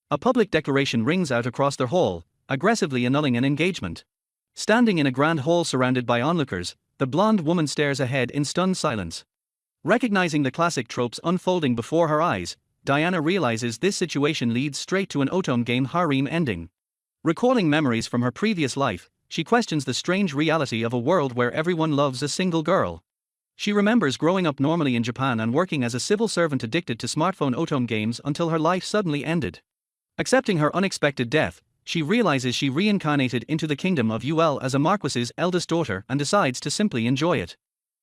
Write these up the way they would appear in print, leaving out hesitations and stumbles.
A public declaration rings out across the hall, aggressively annulling an engagement. Standing in a grand hall surrounded by onlookers, the blonde woman stares ahead in stunned silence. Recognizing the classic tropes unfolding before her eyes, Diana realizes this situation leads straight to an otome game harem ending. Recalling memories from her previous life, she questions the strange reality of a world where everyone loves a single girl. She remembers growing up normally in Japan and working as a civil servant addicted to smartphone otome games until her life suddenly ended. Accepting her unexpected death, she realizes she reincarnated into the kingdom of Ul as a marquis's eldest daughter and decides to simply enjoy it.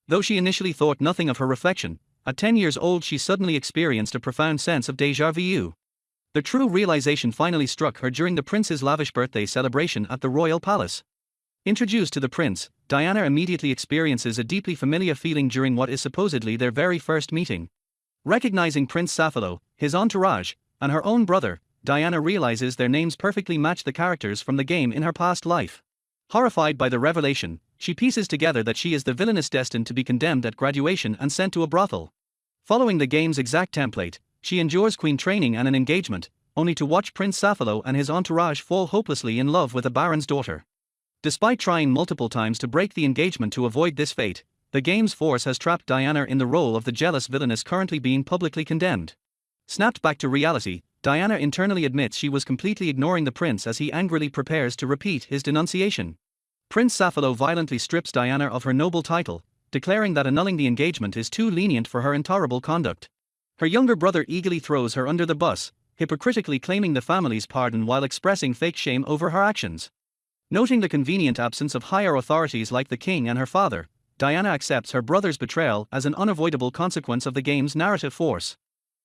Though she initially thought nothing of her reflection, at 10 years old she suddenly experienced a profound sense of déjà vu. The true realization finally struck her during the prince's lavish birthday celebration at the royal palace. Introduced to the prince, Diana immediately experiences a deeply familiar feeling during what is supposedly their very first meeting. Recognizing Prince Safalo, his entourage, and her own brother, Diana realizes their names perfectly match the characters from the game in her past life. Horrified by the revelation, she pieces together that she is the villainess destined to be condemned at graduation and sent to a brothel. Following the game's exact template, she endures queen training and an engagement, only to watch Prince Safalo and his entourage fall hopelessly in love with a baron's daughter. Despite trying multiple times to break the engagement to avoid this fate, the game's force has trapped Diana in the role of the jealous villainess currently being publicly condemned. Snapped back to reality, Diana internally admits she was completely ignoring the prince as he angrily prepares to repeat his denunciation. Prince Safalo violently strips Diana of her noble title, declaring that annulling the engagement is too lenient for her intolerable conduct. Her younger brother eagerly throws her under the bus, hypocritically claiming the family's pardon while expressing fake shame over her actions. Noting the convenient absence of higher authorities like the king and her father, Diana accepts her brother's betrayal as an unavoidable consequence of the game's narrative force.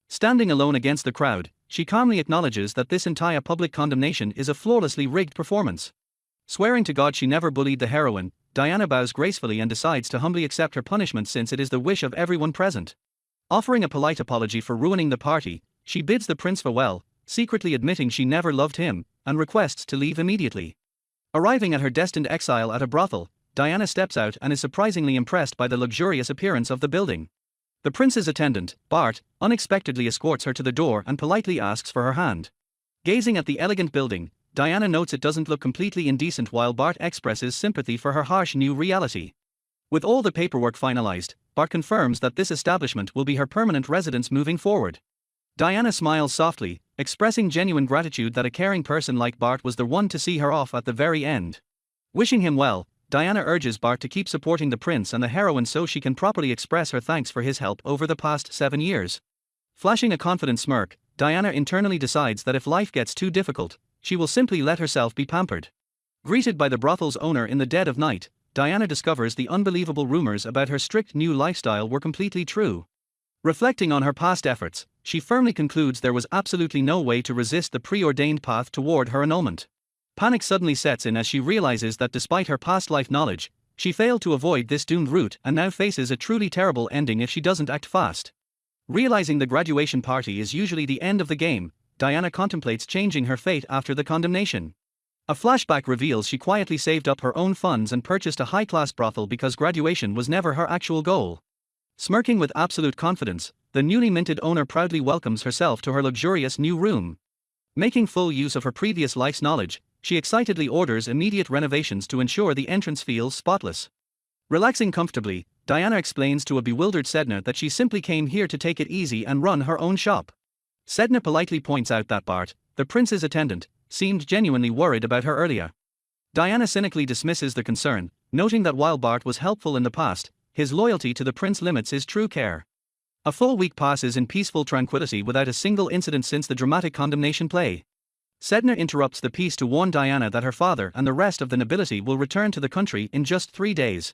Standing alone against the crowd, she calmly acknowledges that this entire public condemnation is a flawlessly rigged performance. Swearing to God she never bullied the heroine, Diana bows gracefully and decides to humbly accept her punishment since it is the wish of everyone present. Offering a polite apology for ruining the party, she bids the prince farewell, secretly admitting she never loved him, and requests to leave immediately. Arriving at her destined exile at a brothel, Diana steps out and is surprisingly impressed by the luxurious appearance of the building. The prince's attendant, Bart, unexpectedly escorts her to the door and politely asks for her hand. Gazing at the elegant building, Diana notes it doesn't look completely indecent while Bart expresses sympathy for her harsh new reality. With all the paperwork finalized, Bart confirms that this establishment will be her permanent residence moving forward. Diana smiles softly, expressing genuine gratitude that a caring person like Bart was the one to see her off at the very end. Wishing him well, Diana urges Bart to keep supporting the prince and the heroine so she can properly express her thanks for his help over the past 7 years. Flashing a confident smirk, Diana internally decides that if life gets too difficult, she will simply let herself be pampered. Greeted by the brothel's owner in the dead of night, Diana discovers the unbelievable rumors about her strict new lifestyle were completely true. Reflecting on her past efforts, she firmly concludes there was absolutely no way to resist the preordained path toward her annulment. Panic suddenly sets in as she realizes that despite her past life knowledge, she failed to avoid this doomed route and now faces a truly terrible ending if she doesn't act fast. Realizing the graduation party is usually the end of the game, Diana contemplates changing her fate after the condemnation. A flashback reveals she quietly saved up her own funds and purchased a high-class brothel because graduation was never her actual goal. Smirking with absolute confidence, the newly minted owner proudly welcomes herself to her luxurious new room. Making full use of her previous life's knowledge, she excitedly orders immediate renovations to ensure the entrance feels spotless. Relaxing comfortably, Diana explains to a bewildered Sedna that she simply came here to take it easy and run her own shop. Sedna politely points out that Bart, the prince's attendant, seemed genuinely worried about her earlier. Diana cynically dismisses the concern, noting that while Bart was helpful in the past, his loyalty to the prince limits his true care. A full week passes in peaceful tranquility without a single incident since the dramatic condemnation play. Sedna interrupts the peace to warn Diana that her father and the rest of the nobility will return to the country in just 3 days.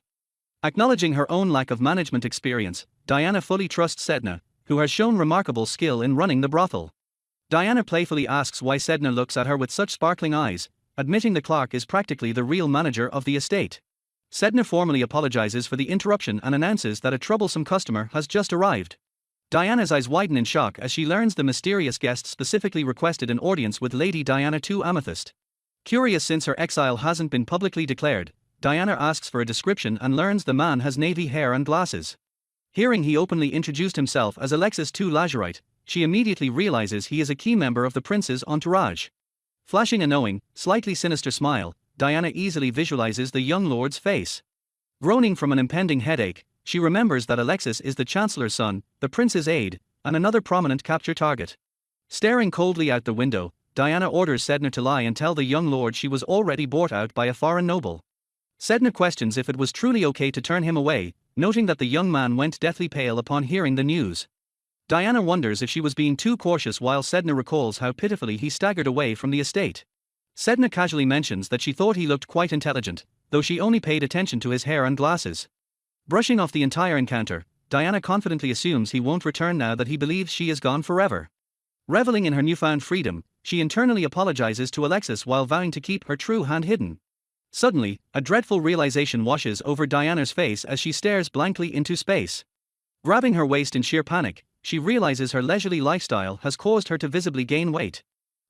Acknowledging her own lack of management experience, Diana fully trusts Sedna, who has shown remarkable skill in running the brothel. Diana playfully asks why Sedna looks at her with such sparkling eyes, admitting the clerk is practically the real manager of the estate. Sedna formally apologizes for the interruption and announces that a troublesome customer has just arrived. Diana's eyes widen in shock as she learns the mysterious guest specifically requested an audience with Lady Diana II Amethyst. Curious since her exile hasn't been publicly declared, Diana asks for a description and learns the man has navy hair and glasses. Hearing he openly introduced himself as Alexis II Lazurite, she immediately realizes he is a key member of the prince's entourage. Flashing a knowing, slightly sinister smile, Diana easily visualizes the young lord's face. Groaning from an impending headache, she remembers that Alexis is the chancellor's son, the prince's aide, and another prominent capture target. Staring coldly out the window, Diana orders Sedna to lie and tell the young lord she was already bought out by a foreign noble. Sedna questions if it was truly okay to turn him away, noting that the young man went deathly pale upon hearing the news. Diana wonders if she was being too cautious, while Sedna recalls how pitifully he staggered away from the estate. Sedna casually mentions that she thought he looked quite intelligent, though she only paid attention to his hair and glasses. Brushing off the entire encounter, Diana confidently assumes he won't return now that he believes she is gone forever. Reveling in her newfound freedom, she internally apologizes to Alexis while vowing to keep her true hand hidden. Suddenly, a dreadful realization washes over Diana's face as she stares blankly into space. Grabbing her waist in sheer panic, she realizes her leisurely lifestyle has caused her to visibly gain weight.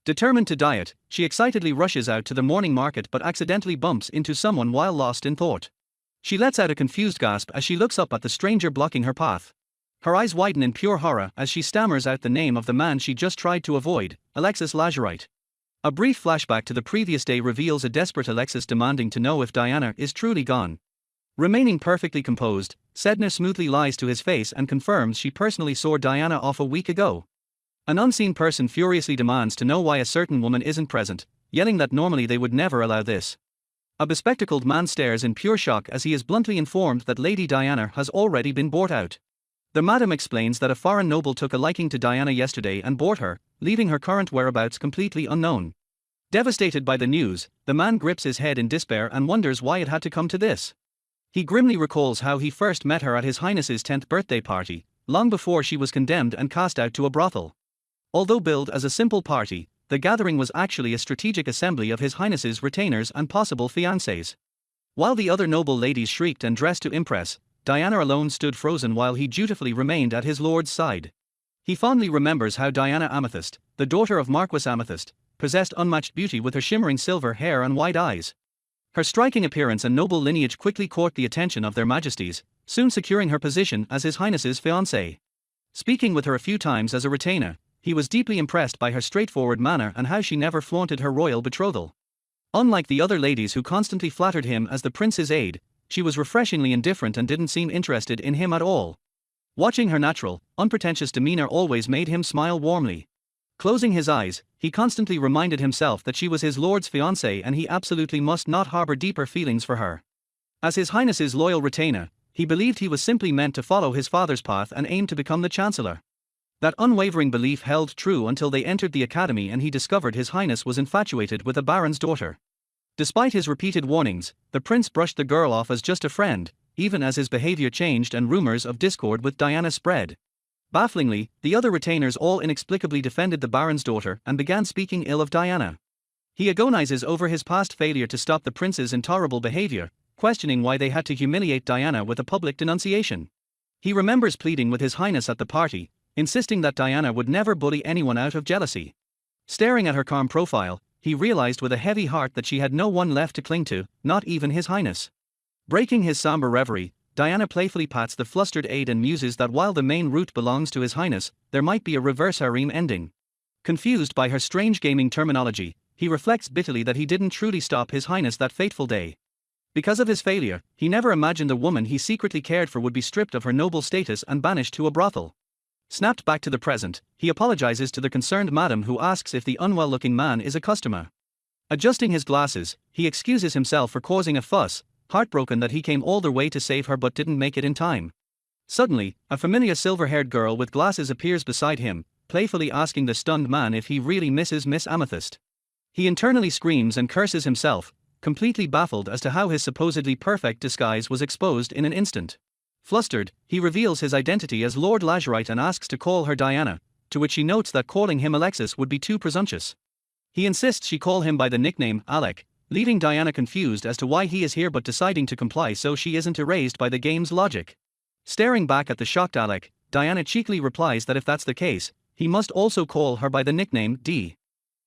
Determined to diet, she excitedly rushes out to the morning market but accidentally bumps into someone while lost in thought. She lets out a confused gasp as she looks up at the stranger blocking her path. Her eyes widen in pure horror as she stammers out the name of the man she just tried to avoid, Alexis Lazurite. A brief flashback to the previous day reveals a desperate Alexis demanding to know if Diana is truly gone. Remaining perfectly composed, Sedna smoothly lies to his face and confirms she personally saw Diana off a week ago. An unseen person furiously demands to know why a certain woman isn't present, yelling that normally they would never allow this. A bespectacled man stares in pure shock as he is bluntly informed that Lady Diana has already been bought out. The madam explains that a foreign noble took a liking to Diana yesterday and bought her, leaving her current whereabouts completely unknown. Devastated by the news, the man grips his head in despair and wonders why it had to come to this. He grimly recalls how he first met her at His Highness's 10th birthday party, long before she was condemned and cast out to a brothel. Although billed as a simple party, the gathering was actually a strategic assembly of His Highness's retainers and possible fiancés. While the other noble ladies shrieked and dressed to impress, Diana alone stood frozen while he dutifully remained at his lord's side. He fondly remembers how Diana Amethyst, the daughter of Marquis Amethyst, possessed unmatched beauty with her shimmering silver hair and wide eyes. Her striking appearance and noble lineage quickly caught the attention of their majesties, soon securing her position as His Highness's fiancée. Speaking with her a few times as a retainer, he was deeply impressed by her straightforward manner and how she never flaunted her royal betrothal. Unlike the other ladies who constantly flattered him as the prince's aide, she was refreshingly indifferent and didn't seem interested in him at all. Watching her natural, unpretentious demeanor always made him smile warmly. Closing his eyes, he constantly reminded himself that she was his lord's fiancée and he absolutely must not harbor deeper feelings for her. As His Highness's loyal retainer, he believed he was simply meant to follow his father's path and aim to become the chancellor. That unwavering belief held true until they entered the academy and he discovered His Highness was infatuated with a baron's daughter. Despite his repeated warnings, the prince brushed the girl off as just a friend, even as his behavior changed and rumors of discord with Diana spread. Bafflingly, the other retainers all inexplicably defended the baron's daughter and began speaking ill of Diana. He agonizes over his past failure to stop the prince's intolerable behavior, questioning why they had to humiliate Diana with a public denunciation. He remembers pleading with His Highness at the party, insisting that Diana would never bully anyone out of jealousy. Staring at her calm profile, he realized with a heavy heart that she had no one left to cling to, not even His Highness. Breaking his somber reverie, Diana playfully pats the flustered aide and muses that while the main route belongs to His Highness, there might be a reverse harem ending. Confused by her strange gaming terminology, he reflects bitterly that he didn't truly stop His Highness that fateful day. Because of his failure, he never imagined the woman he secretly cared for would be stripped of her noble status and banished to a brothel. Snapped back to the present, he apologizes to the concerned madam who asks if the unwell-looking man is a customer. Adjusting his glasses, he excuses himself for causing a fuss, heartbroken that he came all the way to save her but didn't make it in time. Suddenly, a familiar silver-haired girl with glasses appears beside him, playfully asking the stunned man if he really misses Miss Amethyst. He internally screams and curses himself, completely baffled as to how his supposedly perfect disguise was exposed in an instant. Flustered, he reveals his identity as Lord Lazurite and asks to call her Diana, to which she notes that calling him Alexis would be too presumptuous. He insists she call him by the nickname Alec, leaving Diana confused as to why he is here but deciding to comply so she isn't erased by the game's logic. Staring back at the shocked Alec, Diana cheekily replies that if that's the case, he must also call her by the nickname Dee.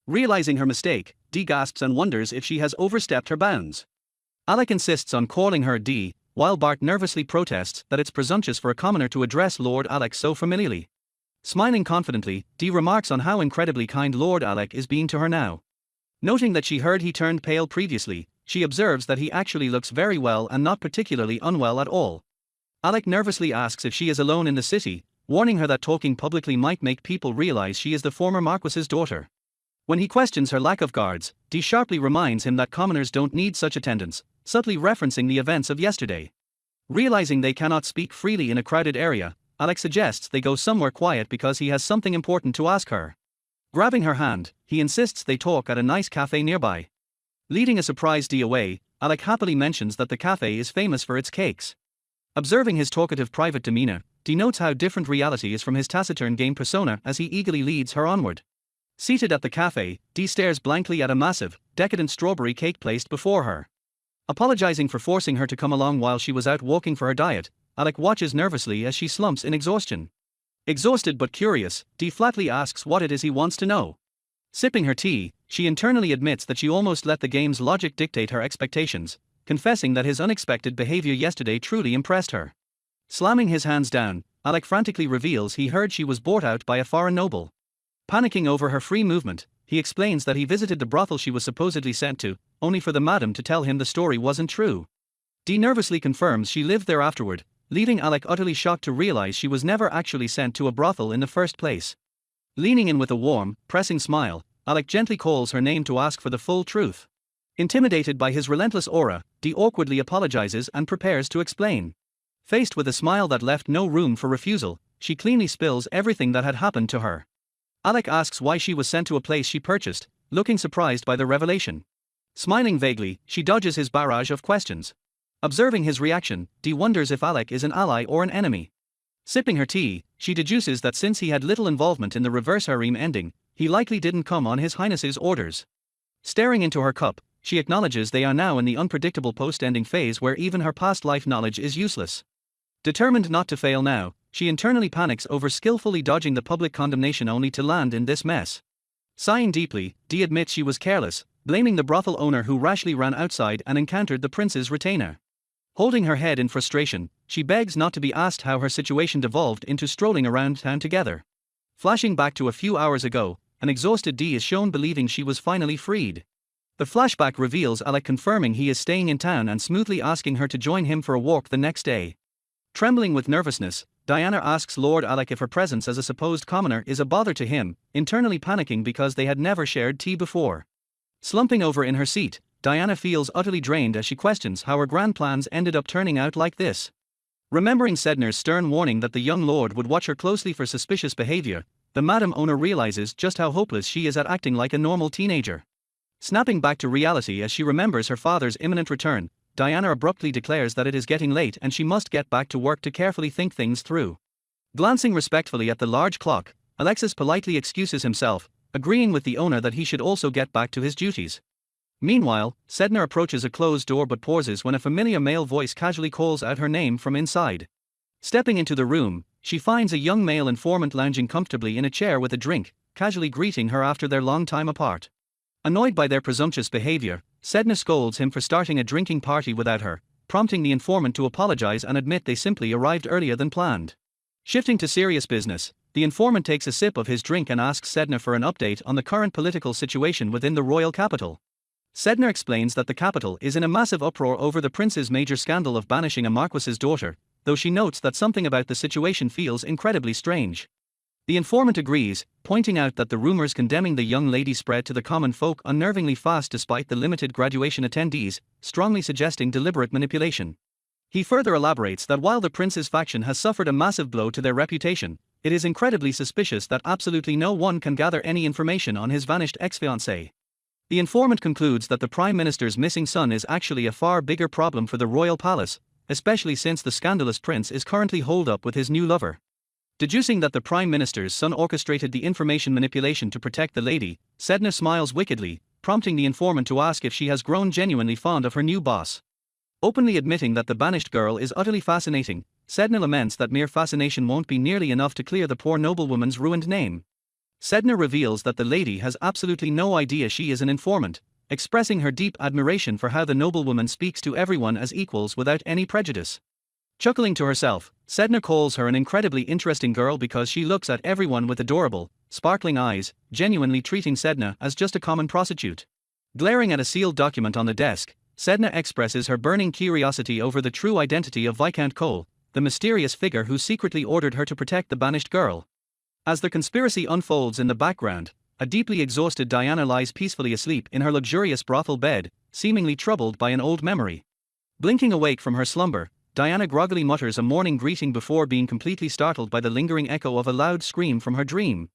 Realizing her mistake, Dee gasps and wonders if she has overstepped her bounds. Alec insists on calling her Dee, while Bart nervously protests that it's presumptuous for a commoner to address Lord Alec so familiarly. Smiling confidently, Dee remarks on how incredibly kind Lord Alec is being to her now. Noting that she heard he turned pale previously, she observes that he actually looks very well and not particularly unwell at all. Alec nervously asks if she is alone in the city, warning her that talking publicly might make people realize she is the former Marquis's daughter. When he questions her lack of guards, Dee sharply reminds him that commoners don't need such attendance, subtly referencing the events of yesterday. Realizing they cannot speak freely in a crowded area, Alec suggests they go somewhere quiet because he has something important to ask her. Grabbing her hand, he insists they talk at a nice cafe nearby. Leading a surprised Dee away, Alec happily mentions that the cafe is famous for its cakes. Observing his talkative private demeanor, Dee notes how different reality is from his taciturn game persona as he eagerly leads her onward. Seated at the cafe, Dee stares blankly at a massive, decadent strawberry cake placed before her. Apologizing for forcing her to come along while she was out walking for her diet, Alec watches nervously as she slumps in exhaustion. Exhausted but curious, Dee flatly asks what it is he wants to know. Sipping her tea, she internally admits that she almost let the game's logic dictate her expectations, confessing that his unexpected behavior yesterday truly impressed her. Slamming his hands down, Alec frantically reveals he heard she was bought out by a foreign noble. Panicking over her free movement, he explains that he visited the brothel she was supposedly sent to, only for the madam to tell him the story wasn't true. Dee nervously confirms she lived there afterward, leaving Alec utterly shocked to realize she was never actually sent to a brothel in the first place. Leaning in with a warm, pressing smile, Alec gently calls her name to ask for the full truth. Intimidated by his relentless aura, Dee awkwardly apologizes and prepares to explain. Faced with a smile that left no room for refusal, she cleanly spills everything that had happened to her. Alec asks why she was sent to a place she purchased, looking surprised by the revelation. Smiling vaguely, she dodges his barrage of questions. Observing his reaction, Dee wonders if Alec is an ally or an enemy. Sipping her tea, she deduces that since he had little involvement in the reverse harem ending, he likely didn't come on His Highness's orders. Staring into her cup, she acknowledges they are now in the unpredictable post-ending phase where even her past life knowledge is useless. Determined not to fail now, she internally panics over skillfully dodging the public condemnation only to land in this mess. Sighing deeply, Dee admits she was careless, blaming the brothel owner who rashly ran outside and encountered the prince's retainer. Holding her head in frustration, she begs not to be asked how her situation devolved into strolling around town together. Flashing back to a few hours ago, an exhausted Dee is shown believing she was finally freed. The flashback reveals Alec confirming he is staying in town and smoothly asking her to join him for a walk the next day. Trembling with nervousness, Diana asks Lord Alec if her presence as a supposed commoner is a bother to him, internally panicking because they had never shared tea before. Slumping over in her seat, Diana feels utterly drained as she questions how her grand plans ended up turning out like this. Remembering Sedna's stern warning that the young lord would watch her closely for suspicious behavior, the madam owner realizes just how hopeless she is at acting like a normal teenager. Snapping back to reality as she remembers her father's imminent return, Diana abruptly declares that it is getting late and she must get back to work to carefully think things through. Glancing respectfully at the large clock, Alexis politely excuses himself, agreeing with the owner that he should also get back to his duties. Meanwhile, Sedna approaches a closed door but pauses when a familiar male voice casually calls out her name from inside. Stepping into the room, she finds a young male informant lounging comfortably in a chair with a drink, casually greeting her after their long time apart. Annoyed by their presumptuous behavior, Sedna scolds him for starting a drinking party without her, prompting the informant to apologize and admit they simply arrived earlier than planned. Shifting to serious business, the informant takes a sip of his drink and asks Sedna for an update on the current political situation within the royal capital. Sedna explains that the capital is in a massive uproar over the prince's major scandal of banishing a marquis's daughter, though she notes that something about the situation feels incredibly strange. The informant agrees, pointing out that the rumors condemning the young lady spread to the common folk unnervingly fast despite the limited graduation attendees, strongly suggesting deliberate manipulation. He further elaborates that while the prince's faction has suffered a massive blow to their reputation, it is incredibly suspicious that absolutely no one can gather any information on his vanished ex-fiancée. The informant concludes that the Prime Minister's missing son is actually a far bigger problem for the royal palace, especially since the scandalous prince is currently holed up with his new lover. Deducing that the Prime Minister's son orchestrated the information manipulation to protect the lady, Sedna smiles wickedly, prompting the informant to ask if she has grown genuinely fond of her new boss. Openly admitting that the banished girl is utterly fascinating, Sedna laments that mere fascination won't be nearly enough to clear the poor noblewoman's ruined name. Sedna reveals that the lady has absolutely no idea she is an informant, expressing her deep admiration for how the noblewoman speaks to everyone as equals without any prejudice. Chuckling to herself, Sedna calls her an incredibly interesting girl because she looks at everyone with adorable, sparkling eyes, genuinely treating Sedna as just a common prostitute. Glaring at a sealed document on the desk, Sedna expresses her burning curiosity over the true identity of Viscount Cole, the mysterious figure who secretly ordered her to protect the banished girl. As the conspiracy unfolds in the background, a deeply exhausted Diana lies peacefully asleep in her luxurious brothel bed, seemingly troubled by an old memory. Blinking awake from her slumber, Diana groggily mutters a morning greeting before being completely startled by the lingering echo of a loud scream from her dream.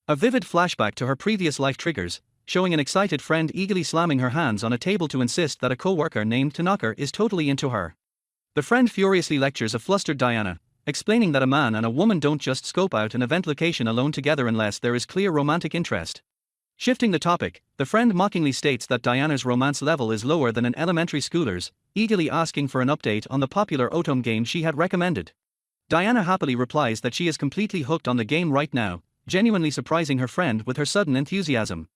A vivid flashback to her previous life triggers, showing an excited friend eagerly slamming her hands on a table to insist that a co-worker named Tanaka is totally into her. The friend furiously lectures a flustered Diana, explaining that a man and a woman don't just scope out an event location alone together unless there is clear romantic interest. Shifting the topic, the friend mockingly states that Diana's romance level is lower than an elementary schooler's, eagerly asking for an update on the popular Otome game she had recommended. Diana happily replies that she is completely hooked on the game right now, genuinely surprising her friend with her sudden enthusiasm.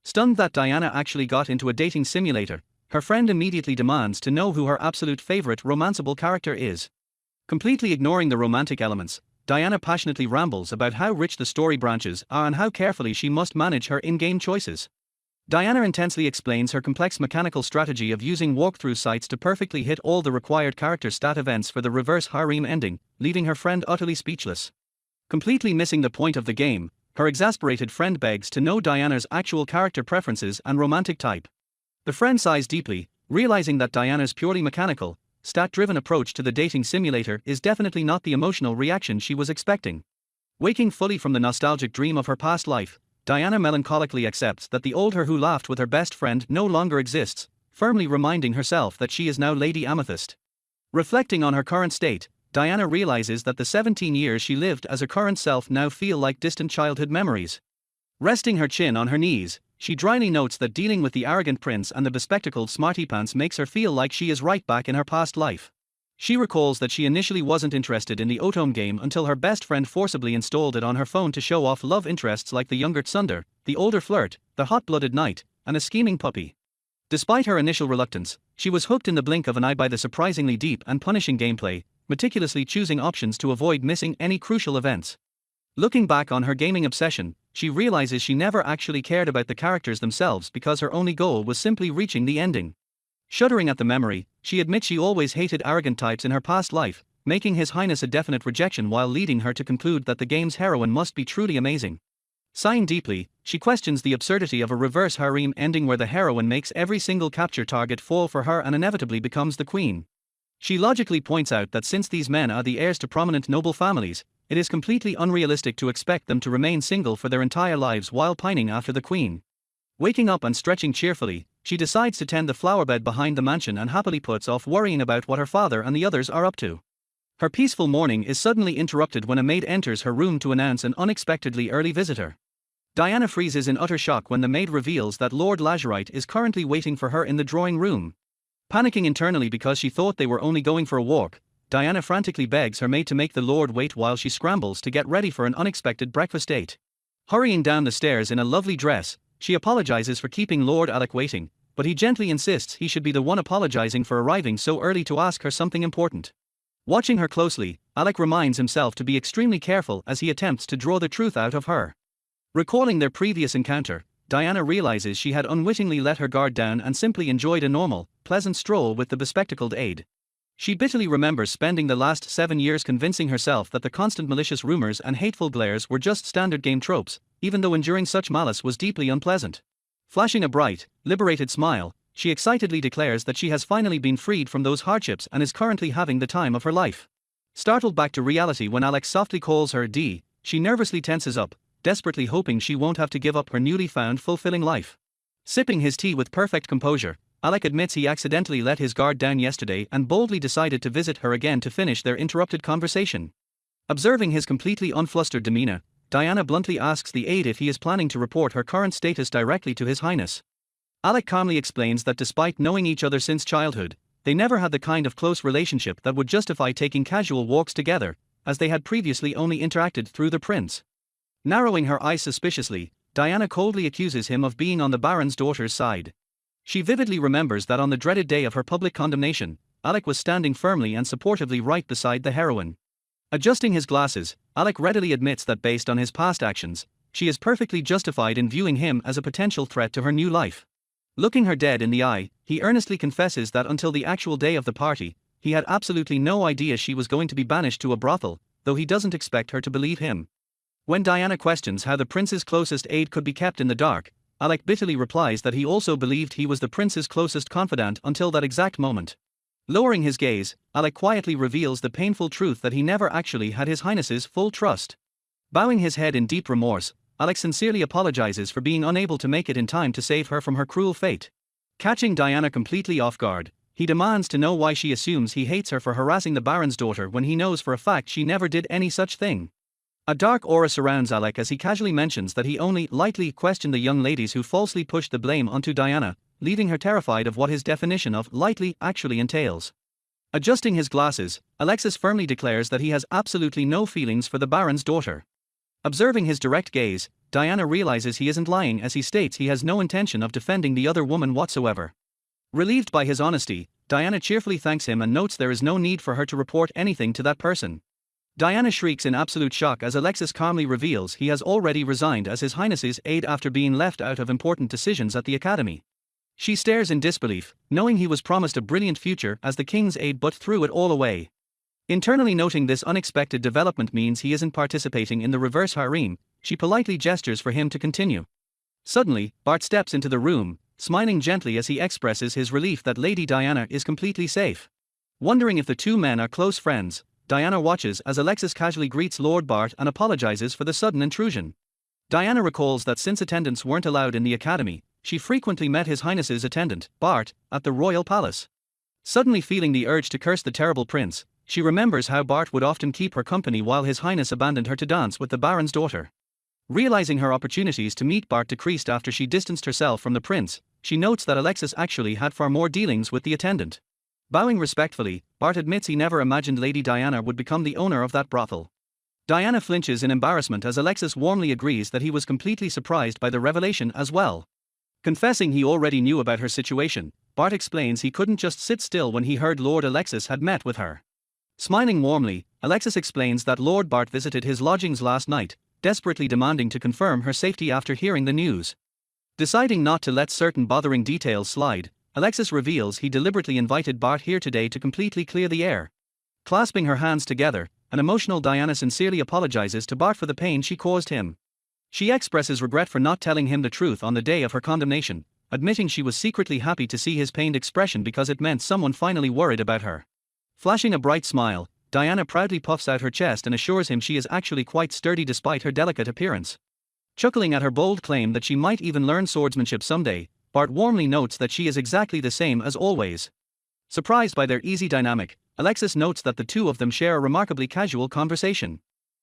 Stunned that Diana actually got into a dating simulator, her friend immediately demands to know who her absolute favorite romanceable character is. Completely ignoring the romantic elements, Diana passionately rambles about how rich the story branches are and how carefully she must manage her in-game choices. Diana intensely explains her complex mechanical strategy of using walkthrough sites to perfectly hit all the required character stat events for the reverse harem ending, leaving her friend utterly speechless. Completely missing the point of the game, her exasperated friend begs to know Diana's actual character preferences and romantic type. The friend sighs deeply, realizing that Diana's purely mechanical, stat-driven approach to the dating simulator is definitely not the emotional reaction she was expecting. Waking fully from the nostalgic dream of her past life, Diana melancholically accepts that the old her who laughed with her best friend no longer exists, firmly reminding herself that she is now Lady Amethyst. Reflecting on her current state, Diana realizes that the 17 years she lived as her current self now feel like distant childhood memories. Resting her chin on her knees, she dryly notes that dealing with the arrogant prince and the bespectacled smarty-pants makes her feel like she is right back in her past life. She recalls that she initially wasn't interested in the Otome game until her best friend forcibly installed it on her phone to show off love interests like the younger Tsundere, the older flirt, the hot-blooded knight, and a scheming puppy. Despite her initial reluctance, she was hooked in the blink of an eye by the surprisingly deep and punishing gameplay, meticulously choosing options to avoid missing any crucial events. Looking back on her gaming obsession, she realizes she never actually cared about the characters themselves because her only goal was simply reaching the ending. Shuddering at the memory, she admits she always hated arrogant types in her past life, making His Highness a definite rejection while leading her to conclude that the game's heroine must be truly amazing. Sighing deeply, she questions the absurdity of a reverse harem ending where the heroine makes every single capture target fall for her and inevitably becomes the queen. She logically points out that since these men are the heirs to prominent noble families, it is completely unrealistic to expect them to remain single for their entire lives while pining after the queen. Waking up and stretching cheerfully, she decides to tend the flowerbed behind the mansion and happily puts off worrying about what her father and the others are up to. Her peaceful morning is suddenly interrupted when a maid enters her room to announce an unexpectedly early visitor. Diana freezes in utter shock when the maid reveals that Lord Lazurite is currently waiting for her in the drawing room. Panicking internally because she thought they were only going for a walk, Diana frantically begs her maid to make the Lord wait while she scrambles to get ready for an unexpected breakfast date. Hurrying down the stairs in a lovely dress, she apologizes for keeping Lord Alec waiting, but he gently insists he should be the one apologizing for arriving so early to ask her something important. Watching her closely, Alec reminds himself to be extremely careful as he attempts to draw the truth out of her. Recalling their previous encounter, Diana realizes she had unwittingly let her guard down and simply enjoyed a normal, pleasant stroll with the bespectacled aide. She bitterly remembers spending the last 7 years convincing herself that the constant malicious rumors and hateful glares were just standard game tropes, even though enduring such malice was deeply unpleasant. Flashing a bright, liberated smile, she excitedly declares that she has finally been freed from those hardships and is currently having the time of her life. Startled back to reality when Alex softly calls her D, she nervously tenses up, desperately hoping she won't have to give up her newly found fulfilling life. Sipping his tea with perfect composure, Alec admits he accidentally let his guard down yesterday and boldly decided to visit her again to finish their interrupted conversation. Observing his completely unflustered demeanor, Diana bluntly asks the aide if he is planning to report her current status directly to His Highness. Alec calmly explains that despite knowing each other since childhood, they never had the kind of close relationship that would justify taking casual walks together, as they had previously only interacted through the prince. Narrowing her eyes suspiciously, Diana coldly accuses him of being on the Baron's daughter's side. She vividly remembers that on the dreaded day of her public condemnation, Alec was standing firmly and supportively right beside the heroine. Adjusting his glasses, Alec readily admits that based on his past actions, she is perfectly justified in viewing him as a potential threat to her new life. Looking her dead in the eye, he earnestly confesses that until the actual day of the party, he had absolutely no idea she was going to be banished to a brothel, though he doesn't expect her to believe him. When Diana questions how the prince's closest aide could be kept in the dark, Alec bitterly replies that he also believed he was the prince's closest confidant until that exact moment. Lowering his gaze, Alec quietly reveals the painful truth that he never actually had His Highness's full trust. Bowing his head in deep remorse, Alec sincerely apologizes for being unable to make it in time to save her from her cruel fate. Catching Diana completely off guard, he demands to know why she assumes he hates her for harassing the Baron's daughter when he knows for a fact she never did any such thing. A dark aura surrounds Alec as he casually mentions that he only lightly questioned the young ladies who falsely pushed the blame onto Diana, leaving her terrified of what his definition of lightly actually entails. Adjusting his glasses, Alexis firmly declares that he has absolutely no feelings for the Baron's daughter. Observing his direct gaze, Diana realizes he isn't lying as he states he has no intention of defending the other woman whatsoever. Relieved by his honesty, Diana cheerfully thanks him and notes there is no need for her to report anything to that person. Diana shrieks in absolute shock as Alexis calmly reveals he has already resigned as His Highness's aide after being left out of important decisions at the academy. She stares in disbelief, knowing he was promised a brilliant future as the king's aide but threw it all away. Internally noting this unexpected development means he isn't participating in the reverse harem, she politely gestures for him to continue. Suddenly, Bart steps into the room, smiling gently as he expresses his relief that Lady Diana is completely safe. Wondering if the two men are close friends, Diana watches as Alexis casually greets Lord Bart and apologizes for the sudden intrusion. Diana recalls that since attendants weren't allowed in the academy, she frequently met His Highness's attendant, Bart, at the royal palace. Suddenly feeling the urge to curse the terrible prince, she remembers how Bart would often keep her company while His Highness abandoned her to dance with the Baron's daughter. Realizing her opportunities to meet Bart decreased after she distanced herself from the prince, she notes that Alexis actually had far more dealings with the attendant. Bowing respectfully, Bart admits he never imagined Lady Diana would become the owner of that brothel. Diana flinches in embarrassment as Alexis warmly agrees that he was completely surprised by the revelation as well. Confessing he already knew about her situation, Bart explains he couldn't just sit still when he heard Lord Alexis had met with her. Smiling warmly, Alexis explains that Lord Bart visited his lodgings last night, desperately demanding to confirm her safety after hearing the news. Deciding not to let certain bothering details slide, Alexis reveals he deliberately invited Bart here today to completely clear the air. Clasping her hands together, an emotional Diana sincerely apologizes to Bart for the pain she caused him. She expresses regret for not telling him the truth on the day of her condemnation, admitting she was secretly happy to see his pained expression because it meant someone finally worried about her. Flashing a bright smile, Diana proudly puffs out her chest and assures him she is actually quite sturdy despite her delicate appearance. Chuckling at her bold claim that she might even learn swordsmanship someday, Bart warmly notes that she is exactly the same as always. Surprised by their easy dynamic, Alexis notes that the two of them share a remarkably casual conversation.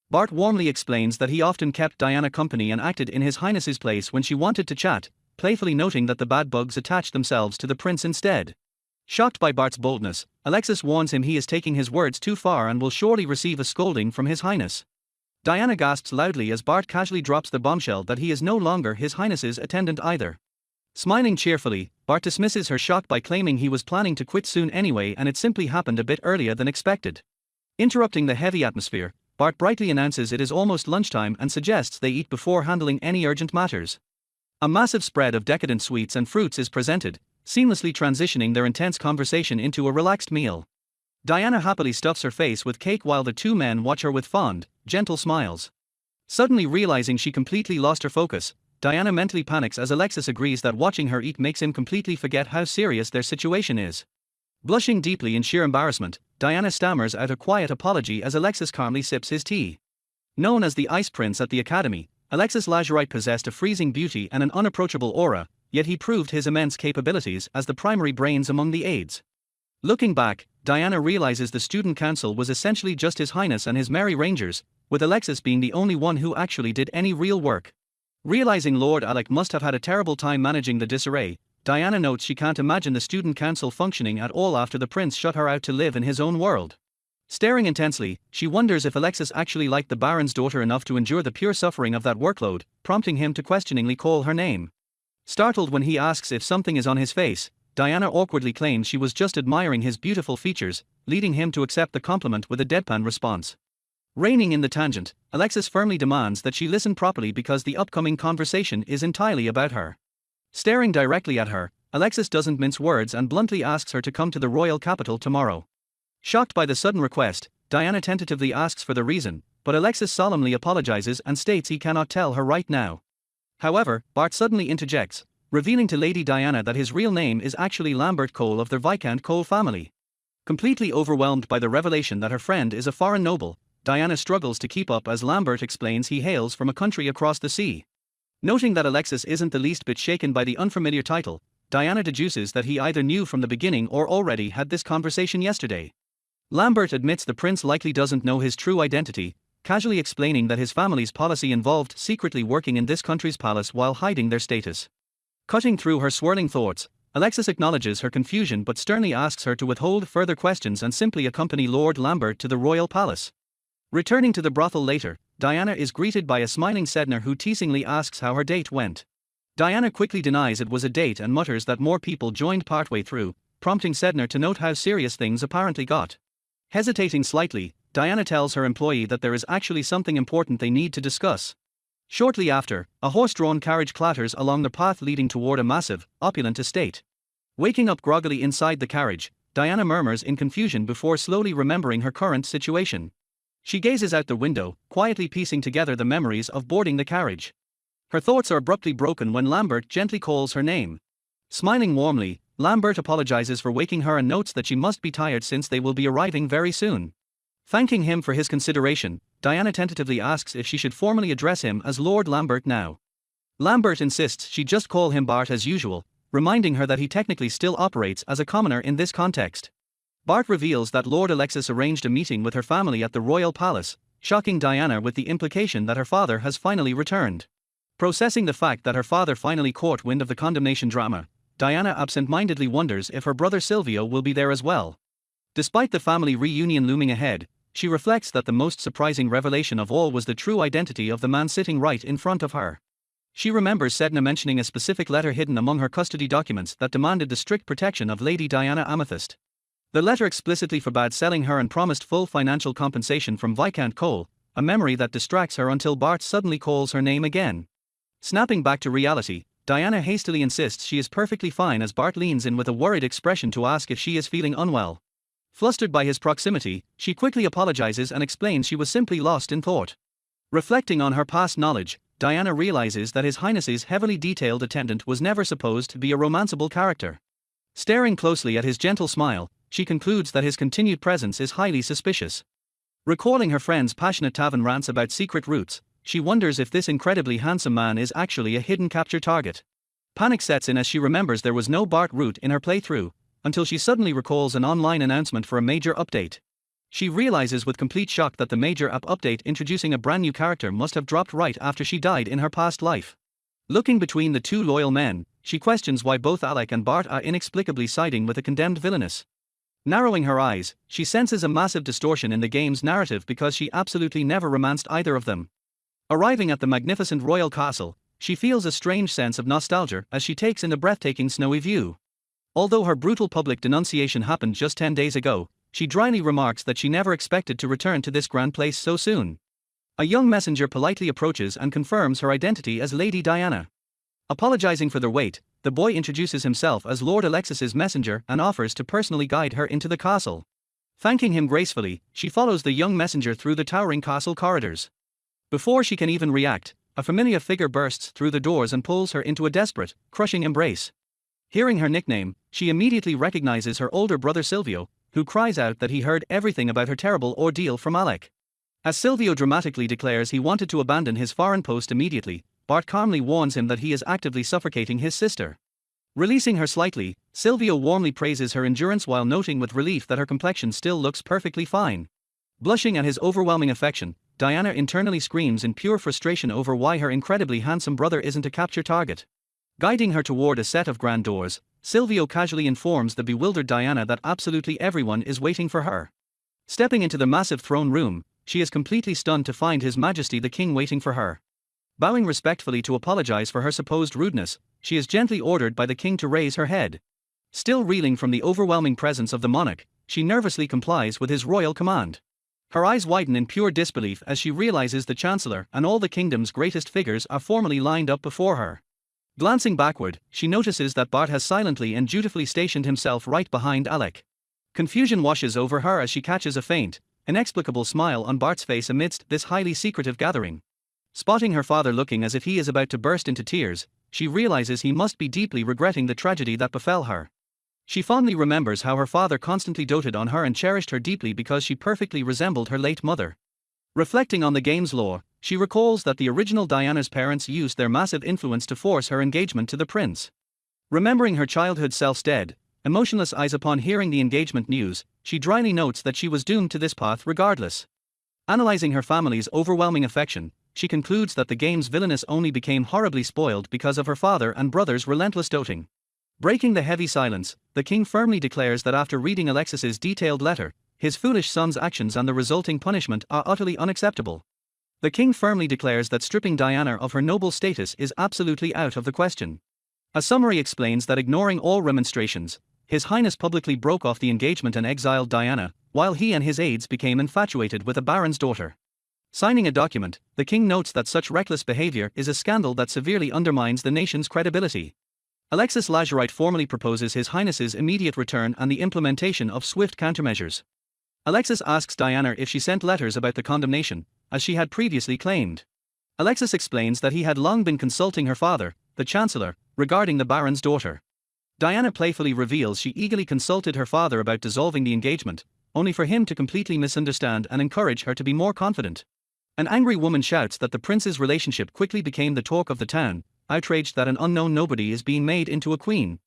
Bart warmly explains that he often kept Diana company and acted in His Highness's place when she wanted to chat, playfully noting that the bad bugs attached themselves to the prince instead. Shocked by Bart's boldness, Alexis warns him he is taking his words too far and will surely receive a scolding from His Highness. Diana gasps loudly as Bart casually drops the bombshell that he is no longer His Highness's attendant either. Smiling cheerfully, Bart dismisses her shock by claiming he was planning to quit soon anyway and it simply happened a bit earlier than expected. Interrupting the heavy atmosphere, Bart brightly announces it is almost lunchtime and suggests they eat before handling any urgent matters. A massive spread of decadent sweets and fruits is presented, seamlessly transitioning their intense conversation into a relaxed meal. Diana happily stuffs her face with cake while the two men watch her with fond, gentle smiles. Suddenly realizing she completely lost her focus, Diana mentally panics as Alexis agrees that watching her eat makes him completely forget how serious their situation is. Blushing deeply in sheer embarrassment, Diana stammers out a quiet apology as Alexis calmly sips his tea. Known as the Ice Prince at the Academy, Alexis Lazurite possessed a freezing beauty and an unapproachable aura, yet he proved his immense capabilities as the primary brains among the aides. Looking back, Diana realizes the student council was essentially just His Highness and his merry rangers, with Alexis being the only one who actually did any real work. Realizing Lord Alec must have had a terrible time managing the disarray, Diana notes she can't imagine the student council functioning at all after the prince shut her out to live in his own world. Staring intensely, she wonders if Alexis actually liked the Baron's daughter enough to endure the pure suffering of that workload, prompting him to questioningly call her name. Startled when he asks if something is on his face, Diana awkwardly claims she was just admiring his beautiful features, leading him to accept the compliment with a deadpan response. Reining in the tangent, Alexis firmly demands that she listen properly because the upcoming conversation is entirely about her. Staring directly at her, Alexis doesn't mince words and bluntly asks her to come to the royal capital tomorrow. Shocked by the sudden request, Diana tentatively asks for the reason, but Alexis solemnly apologizes and states he cannot tell her right now. However, Bart suddenly interjects, revealing to Lady Diana that his real name is actually Lambert Cole of the Viscount Cole family. Completely overwhelmed by the revelation that her friend is a foreign noble, Diana struggles to keep up as Lambert explains he hails from a country across the sea. Noting that Alexis isn't the least bit shaken by the unfamiliar title, Diana deduces that he either knew from the beginning or already had this conversation yesterday. Lambert admits the prince likely doesn't know his true identity, casually explaining that his family's policy involved secretly working in this country's palace while hiding their status. Cutting through her swirling thoughts, Alexis acknowledges her confusion but sternly asks her to withhold further questions and simply accompany Lord Lambert to the royal palace. Returning to the brothel later, Diana is greeted by a smiling Sedna who teasingly asks how her date went. Diana quickly denies it was a date and mutters that more people joined partway through, prompting Sedna to note how serious things apparently got. Hesitating slightly, Diana tells her employee that there is actually something important they need to discuss. Shortly after, a horse-drawn carriage clatters along the path leading toward a massive, opulent estate. Waking up groggily inside the carriage, Diana murmurs in confusion before slowly remembering her current situation. She gazes out the window, quietly piecing together the memories of boarding the carriage. Her thoughts are abruptly broken when Lambert gently calls her name. Smiling warmly, Lambert apologizes for waking her and notes that she must be tired since they will be arriving very soon. Thanking him for his consideration, Diana tentatively asks if she should formally address him as Lord Lambert now. Lambert insists she just call him Bart as usual, reminding her that he technically still operates as a commoner in this context. Bart reveals that Lord Alexis arranged a meeting with her family at the royal palace, shocking Diana with the implication that her father has finally returned. Processing the fact that her father finally caught wind of the condemnation drama, Diana absent-mindedly wonders if her brother Silvio will be there as well. Despite the family reunion looming ahead, she reflects that the most surprising revelation of all was the true identity of the man sitting right in front of her. She remembers Sedna mentioning a specific letter hidden among her custody documents that demanded the strict protection of Lady Diana Amethyst. The letter explicitly forbade selling her and promised full financial compensation from Viscount Cole, a memory that distracts her until Bart suddenly calls her name again. Snapping back to reality, Diana hastily insists she is perfectly fine as Bart leans in with a worried expression to ask if she is feeling unwell. Flustered by his proximity, she quickly apologizes and explains she was simply lost in thought. Reflecting on her past knowledge, Diana realizes that His Highness's heavily detailed attendant was never supposed to be a romanceable character. Staring closely at his gentle smile, she concludes that his continued presence is highly suspicious. Recalling her friend's passionate tavern rants about secret routes, she wonders if this incredibly handsome man is actually a hidden capture target. Panic sets in as she remembers there was no Bart route in her playthrough, until she suddenly recalls an online announcement for a major update. She realizes with complete shock that the major app update introducing a brand new character must have dropped right after she died in her past life. Looking between the two loyal men, she questions why both Alec and Bart are inexplicably siding with a condemned villainess. Narrowing her eyes, she senses a massive distortion in the game's narrative because she absolutely never romanced either of them. Arriving at the magnificent royal castle, she feels a strange sense of nostalgia as she takes in the breathtaking snowy view. Although her brutal public denunciation happened just 10 days ago, she dryly remarks that she never expected to return to this grand place so soon. A young messenger politely approaches and confirms her identity as Lady Diana. Apologizing for their wait, the boy introduces himself as Lord Alexis's messenger and offers to personally guide her into the castle. Thanking him gracefully, she follows the young messenger through the towering castle corridors. Before she can even react, a familiar figure bursts through the doors and pulls her into a desperate, crushing embrace. Hearing her nickname, she immediately recognizes her older brother Silvio, who cries out that he heard everything about her terrible ordeal from Alec. As Silvio dramatically declares he wanted to abandon his foreign post immediately, Bart calmly warns him that he is actively suffocating his sister. Releasing her slightly, Silvio warmly praises her endurance while noting with relief that her complexion still looks perfectly fine. Blushing at his overwhelming affection, Diana internally screams in pure frustration over why her incredibly handsome brother isn't a capture target. Guiding her toward a set of grand doors, Silvio casually informs the bewildered Diana that absolutely everyone is waiting for her. Stepping into the massive throne room, she is completely stunned to find His Majesty the King waiting for her. Bowing respectfully to apologize for her supposed rudeness, she is gently ordered by the king to raise her head. Still reeling from the overwhelming presence of the monarch, she nervously complies with his royal command. Her eyes widen in pure disbelief as she realizes the chancellor and all the kingdom's greatest figures are formally lined up before her. Glancing backward, she notices that Bart has silently and dutifully stationed himself right behind Alec. Confusion washes over her as she catches a faint, inexplicable smile on Bart's face amidst this highly secretive gathering. Spotting her father looking as if he is about to burst into tears, she realizes he must be deeply regretting the tragedy that befell her. She fondly remembers how her father constantly doted on her and cherished her deeply because she perfectly resembled her late mother. Reflecting on the game's lore, she recalls that the original Diana's parents used their massive influence to force her engagement to the prince. Remembering her childhood self's dead, emotionless eyes upon hearing the engagement news, she dryly notes that she was doomed to this path regardless. Analyzing her family's overwhelming affection, she concludes that the game's villainess only became horribly spoiled because of her father and brother's relentless doting. Breaking the heavy silence, the king firmly declares that after reading Alexis's detailed letter, his foolish son's actions and the resulting punishment are utterly unacceptable. The king firmly declares that stripping Diana of her noble status is absolutely out of the question. A summary explains that ignoring all remonstrations, His Highness publicly broke off the engagement and exiled Diana, while he and his aides became infatuated with a baron's daughter. Signing a document, the king notes that such reckless behavior is a scandal that severely undermines the nation's credibility. Alexis Lazurite formally proposes His Highness's immediate return and the implementation of swift countermeasures. Alexis asks Diana if she sent letters about the condemnation, as she had previously claimed. Alexis explains that he had long been consulting her father, the Chancellor, regarding the Baron's daughter. Diana playfully reveals she eagerly consulted her father about dissolving the engagement, only for him to completely misunderstand and encourage her to be more confident. An angry woman shouts that the prince's relationship quickly became the talk of the town, outraged that an unknown nobody is being made into a queen.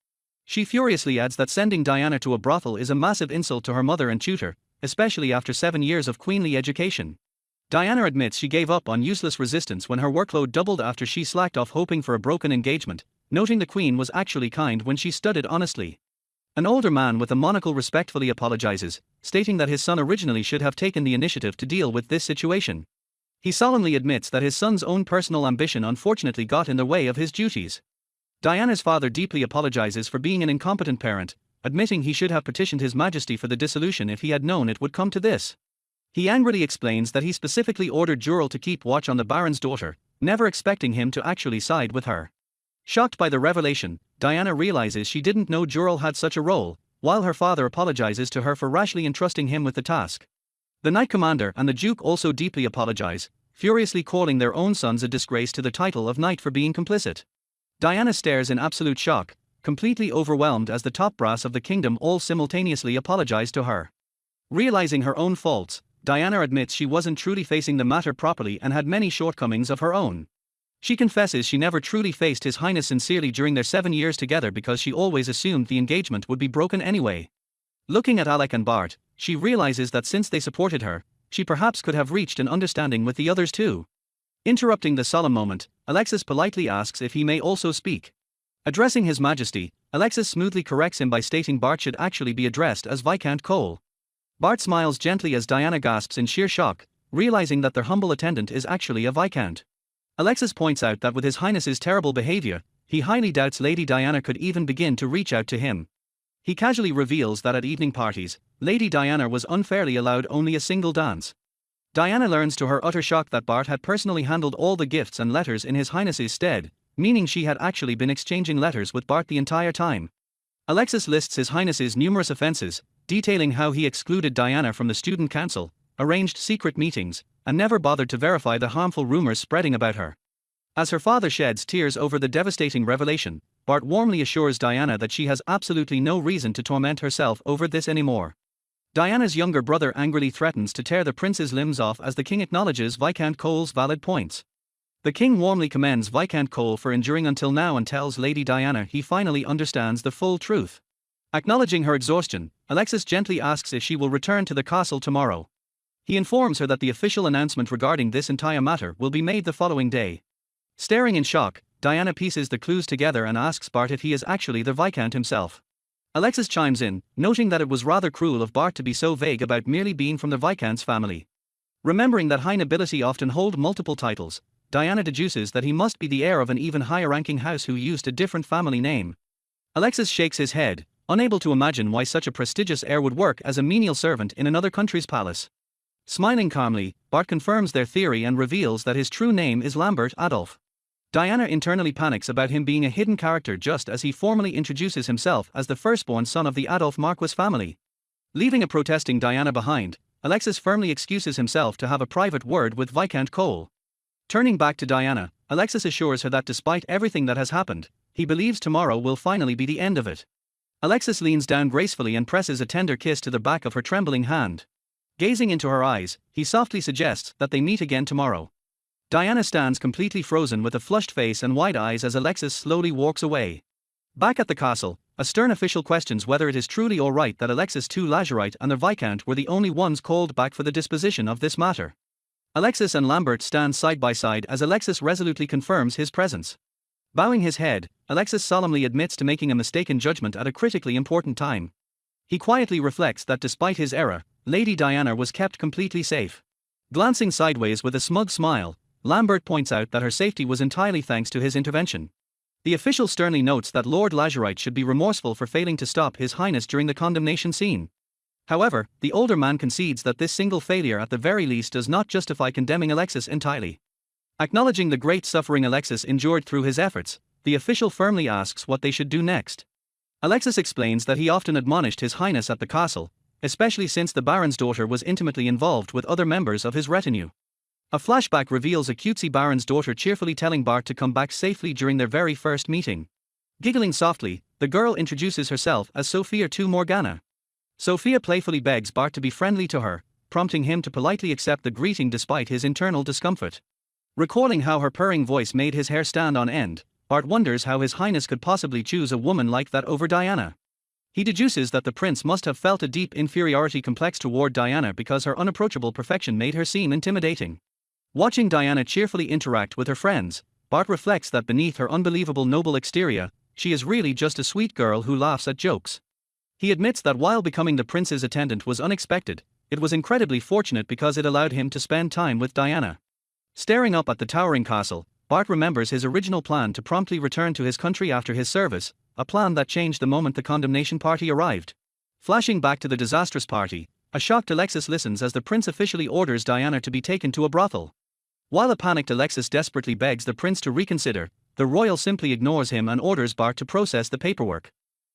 She furiously adds that sending Diana to a brothel is a massive insult to her mother and tutor, especially after 7 years of queenly education. Diana admits she gave up on useless resistance when her workload doubled after she slacked off hoping for a broken engagement, noting the queen was actually kind when she studied honestly. An older man with a monocle respectfully apologizes, stating that his son originally should have taken the initiative to deal with this situation. He solemnly admits that his son's own personal ambition unfortunately got in the way of his duties. Diana's father deeply apologizes for being an incompetent parent, admitting he should have petitioned His Majesty for the dissolution if he had known it would come to this. He angrily explains that he specifically ordered Jurel to keep watch on the Baron's daughter, never expecting him to actually side with her. Shocked by the revelation, Diana realizes she didn't know Jurel had such a role, while her father apologizes to her for rashly entrusting him with the task. The Knight Commander and the Duke also deeply apologize, furiously calling their own sons a disgrace to the title of knight for being complicit. Diana stares in absolute shock, completely overwhelmed as the top brass of the kingdom all simultaneously apologize to her. Realizing her own faults, Diana admits she wasn't truly facing the matter properly and had many shortcomings of her own. She confesses she never truly faced His Highness sincerely during their 7 years together because she always assumed the engagement would be broken anyway. Looking at Alec and Bart, she realizes that since they supported her, she perhaps could have reached an understanding with the others too. Interrupting the solemn moment, Alexis politely asks if he may also speak. Addressing His Majesty, Alexis smoothly corrects him by stating Bart should actually be addressed as Viscount Cole. Bart smiles gently as Diana gasps in sheer shock, realizing that their humble attendant is actually a Viscount. Alexis points out that with His Highness's terrible behavior, he highly doubts Lady Diana could even begin to reach out to him. He casually reveals that at evening parties, Lady Diana was unfairly allowed only a single dance. Diana learns to her utter shock that Bart had personally handled all the gifts and letters in His Highness's stead, meaning she had actually been exchanging letters with Bart the entire time. Alexis lists His Highness's numerous offenses, detailing how he excluded Diana from the student council, arranged secret meetings, and never bothered to verify the harmful rumors spreading about her. As her father sheds tears over the devastating revelation, Bart warmly assures Diana that she has absolutely no reason to torment herself over this anymore. Diana's younger brother angrily threatens to tear the prince's limbs off as the king acknowledges Viscount Cole's valid points. The king warmly commends Viscount Cole for enduring until now and tells Lady Diana he finally understands the full truth. Acknowledging her exhaustion, Alexis gently asks if she will return to the castle tomorrow. He informs her that the official announcement regarding this entire matter will be made the following day. Staring in shock, Diana pieces the clues together and asks Bart if he is actually the Viscount himself. Alexis chimes in, noting that it was rather cruel of Bart to be so vague about merely being from the Viscount's family. Remembering that high nobility often hold multiple titles, Diana deduces that he must be the heir of an even higher-ranking house who used a different family name. Alexis shakes his head, unable to imagine why such a prestigious heir would work as a menial servant in another country's palace. Smiling calmly, Bart confirms their theory and reveals that his true name is Lambert Adolf. Diana internally panics about him being a hidden character just as he formally introduces himself as the firstborn son of the Adolf Marquis family. Leaving a protesting Diana behind, Alexis firmly excuses himself to have a private word with Viscount Cole. Turning back to Diana, Alexis assures her that despite everything that has happened, he believes tomorrow will finally be the end of it. Alexis leans down gracefully and presses a tender kiss to the back of her trembling hand. Gazing into her eyes, he softly suggests that they meet again tomorrow. Diana stands completely frozen with a flushed face and wide eyes as Alexis slowly walks away. Back at the castle, a stern official questions whether it is truly all right that Alexis II Lazurite and the Viscount were the only ones called back for the disposition of this matter. Alexis and Lambert stand side by side as Alexis resolutely confirms his presence. Bowing his head, Alexis solemnly admits to making a mistaken judgment at a critically important time. He quietly reflects that despite his error, Lady Diana was kept completely safe. Glancing sideways with a smug smile, Lambert points out that her safety was entirely thanks to his intervention. The official sternly notes that Lord Lazurite should be remorseful for failing to stop His Highness during the condemnation scene. However, the older man concedes that this single failure at the very least does not justify condemning Alexis entirely. Acknowledging the great suffering Alexis endured through his efforts, the official firmly asks what they should do next. Alexis explains that he often admonished His Highness at the castle, especially since the Baron's daughter was intimately involved with other members of his retinue. A flashback reveals a cutesy Baron's daughter cheerfully telling Bart to come back safely during their very first meeting. Giggling softly, the girl introduces herself as Sophia II Morgana. Sophia playfully begs Bart to be friendly to her, prompting him to politely accept the greeting despite his internal discomfort. Recalling how her purring voice made his hair stand on end, Bart wonders how His Highness could possibly choose a woman like that over Diana. He deduces that the prince must have felt a deep inferiority complex toward Diana because her unapproachable perfection made her seem intimidating. Watching Diana cheerfully interact with her friends, Bart reflects that beneath her unbelievable noble exterior, she is really just a sweet girl who laughs at jokes. He admits that while becoming the prince's attendant was unexpected, it was incredibly fortunate because it allowed him to spend time with Diana. Staring up at the towering castle, Bart remembers his original plan to promptly return to his country after his service, a plan that changed the moment the condemnation party arrived. Flashing back to the disastrous party, a shocked Alexis listens as the prince officially orders Diana to be taken to a brothel. While a panicked Alexis desperately begs the prince to reconsider, the royal simply ignores him and orders Bart to process the paperwork.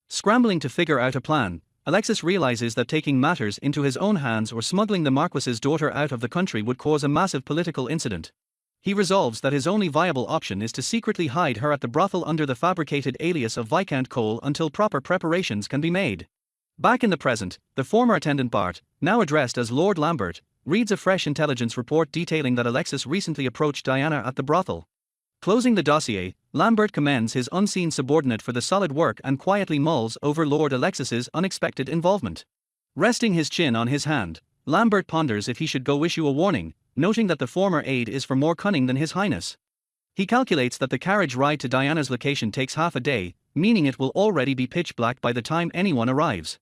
Scrambling to figure out a plan, Alexis realizes that taking matters into his own hands or smuggling the Marquis's daughter out of the country would cause a massive political incident. He resolves that his only viable option is to secretly hide her at the brothel under the fabricated alias of Viscount Cole until proper preparations can be made. Back in the present, the former attendant Bart, now addressed as Lord Lambert, reads a fresh intelligence report detailing that Alexis recently approached Diana at the brothel. Closing the dossier, Lambert commends his unseen subordinate for the solid work and quietly mulls over Lord Alexis's unexpected involvement. Resting his chin on his hand, Lambert ponders if he should go issue a warning, noting that the former aide is for more cunning than His Highness. He calculates that the carriage ride to Diana's location takes half a day, meaning it will already be pitch black by the time anyone arrives.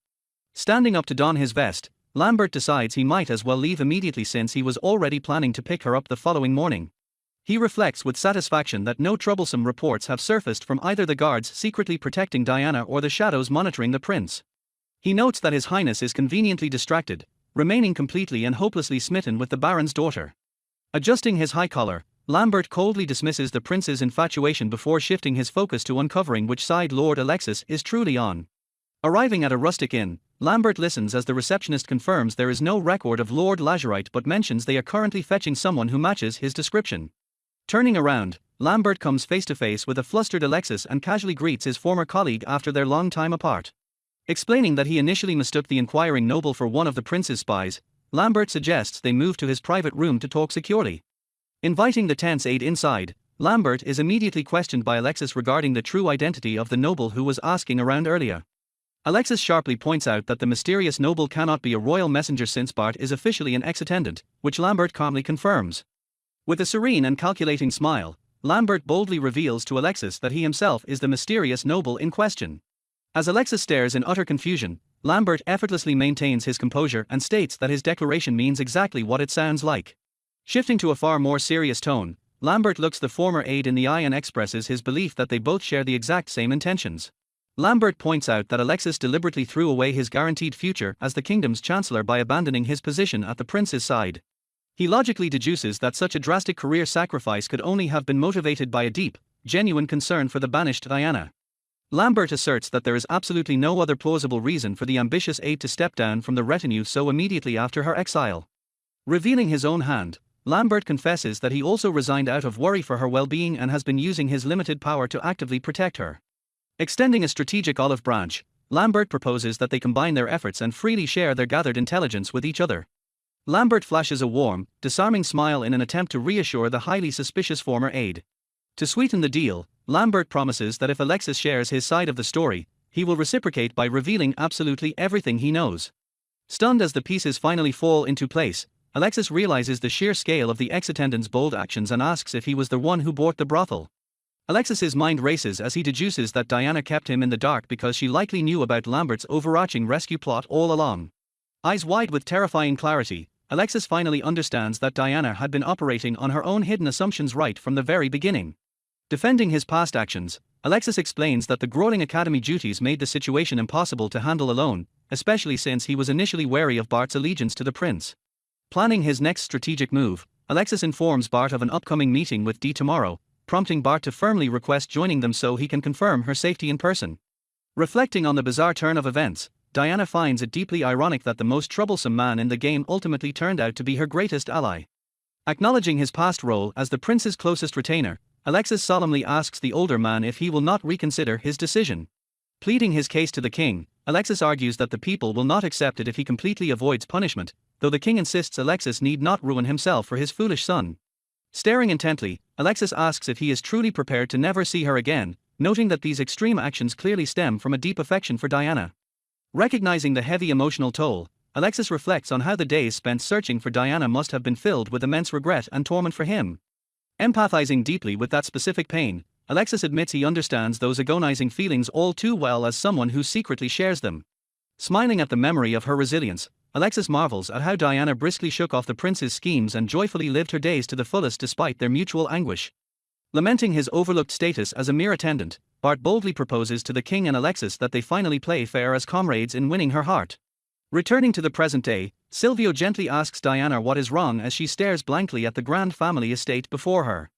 Standing up to don his vest, Lambert decides he might as well leave immediately since he was already planning to pick her up the following morning. He reflects with satisfaction that no troublesome reports have surfaced from either the guards secretly protecting Diana or the shadows monitoring the prince. He notes that His Highness is conveniently distracted, remaining completely and hopelessly smitten with the Baron's daughter. Adjusting his high collar, Lambert coldly dismisses the prince's infatuation before shifting his focus to uncovering which side Lord Alexis is truly on. Arriving at a rustic inn, Lambert listens as the receptionist confirms there is no record of Lord Lazurite but mentions they are currently fetching someone who matches his description. Turning around, Lambert comes face to face with a flustered Alexis and casually greets his former colleague after their long time apart. Explaining that he initially mistook the inquiring noble for one of the prince's spies, Lambert suggests they move to his private room to talk securely. Inviting the tense aide inside, Lambert is immediately questioned by Alexis regarding the true identity of the noble who was asking around earlier. Alexis sharply points out that the mysterious noble cannot be a royal messenger since Bart is officially an ex-attendant, which Lambert calmly confirms. With a serene and calculating smile, Lambert boldly reveals to Alexis that he himself is the mysterious noble in question. As Alexis stares in utter confusion, Lambert effortlessly maintains his composure and states that his declaration means exactly what it sounds like. Shifting to a far more serious tone, Lambert looks the former aide in the eye and expresses his belief that they both share the exact same intentions. Lambert points out that Alexis deliberately threw away his guaranteed future as the kingdom's chancellor by abandoning his position at the prince's side. He logically deduces that such a drastic career sacrifice could only have been motivated by a deep, genuine concern for the banished Diana. Lambert asserts that there is absolutely no other plausible reason for the ambitious aide to step down from the retinue so immediately after her exile. Revealing his own hand, Lambert confesses that he also resigned out of worry for her well-being and has been using his limited power to actively protect her. Extending a strategic olive branch, Lambert proposes that they combine their efforts and freely share their gathered intelligence with each other. Lambert flashes a warm, disarming smile in an attempt to reassure the highly suspicious former aide. To sweeten the deal, Lambert promises that if Alexis shares his side of the story, he will reciprocate by revealing absolutely everything he knows. Stunned as the pieces finally fall into place, Alexis realizes the sheer scale of the ex-attendant's bold actions and asks if he was the one who bought the brothel. Alexis's mind races as he deduces that Diana kept him in the dark because she likely knew about Lambert's overarching rescue plot all along. Eyes wide with terrifying clarity, Alexis finally understands that Diana had been operating on her own hidden assumptions right from the very beginning. Defending his past actions, Alexis explains that the grueling academy duties made the situation impossible to handle alone, especially since he was initially wary of Bart's allegiance to the prince. Planning his next strategic move, Alexis informs Bart of an upcoming meeting with Dee tomorrow, prompting Bart to firmly request joining them so he can confirm her safety in person. Reflecting on the bizarre turn of events, Diana finds it deeply ironic that the most troublesome man in the game ultimately turned out to be her greatest ally. Acknowledging his past role as the prince's closest retainer, Alexis solemnly asks the older man if he will not reconsider his decision. Pleading his case to the king, Alexis argues that the people will not accept it if he completely avoids punishment, though the king insists Alexis need not ruin himself for his foolish son. Staring intently, Alexis asks if he is truly prepared to never see her again, noting that these extreme actions clearly stem from a deep affection for Diana. Recognizing the heavy emotional toll, Alexis reflects on how the days spent searching for Diana must have been filled with immense regret and torment for him. Empathizing deeply with that specific pain, Alexis admits he understands those agonizing feelings all too well as someone who secretly shares them. Smiling at the memory of her resilience, Alexis marvels at how Diana briskly shook off the prince's schemes and joyfully lived her days to the fullest despite their mutual anguish. Lamenting his overlooked status as a mere attendant, Bart boldly proposes to the king and Alexis that they finally play fair as comrades in winning her heart. Returning to the present day, Silvio gently asks Diana what is wrong as she stares blankly at the grand family estate before her.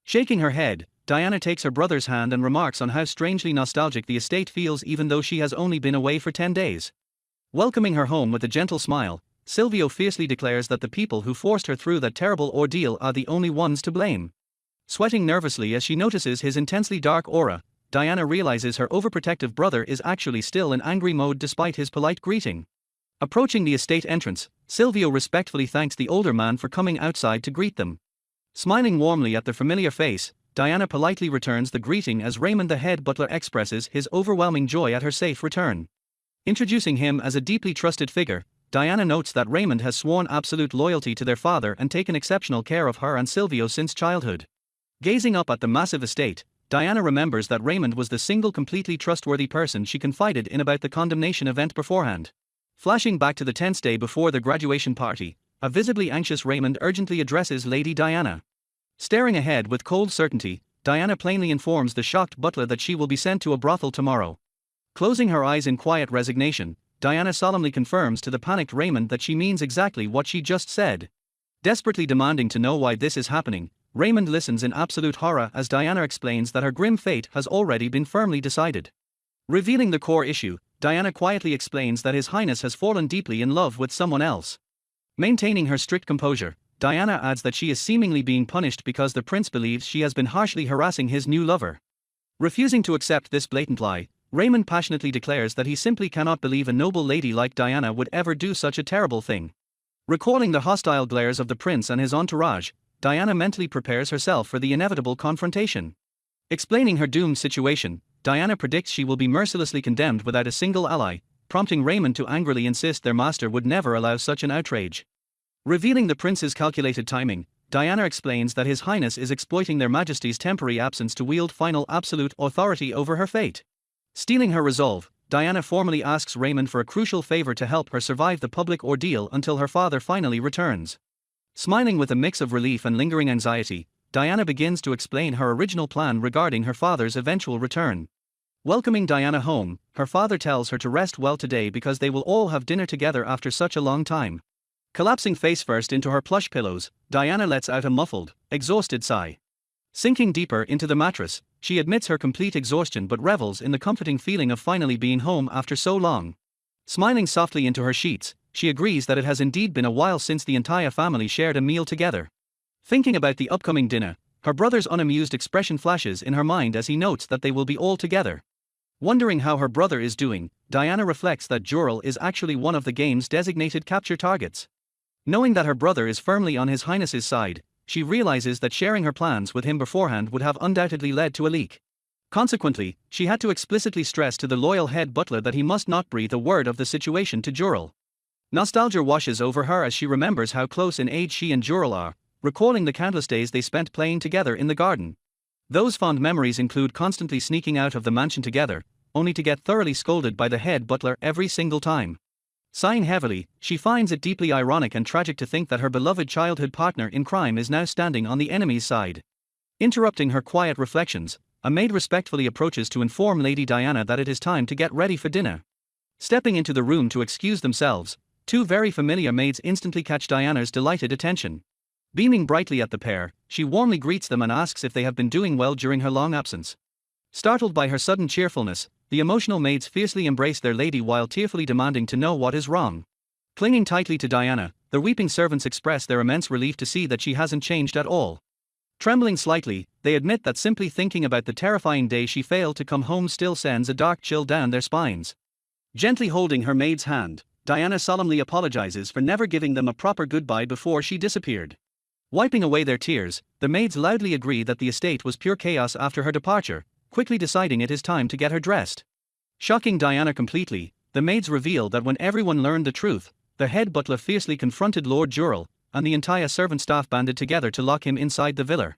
Shaking her head, Diana takes her brother's hand and remarks on how strangely nostalgic the estate feels even though she has only been away for 10 days. Welcoming her home with a gentle smile, Silvio fiercely declares that the people who forced her through that terrible ordeal are the only ones to blame. Sweating nervously as she notices his intensely dark aura, Diana realizes her overprotective brother is actually still in angry mode despite his polite greeting. Approaching the estate entrance, Silvio respectfully thanks the older man for coming outside to greet them. Smiling warmly at their familiar face, Diana politely returns the greeting as Raymond the head butler expresses his overwhelming joy at her safe return. Introducing him as a deeply trusted figure, Diana notes that Raymond has sworn absolute loyalty to their father and taken exceptional care of her and Silvio since childhood. Gazing up at the massive estate, Diana remembers that Raymond was the single completely trustworthy person she confided in about the condemnation event beforehand. Flashing back to the tense day before the graduation party, a visibly anxious Raymond urgently addresses Lady Diana. Staring ahead with cold certainty, Diana plainly informs the shocked butler that she will be sent to a brothel tomorrow. Closing her eyes in quiet resignation, Diana solemnly confirms to the panicked Raymond that she means exactly what she just said. Desperately demanding to know why this is happening, Raymond listens in absolute horror as Diana explains that her grim fate has already been firmly decided. Revealing the core issue, Diana quietly explains that His Highness has fallen deeply in love with someone else. Maintaining her strict composure, Diana adds that she is seemingly being punished because the prince believes she has been harshly harassing his new lover. Refusing to accept this blatant lie, Raymond passionately declares that he simply cannot believe a noble lady like Diana would ever do such a terrible thing. Recalling the hostile glares of the prince and his entourage, Diana mentally prepares herself for the inevitable confrontation. Explaining her doomed situation, Diana predicts she will be mercilessly condemned without a single ally, prompting Raymond to angrily insist their master would never allow such an outrage. Revealing the prince's calculated timing, Diana explains that His Highness is exploiting their Majesty's temporary absence to wield final absolute authority over her fate. Stealing her resolve, Diana formally asks Raymond for a crucial favor to help her survive the public ordeal until her father finally returns. Smiling with a mix of relief and lingering anxiety, Diana begins to explain her original plan regarding her father's eventual return. Welcoming Diana home, her father tells her to rest well today because they will all have dinner together after such a long time. Collapsing face first into her plush pillows, Diana lets out a muffled, exhausted sigh. Sinking deeper into the mattress, she admits her complete exhaustion but revels in the comforting feeling of finally being home after so long. Smiling softly into her sheets, she agrees that it has indeed been a while since the entire family shared a meal together. Thinking about the upcoming dinner, her brother's unamused expression flashes in her mind as he notes that they will be all together. Wondering how her brother is doing, Diana reflects that Jurel is actually one of the game's designated capture targets. Knowing that her brother is firmly on His Highness's side, she realizes that sharing her plans with him beforehand would have undoubtedly led to a leak. Consequently, she had to explicitly stress to the loyal head butler that he must not breathe a word of the situation to Jurel. Nostalgia washes over her as she remembers how close in age she and Jurel are, recalling the countless days they spent playing together in the garden. Those fond memories include constantly sneaking out of the mansion together, only to get thoroughly scolded by the head butler every single time. Sighing heavily, she finds it deeply ironic and tragic to think that her beloved childhood partner in crime is now standing on the enemy's side. Interrupting her quiet reflections, a maid respectfully approaches to inform Lady Diana that it is time to get ready for dinner. Stepping into the room to excuse themselves, two very familiar maids instantly catch Diana's delighted attention. Beaming brightly at the pair, she warmly greets them and asks if they have been doing well during her long absence. Startled by her sudden cheerfulness, the emotional maids fiercely embrace their lady while tearfully demanding to know what is wrong. Clinging tightly to Diana, the weeping servants express their immense relief to see that she hasn't changed at all. Trembling slightly, they admit that simply thinking about the terrifying day she failed to come home still sends a dark chill down their spines. Gently holding her maid's hand, Diana solemnly apologizes for never giving them a proper goodbye before she disappeared. Wiping away their tears, the maids loudly agree that the estate was pure chaos after her departure, quickly deciding it is time to get her dressed. Shocking Diana completely, the maids reveal that when everyone learned the truth, the head butler fiercely confronted Lord Jurel, and the entire servant staff banded together to lock him inside the villa.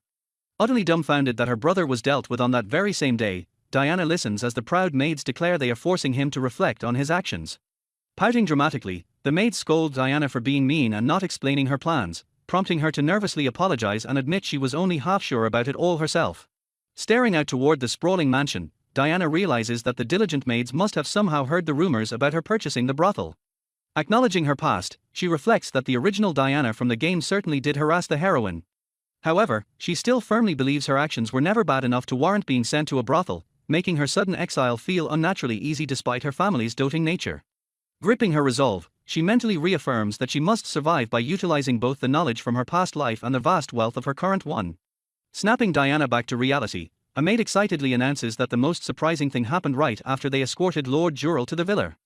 Utterly dumbfounded that her brother was dealt with on that very same day, Diana listens as the proud maids declare they are forcing him to reflect on his actions. Pouting dramatically, the maids scold Diana for being mean and not explaining her plans, prompting her to nervously apologize and admit she was only half sure about it all herself. Staring out toward the sprawling mansion, Diana realizes that the diligent maids must have somehow heard the rumors about her purchasing the brothel. Acknowledging her past, she reflects that the original Diana from the game certainly did harass the heroine. However, she still firmly believes her actions were never bad enough to warrant being sent to a brothel, making her sudden exile feel unnaturally easy despite her family's doting nature. Gripping her resolve, she mentally reaffirms that she must survive by utilizing both the knowledge from her past life and the vast wealth of her current one. Snapping Diana back to reality, a maid excitedly announces that the most surprising thing happened right after they escorted Lord Jurel to the villa.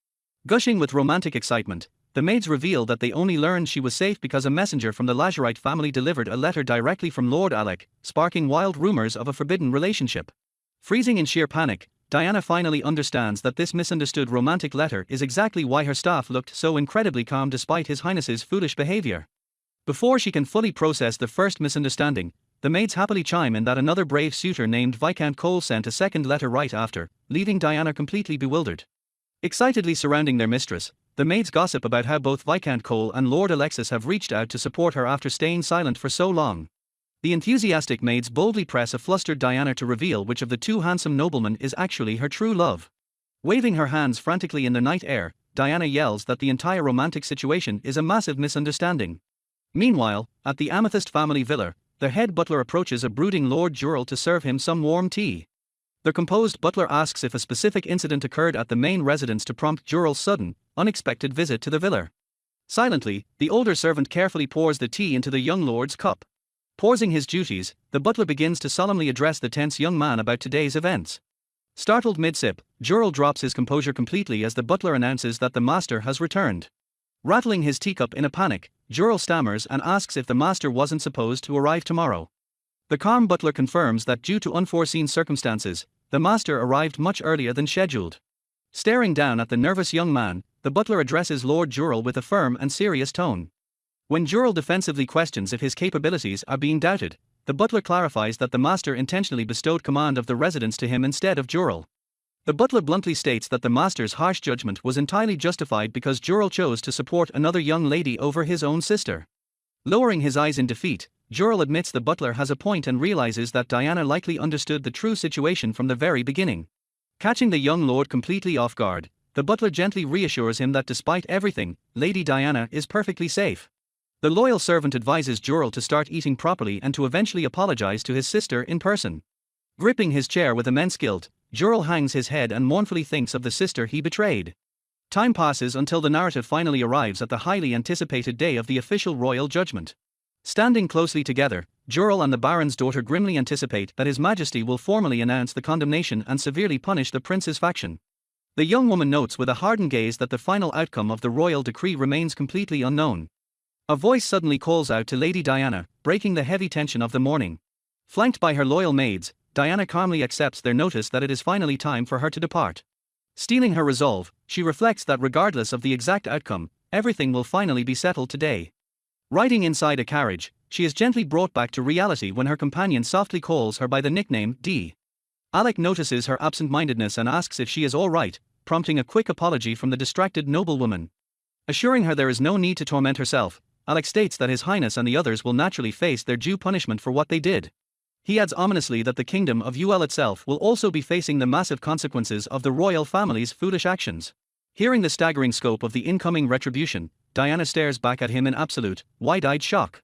Gushing with romantic excitement, the maids reveal that they only learned she was safe because a messenger from the Lazarite family delivered a letter directly from Lord Alec, sparking wild rumors of a forbidden relationship. Freezing in sheer panic, Diana finally understands that this misunderstood romantic letter is exactly why her staff looked so incredibly calm despite His Highness's foolish behavior. Before she can fully process the first misunderstanding, the maids happily chime in that another brave suitor named Viscount Cole sent a second letter right after, leaving Diana completely bewildered. Excitedly surrounding their mistress, the maids gossip about how both Viscount Cole and Lord Alexis have reached out to support her after staying silent for so long. The enthusiastic maids boldly press a flustered Diana to reveal which of the two handsome noblemen is actually her true love. Waving her hands frantically in the night air, Diana yells that the entire romantic situation is a massive misunderstanding. Meanwhile, at the Amethyst family villa, the head butler approaches a brooding Lord Jurel to serve him some warm tea. The composed butler asks if a specific incident occurred at the main residence to prompt Jurel's sudden, unexpected visit to the villa. Silently, the older servant carefully pours the tea into the young lord's cup. Pausing his duties, the butler begins to solemnly address the tense young man about today's events. Startled mid-sip, Jurel drops his composure completely as the butler announces that the master has returned. Rattling his teacup in a panic, Jurel stammers and asks if the master wasn't supposed to arrive tomorrow. The calm butler confirms that due to unforeseen circumstances, the master arrived much earlier than scheduled. Staring down at the nervous young man, the butler addresses Lord Jurel with a firm and serious tone. When Jurel defensively questions if his capabilities are being doubted, the butler clarifies that the master intentionally bestowed command of the residence to him instead of Jurel. The butler bluntly states that the master's harsh judgment was entirely justified because Jurel chose to support another young lady over his own sister. Lowering his eyes in defeat, Jurel admits the butler has a point and realizes that Diana likely understood the true situation from the very beginning. Catching the young lord completely off guard, the butler gently reassures him that despite everything, Lady Diana is perfectly safe. The loyal servant advises Jurel to start eating properly and to eventually apologize to his sister in person. Gripping his chair with immense guilt, Jurel hangs his head and mournfully thinks of the sister he betrayed. Time passes until the narrative finally arrives at the highly anticipated day of the official royal judgment. Standing closely together, Jurel and the Baron's daughter grimly anticipate that His Majesty will formally announce the condemnation and severely punish the prince's faction. The young woman notes with a hardened gaze that the final outcome of the royal decree remains completely unknown. A voice suddenly calls out to Lady Diana, breaking the heavy tension of the morning. Flanked by her loyal maids, Diana calmly accepts their notice that it is finally time for her to depart. Steeling her resolve, she reflects that regardless of the exact outcome, everything will finally be settled today. Riding inside a carriage, she is gently brought back to reality when her companion softly calls her by the nickname Dee. Alec notices her absent-mindedness and asks if she is all right, prompting a quick apology from the distracted noblewoman. Assuring her there is no need to torment herself, Alec states that His Highness and the others will naturally face their due punishment for what they did. He adds ominously that the kingdom of UL itself will also be facing the massive consequences of the royal family's foolish actions. Hearing the staggering scope of the incoming retribution, Diana stares back at him in absolute, wide-eyed shock.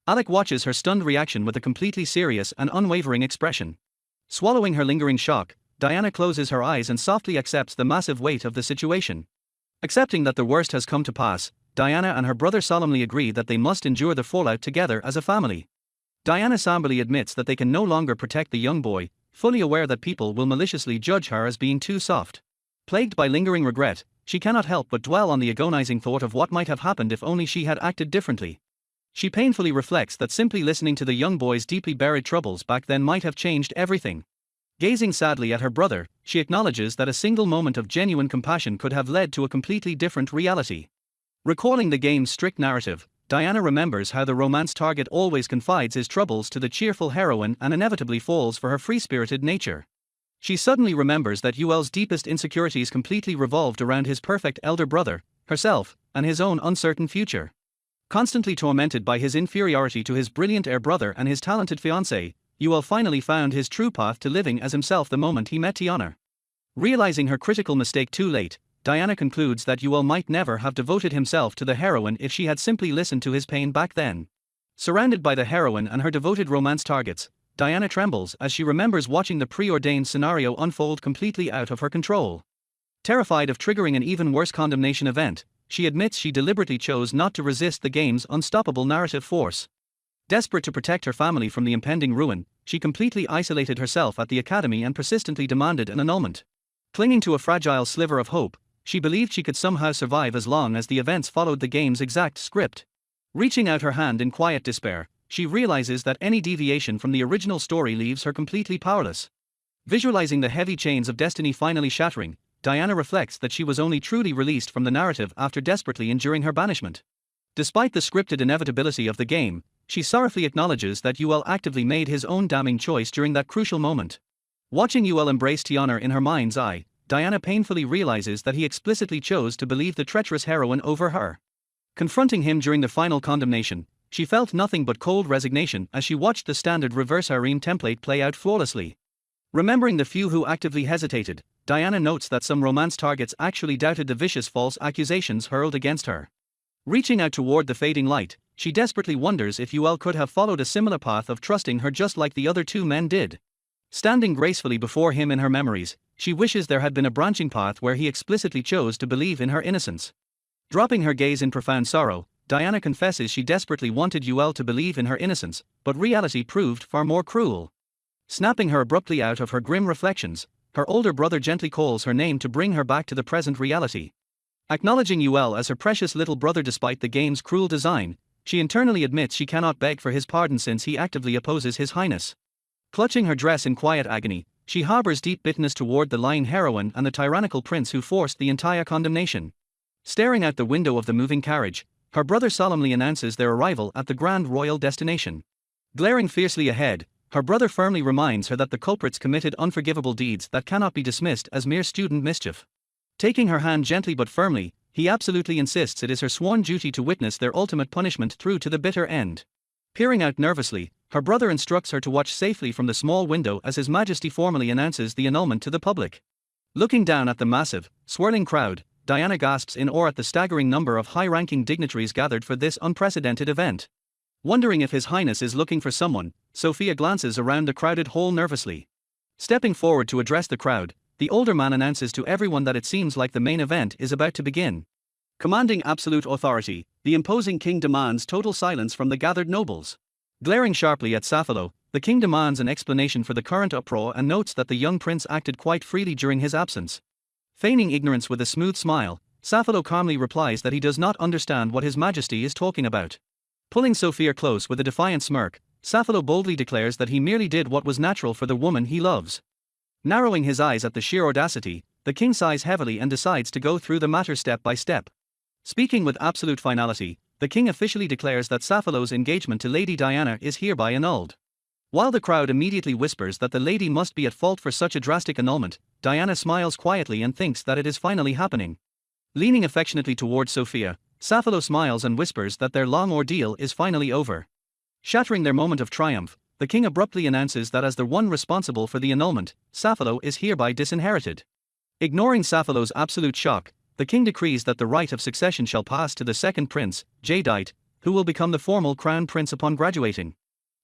Alec watches her stunned reaction with a completely serious and unwavering expression. Swallowing her lingering shock, Diana closes her eyes and softly accepts the massive weight of the situation. Accepting that the worst has come to pass, Diana and her brother solemnly agree that they must endure the fallout together as a family. Diana somberly admits that they can no longer protect the young boy, fully aware that people will maliciously judge her as being too soft. Plagued by lingering regret, she cannot help but dwell on the agonizing thought of what might have happened if only she had acted differently. She painfully reflects that simply listening to the young boy's deeply buried troubles back then might have changed everything. Gazing sadly at her brother, she acknowledges that a single moment of genuine compassion could have led to a completely different reality. Recalling the game's strict narrative, Diana remembers how the romance target always confides his troubles to the cheerful heroine and inevitably falls for her free-spirited nature. She suddenly remembers that UL's deepest insecurities completely revolved around his perfect elder brother, herself, and his own uncertain future. Constantly tormented by his inferiority to his brilliant heir brother and his talented fiancée, UL finally found his true path to living as himself the moment he met Tiana. Realizing her critical mistake too late, Diana concludes that UL might never have devoted himself to the heroine if she had simply listened to his pain back then. Surrounded by the heroine and her devoted romance targets, Diana trembles as she remembers watching the preordained scenario unfold completely out of her control. Terrified of triggering an even worse condemnation event, she admits she deliberately chose not to resist the game's unstoppable narrative force. Desperate to protect her family from the impending ruin, she completely isolated herself at the academy and persistently demanded an annulment. Clinging to a fragile sliver of hope, she believed she could somehow survive as long as the events followed the game's exact script. Reaching out her hand in quiet despair, she realizes that any deviation from the original story leaves her completely powerless. Visualizing the heavy chains of destiny finally shattering, Diana reflects that she was only truly released from the narrative after desperately enduring her banishment. Despite the scripted inevitability of the game, she sorrowfully acknowledges that UL actively made his own damning choice during that crucial moment. Watching UL embrace Tiana in her mind's eye, Diana painfully realizes that he explicitly chose to believe the treacherous heroine over her. Confronting him during the final condemnation, she felt nothing but cold resignation as she watched the standard reverse harem template play out flawlessly. Remembering the few who actively hesitated, Diana notes that some romance targets actually doubted the vicious false accusations hurled against her. Reaching out toward the fading light, she desperately wonders if UL could have followed a similar path of trusting her just like the other two men did. Standing gracefully before him in her memories, she wishes there had been a branching path where he explicitly chose to believe in her innocence. Dropping her gaze in profound sorrow, Diana confesses she desperately wanted UL to believe in her innocence, but reality proved far more cruel. Snapping her abruptly out of her grim reflections, her older brother gently calls her name to bring her back to the present reality. Acknowledging UL as her precious little brother despite the game's cruel design, she internally admits she cannot beg for his pardon since he actively opposes His Highness. Clutching her dress in quiet agony, she harbors deep bitterness toward the lying heroine and the tyrannical prince who forced the entire condemnation. Staring out the window of the moving carriage, her brother solemnly announces their arrival at the grand royal destination. Glaring fiercely ahead, her brother firmly reminds her that the culprits committed unforgivable deeds that cannot be dismissed as mere student mischief. Taking her hand gently but firmly, he absolutely insists it is her sworn duty to witness their ultimate punishment through to the bitter end. Peering out nervously, her brother instructs her to watch safely from the small window as His Majesty formally announces the annulment to the public. Looking down at the massive, swirling crowd, Diana gasps in awe at the staggering number of high-ranking dignitaries gathered for this unprecedented event. Wondering if His Highness is looking for someone, Sophia glances around the crowded hall nervously. Stepping forward to address the crowd, the older man announces to everyone that it seems like the main event is about to begin. Commanding absolute authority, the imposing king demands total silence from the gathered nobles. Glaring sharply at Sappho, the king demands an explanation for the current uproar and notes that the young prince acted quite freely during his absence. Feigning ignorance with a smooth smile, Sappho calmly replies that he does not understand what His Majesty is talking about. Pulling Sophia close with a defiant smirk, Sappho boldly declares that he merely did what was natural for the woman he loves. Narrowing his eyes at the sheer audacity, the king sighs heavily and decides to go through the matter step by step. Speaking with absolute finality, the king officially declares that Sappho's engagement to Lady Diana is hereby annulled. While the crowd immediately whispers that the lady must be at fault for such a drastic annulment, Diana smiles quietly and thinks that it is finally happening. Leaning affectionately towards Sophia, Sappho smiles and whispers that their long ordeal is finally over. Shattering their moment of triumph, the king abruptly announces that as the one responsible for the annulment, Sappho is hereby disinherited. Ignoring Sappho's absolute shock, the king decrees that the right of succession shall pass to the second prince, Jadeite, who will become the formal crown prince upon graduating.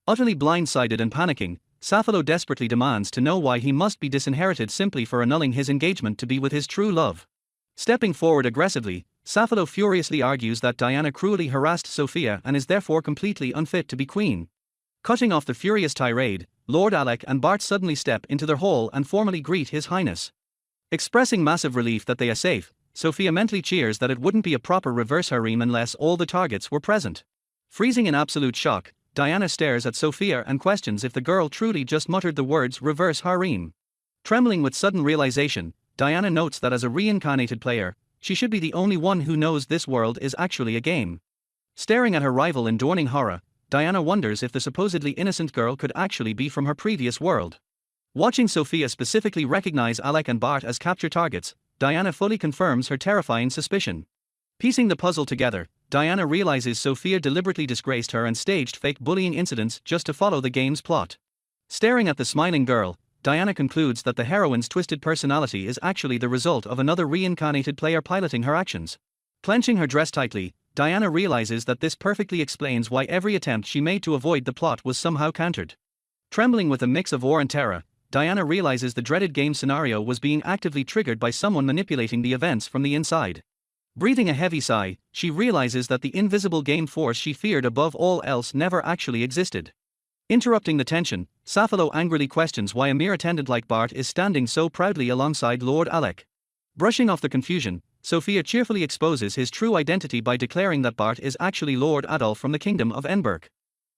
Utterly blindsided and panicking, Sappho desperately demands to know why he must be disinherited simply for annulling his engagement to be with his true love. Stepping forward aggressively, Sappho furiously argues that Diana cruelly harassed Sophia and is therefore completely unfit to be queen. Cutting off the furious tirade, Lord Alec and Bart suddenly step into their hall and formally greet His Highness. Expressing massive relief that they are safe, Sophia mentally cheers that it wouldn't be a proper reverse harem unless all the targets were present. Freezing in absolute shock, Diana stares at Sophia and questions if the girl truly just muttered the words reverse harem. Trembling with sudden realization, Diana notes that as a reincarnated player, she should be the only one who knows this world is actually a game. Staring at her rival in dawning horror, Diana wonders if the supposedly innocent girl could actually be from her previous world. Watching Sophia specifically recognize Alec and Bart as capture targets, Diana fully confirms her terrifying suspicion. Piecing the puzzle together, Diana realizes Sophia deliberately disgraced her and staged fake bullying incidents just to follow the game's plot. Staring at the smiling girl, Diana concludes that the heroine's twisted personality is actually the result of another reincarnated player piloting her actions. Clenching her dress tightly, Diana realizes that this perfectly explains why every attempt she made to avoid the plot was somehow countered. Trembling with a mix of awe and terror, Diana realizes the dreaded game scenario was being actively triggered by someone manipulating the events from the inside. Breathing a heavy sigh, she realizes that the invisible game force she feared above all else never actually existed. Interrupting the tension, Sappho angrily questions why a mere attendant like Bart is standing so proudly alongside Lord Alec. Brushing off the confusion, Sophia cheerfully exposes his true identity by declaring that Bart is actually Lord Adolf from the Kingdom of Enberg.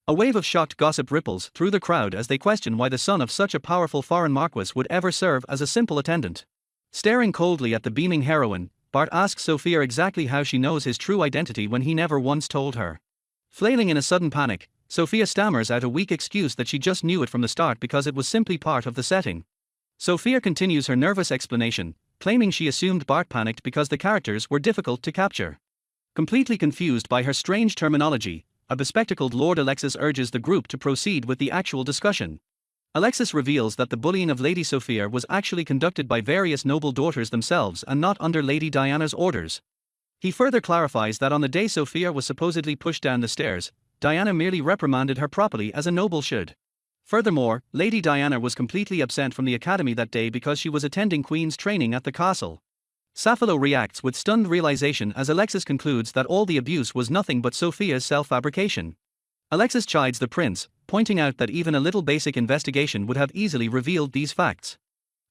A wave of shocked gossip ripples through the crowd as they question why the son of such a powerful foreign marquis would ever serve as a simple attendant. Staring coldly at the beaming heroine, Bart asks Sophia exactly how she knows his true identity when he never once told her. Flailing in a sudden panic, Sophia stammers out a weak excuse that she just knew it from the start because it was simply part of the setting. Sophia continues her nervous explanation, claiming she assumed Bart panicked because the characters were difficult to capture. Completely confused by her strange terminology, a bespectacled Lord Alexis urges the group to proceed with the actual discussion. Alexis reveals that the bullying of Lady Sophia was actually conducted by various noble daughters themselves and not under Lady Diana's orders. He further clarifies that on the day Sophia was supposedly pushed down the stairs, Diana merely reprimanded her properly as a noble should. Furthermore, Lady Diana was completely absent from the academy that day because she was attending Queen's training at the castle. Sappho reacts with stunned realization as Alexis concludes that all the abuse was nothing but Sophia's self-fabrication. Alexis chides the prince, pointing out that even a little basic investigation would have easily revealed these facts.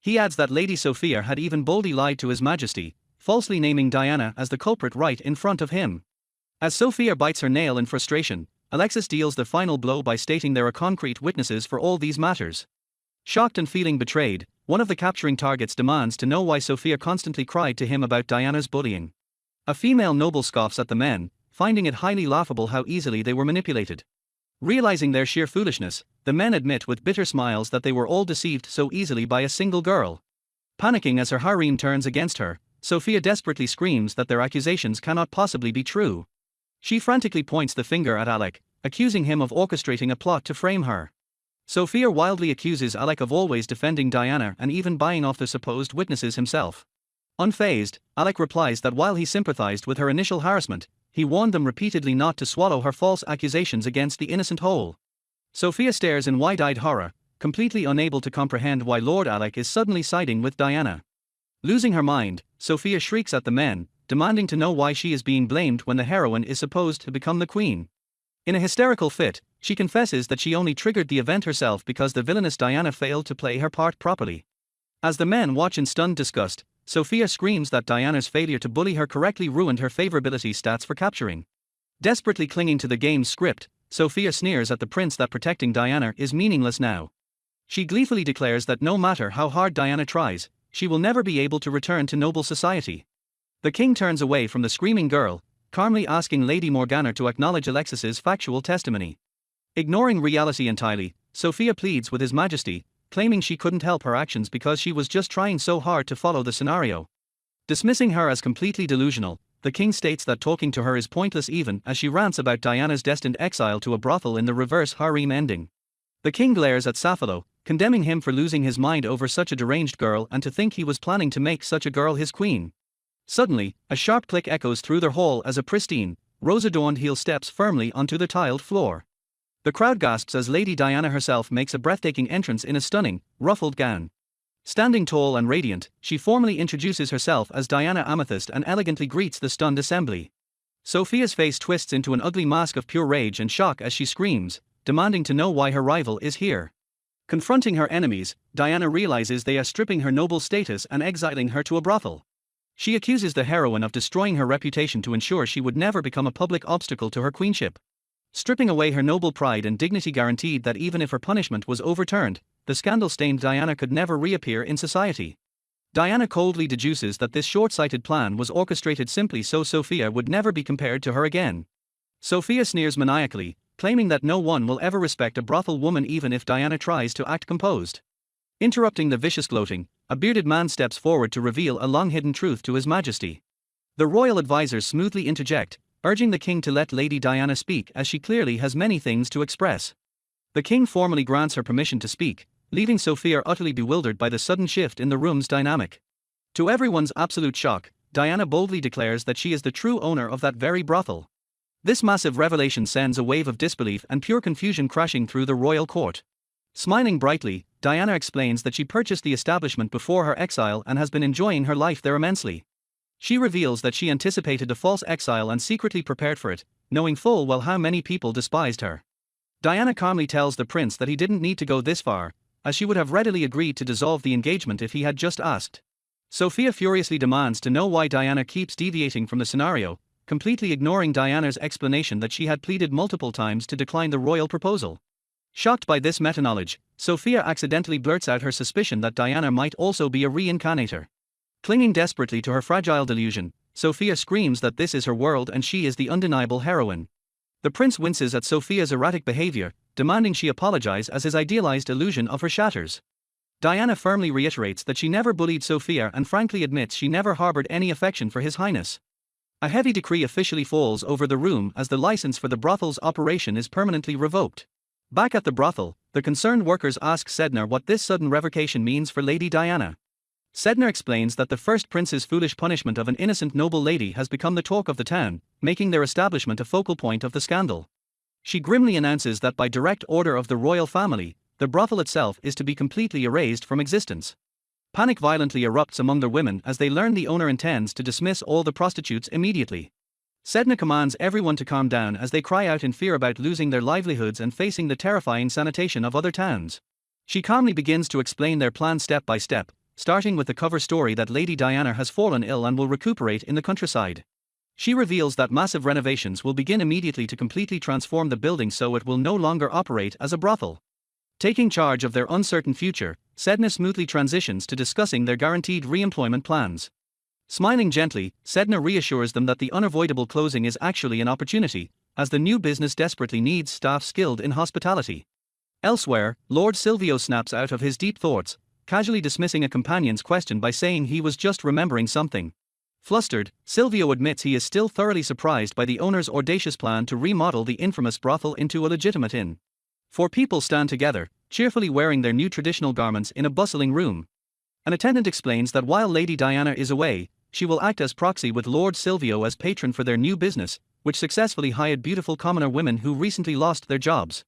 He adds that Lady Sophia had even boldly lied to His Majesty, falsely naming Diana as the culprit right in front of him. As Sophia bites her nail in frustration, Alexis deals the final blow by stating there are concrete witnesses for all these matters. Shocked and feeling betrayed, one of the capturing targets demands to know why Sophia constantly cried to him about Diana's bullying. A female noble scoffs at the men, finding it highly laughable how easily they were manipulated. Realizing their sheer foolishness, the men admit with bitter smiles that they were all deceived so easily by a single girl. Panicking as her harem turns against her, Sophia desperately screams that their accusations cannot possibly be true. She frantically points the finger at Alec, accusing him of orchestrating a plot to frame her. Sophia wildly accuses Alec of always defending Diana and even buying off the supposed witnesses himself. Unfazed, Alec replies that while he sympathized with her initial harassment, he warned them repeatedly not to swallow her false accusations against the innocent whole. Sophia stares in wide-eyed horror, completely unable to comprehend why Lord Alec is suddenly siding with Diana. Losing her mind, Sophia shrieks at the men, demanding to know why she is being blamed when the heroine is supposed to become the queen. In a hysterical fit, she confesses that she only triggered the event herself because the villainous Diana failed to play her part properly. As the men watch in stunned disgust, Sophia screams that Diana's failure to bully her correctly ruined her favorability stats for capturing. Desperately clinging to the game's script, Sophia sneers at the prince that protecting Diana is meaningless now. She gleefully declares that no matter how hard Diana tries, she will never be able to return to noble society. The king turns away from the screaming girl, calmly asking Lady Morgana to acknowledge Alexis's factual testimony. Ignoring reality entirely, Sophia pleads with His Majesty, claiming she couldn't help her actions because she was just trying so hard to follow the scenario. Dismissing her as completely delusional, the king states that talking to her is pointless even as she rants about Diana's destined exile to a brothel in the reverse harem ending. The king glares at Sapphalo, condemning him for losing his mind over such a deranged girl and to think he was planning to make such a girl his queen. Suddenly, a sharp click echoes through their hall as a pristine, rose-adorned heel steps firmly onto the tiled floor. The crowd gasps as Lady Diana herself makes a breathtaking entrance in a stunning, ruffled gown. Standing tall and radiant, she formally introduces herself as Diana Amethyst and elegantly greets the stunned assembly. Sophia's face twists into an ugly mask of pure rage and shock as she screams, demanding to know why her rival is here. Confronting her enemies, Diana realizes they are stripping her noble status and exiling her to a brothel. She accuses the heroine of destroying her reputation to ensure she would never become a public obstacle to her queenship. Stripping away her noble pride and dignity guaranteed that even if her punishment was overturned, the scandal-stained Diana could never reappear in society. Diana coldly deduces that this short-sighted plan was orchestrated simply so Sophia would never be compared to her again. Sophia sneers maniacally, claiming that no one will ever respect a brothel woman even if Diana tries to act composed. Interrupting the vicious gloating, a bearded man steps forward to reveal a long-hidden truth to His Majesty. The royal advisors smoothly interject, urging the king to let Lady Diana speak as she clearly has many things to express. The king formally grants her permission to speak, leaving Sophia utterly bewildered by the sudden shift in the room's dynamic. To everyone's absolute shock, Diana boldly declares that she is the true owner of that very brothel. This massive revelation sends a wave of disbelief and pure confusion crashing through the royal court. Smiling brightly, Diana explains that she purchased the establishment before her exile and has been enjoying her life there immensely. She reveals that she anticipated a false exile and secretly prepared for it, knowing full well how many people despised her. Diana calmly tells the prince that he didn't need to go this far, as she would have readily agreed to dissolve the engagement if he had just asked. Sophia furiously demands to know why Diana keeps deviating from the scenario, completely ignoring Diana's explanation that she had pleaded multiple times to decline the royal proposal. Shocked by this meta-knowledge, Sophia accidentally blurts out her suspicion that Diana might also be a reincarnator. Clinging desperately to her fragile delusion, Sophia screams that this is her world and she is the undeniable heroine. The prince winces at Sophia's erratic behavior, demanding she apologize as his idealized illusion of her shatters. Diana firmly reiterates that she never bullied Sophia and frankly admits she never harbored any affection for His Highness. A heavy decree officially falls over the room as the license for the brothel's operation is permanently revoked. Back at the brothel, the concerned workers ask Sedna what this sudden revocation means for Lady Diana. Sedna explains that the first prince's foolish punishment of an innocent noble lady has become the talk of the town, making their establishment a focal point of the scandal. She grimly announces that by direct order of the royal family, the brothel itself is to be completely erased from existence. Panic violently erupts among the women as they learn the owner intends to dismiss all the prostitutes immediately. Sedna commands everyone to calm down as they cry out in fear about losing their livelihoods and facing the terrifying sanitation of other towns. She calmly begins to explain their plan step by step, starting with the cover story that Lady Diana has fallen ill and will recuperate in the countryside. She reveals that massive renovations will begin immediately to completely transform the building so it will no longer operate as a brothel. Taking charge of their uncertain future, Sedna smoothly transitions to discussing their guaranteed re-employment plans. Smiling gently, Sedna reassures them that the unavoidable closing is actually an opportunity, as the new business desperately needs staff skilled in hospitality. Elsewhere, Lord Silvio snaps out of his deep thoughts, casually dismissing a companion's question by saying he was just remembering something. Flustered, Silvio admits he is still thoroughly surprised by the owner's audacious plan to remodel the infamous brothel into a legitimate inn. Four people stand together, cheerfully wearing their new traditional garments in a bustling room. An attendant explains that while Lady Diana is away, she will act as proxy with Lord Silvio as patron for their new business, which successfully hired beautiful commoner women who recently lost their jobs.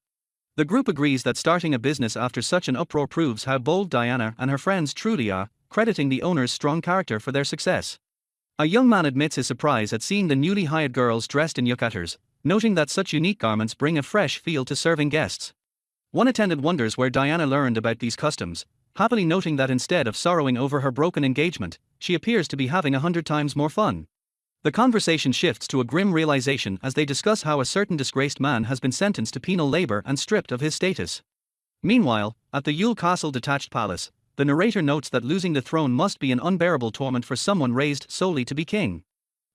The group agrees that starting a business after such an uproar proves how bold Diana and her friends truly are, crediting the owner's strong character for their success. A young man admits his surprise at seeing the newly hired girls dressed in yucatas, noting that such unique garments bring a fresh feel to serving guests. One attendant wonders where Diana learned about these customs, happily noting that instead of sorrowing over her broken engagement, she appears to be having 100 times more fun. The conversation shifts to a grim realization as they discuss how a certain disgraced man has been sentenced to penal labor and stripped of his status. Meanwhile, at the Yule Castle detached palace, the narrator notes that losing the throne must be an unbearable torment for someone raised solely to be king.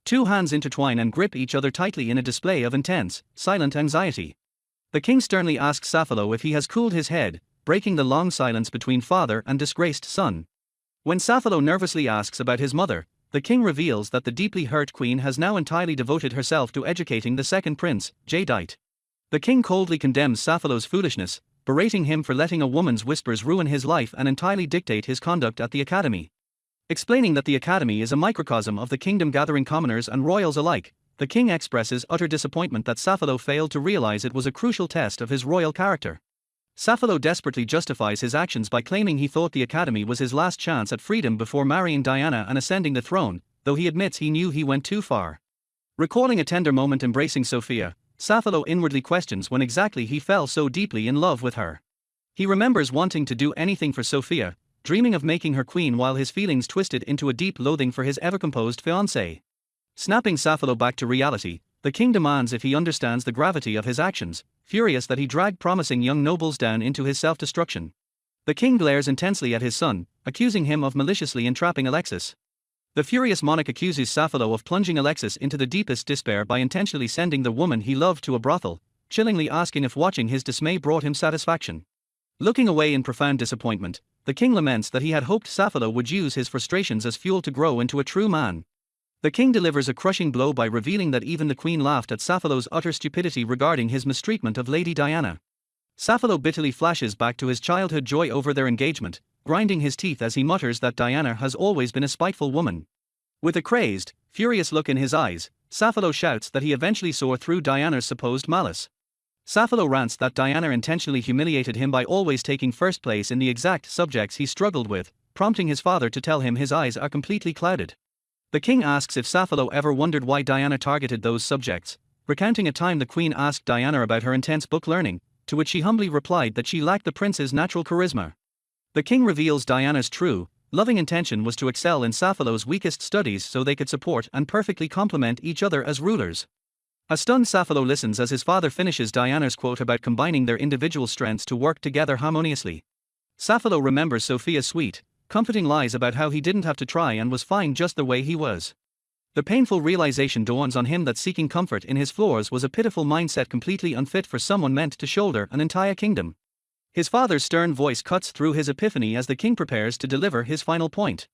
Two hands intertwine and grip each other tightly in a display of intense, silent anxiety. The king sternly asks Sapphalo if he has cooled his head, breaking the long silence between father and disgraced son. When Sapphalo nervously asks about his mother, the king reveals that the deeply hurt queen has now entirely devoted herself to educating the second prince, Jadeite. The king coldly condemns Sapphalo's foolishness, berating him for letting a woman's whispers ruin his life and entirely dictate his conduct at the academy. Explaining that the academy is a microcosm of the kingdom gathering commoners and royals alike, the king expresses utter disappointment that Sapphalo failed to realize it was a crucial test of his royal character. Sapphalo desperately justifies his actions by claiming he thought the academy was his last chance at freedom before marrying Diana and ascending the throne, though he admits he knew he went too far. Recalling a tender moment embracing Sophia, Sapphalo inwardly questions when exactly he fell so deeply in love with her. He remembers wanting to do anything for Sophia, dreaming of making her queen while his feelings twisted into a deep loathing for his ever-composed fiancée. Snapping Sapphalo back to reality, the king demands if he understands the gravity of his actions, furious that he dragged promising young nobles down into his self-destruction. The king glares intensely at his son, accusing him of maliciously entrapping Alexis. The furious monarch accuses Sapphalo of plunging Alexis into the deepest despair by intentionally sending the woman he loved to a brothel, chillingly asking if watching his dismay brought him satisfaction. Looking away in profound disappointment, the king laments that he had hoped Sapphalo would use his frustrations as fuel to grow into a true man. The king delivers a crushing blow by revealing that even the queen laughed at Sapphalo's utter stupidity regarding his mistreatment of Lady Diana. Sapphalo bitterly flashes back to his childhood joy over their engagement, grinding his teeth as he mutters that Diana has always been a spiteful woman. With a crazed, furious look in his eyes, Sapphalo shouts that he eventually saw through Diana's supposed malice. Sapphalo rants that Diana intentionally humiliated him by always taking first place in the exact subjects he struggled with, prompting his father to tell him his eyes are completely clouded. The king asks if Sapphalo ever wondered why Diana targeted those subjects, recounting a time the queen asked Diana about her intense book learning, to which she humbly replied that she lacked the prince's natural charisma. The king reveals Diana's true, loving intention was to excel in Sapphalo's weakest studies so they could support and perfectly complement each other as rulers. A stunned Sapphalo listens as his father finishes Diana's quote about combining their individual strengths to work together harmoniously. Sapphalo remembers Sophia's sweet, comforting lies about how he didn't have to try and was fine just the way he was. The painful realization dawns on him that seeking comfort in his flaws was a pitiful mindset completely unfit for someone meant to shoulder an entire kingdom. His father's stern voice cuts through his epiphany as the king prepares to deliver his final point.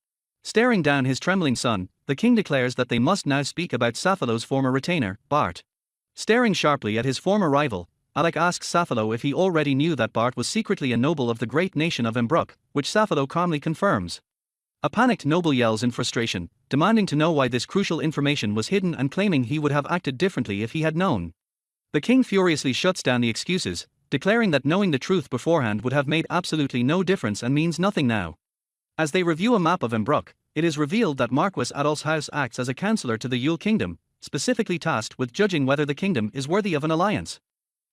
Staring down his trembling son, the king declares that they must now speak about Sapphalo's former retainer, Bart. Staring sharply at his former rival, Alec asks Sapphalo if he already knew that Bart was secretly a noble of the great nation of Embrook, which Sapphalo calmly confirms. A panicked noble yells in frustration, demanding to know why this crucial information was hidden and claiming he would have acted differently if he had known. The king furiously shuts down the excuses, declaring that knowing the truth beforehand would have made absolutely no difference and means nothing now. As they review a map of Embrook, it is revealed that Marquis Adolf's house acts as a counselor to the Yule Kingdom, specifically tasked with judging whether the kingdom is worthy of an alliance.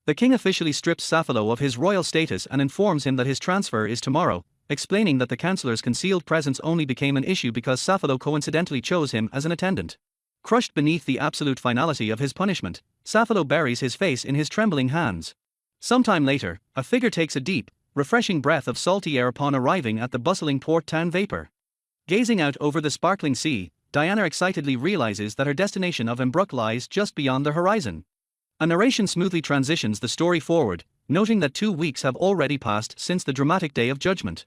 The king officially strips Sapphalo of his royal status and informs him that his transfer is tomorrow, explaining that the councillor's concealed presence only became an issue because Sapphalo coincidentally chose him as an attendant. Crushed beneath the absolute finality of his punishment, Sapphalo buries his face in his trembling hands. Sometime later, a figure takes a deep, refreshing breath of salty air upon arriving at the bustling port town vapor. Gazing out over the sparkling sea, Diana excitedly realizes that her destination of Embrook lies just beyond the horizon. A narration smoothly transitions the story forward, noting that 2 weeks have already passed since the dramatic day of judgment.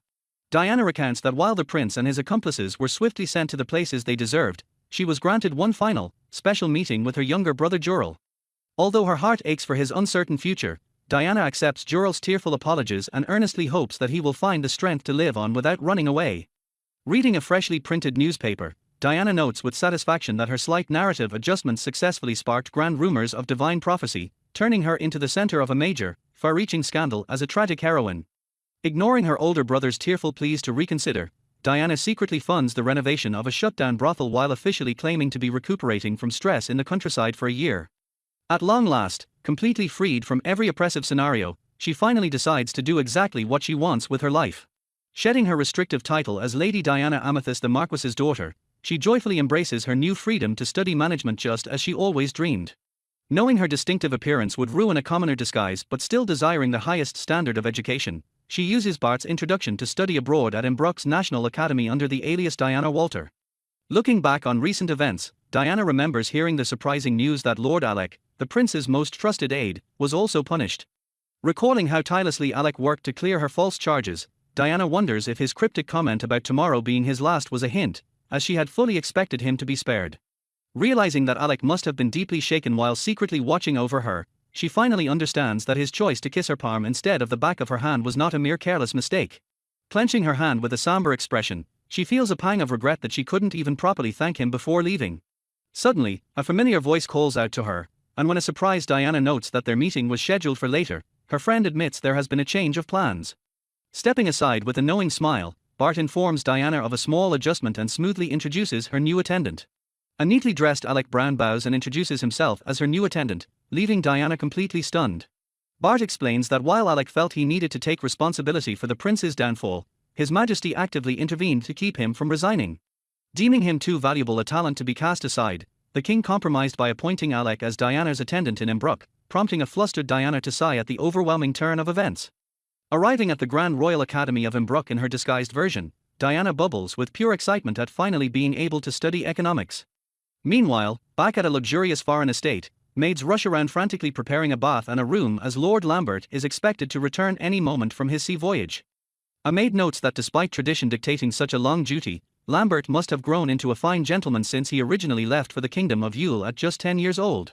Diana recounts that while the prince and his accomplices were swiftly sent to the places they deserved, she was granted one final, special meeting with her younger brother Jurel. Although her heart aches for his uncertain future, Diana accepts Jural's tearful apologies and earnestly hopes that he will find the strength to live on without running away. Reading a freshly printed newspaper, Diana notes with satisfaction that her slight narrative adjustments successfully sparked grand rumors of divine prophecy, turning her into the center of a major, far-reaching scandal as a tragic heroine. Ignoring her older brother's tearful pleas to reconsider, Diana secretly funds the renovation of a shutdown brothel while officially claiming to be recuperating from stress in the countryside for a year. At long last, completely freed from every oppressive scenario, she finally decides to do exactly what she wants with her life. Shedding her restrictive title as Lady Diana Amethyst the Marquis's daughter, she joyfully embraces her new freedom to study management just as she always dreamed. Knowing her distinctive appearance would ruin a commoner disguise but still desiring the highest standard of education, she uses Bart's introduction to study abroad at Embrook's National Academy under the alias Diana Walter. Looking back on recent events, Diana remembers hearing the surprising news that Lord Alec, the prince's most trusted aide, was also punished. Recalling how tirelessly Alec worked to clear her false charges, Diana wonders if his cryptic comment about tomorrow being his last was a hint, as she had fully expected him to be spared. Realizing that Alec must have been deeply shaken while secretly watching over her, she finally understands that his choice to kiss her palm instead of the back of her hand was not a mere careless mistake. Clenching her hand with a somber expression, she feels a pang of regret that she couldn't even properly thank him before leaving. Suddenly, a familiar voice calls out to her, and when a surprised Diana notes that their meeting was scheduled for later, her friend admits there has been a change of plans. Stepping aside with a knowing smile, Bart informs Diana of a small adjustment and smoothly introduces her new attendant. A neatly dressed Alec Brown bows and introduces himself as her new attendant, leaving Diana completely stunned. Bart explains that while Alec felt he needed to take responsibility for the prince's downfall, His Majesty actively intervened to keep him from resigning. Deeming him too valuable a talent to be cast aside, the king compromised by appointing Alec as Diana's attendant in Embrook, prompting a flustered Diana to sigh at the overwhelming turn of events. Arriving at the Grand Royal Academy of Embrook in her disguised version, Diana bubbles with pure excitement at finally being able to study economics. Meanwhile, back at a luxurious foreign estate, maids rush around frantically preparing a bath and a room as Lord Lambert is expected to return any moment from his sea voyage. A maid notes that despite tradition dictating such a long duty, Lambert must have grown into a fine gentleman since he originally left for the kingdom of Yule at just 10 years old.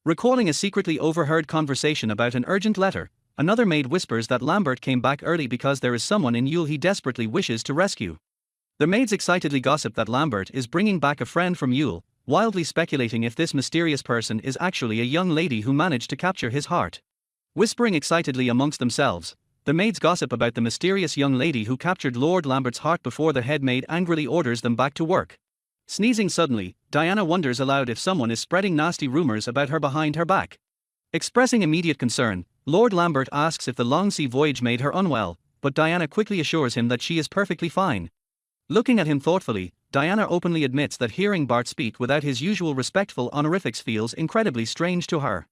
Recalling a secretly overheard conversation about an urgent letter, another maid whispers that Lambert came back early because there is someone in Yule he desperately wishes to rescue. The maids excitedly gossip that Lambert is bringing back a friend from Yule, wildly speculating if this mysterious person is actually a young lady who managed to capture his heart. Whispering excitedly amongst themselves, the maids gossip about the mysterious young lady who captured Lord Lambert's heart before the head maid angrily orders them back to work. Sneezing suddenly, Diana wonders aloud if someone is spreading nasty rumors about her behind her back. Expressing immediate concern, Lord Lambert asks if the long sea voyage made her unwell, but Diana quickly assures him that she is perfectly fine. Looking at him thoughtfully, Diana openly admits that hearing Bart speak without his usual respectful honorifics feels incredibly strange to her.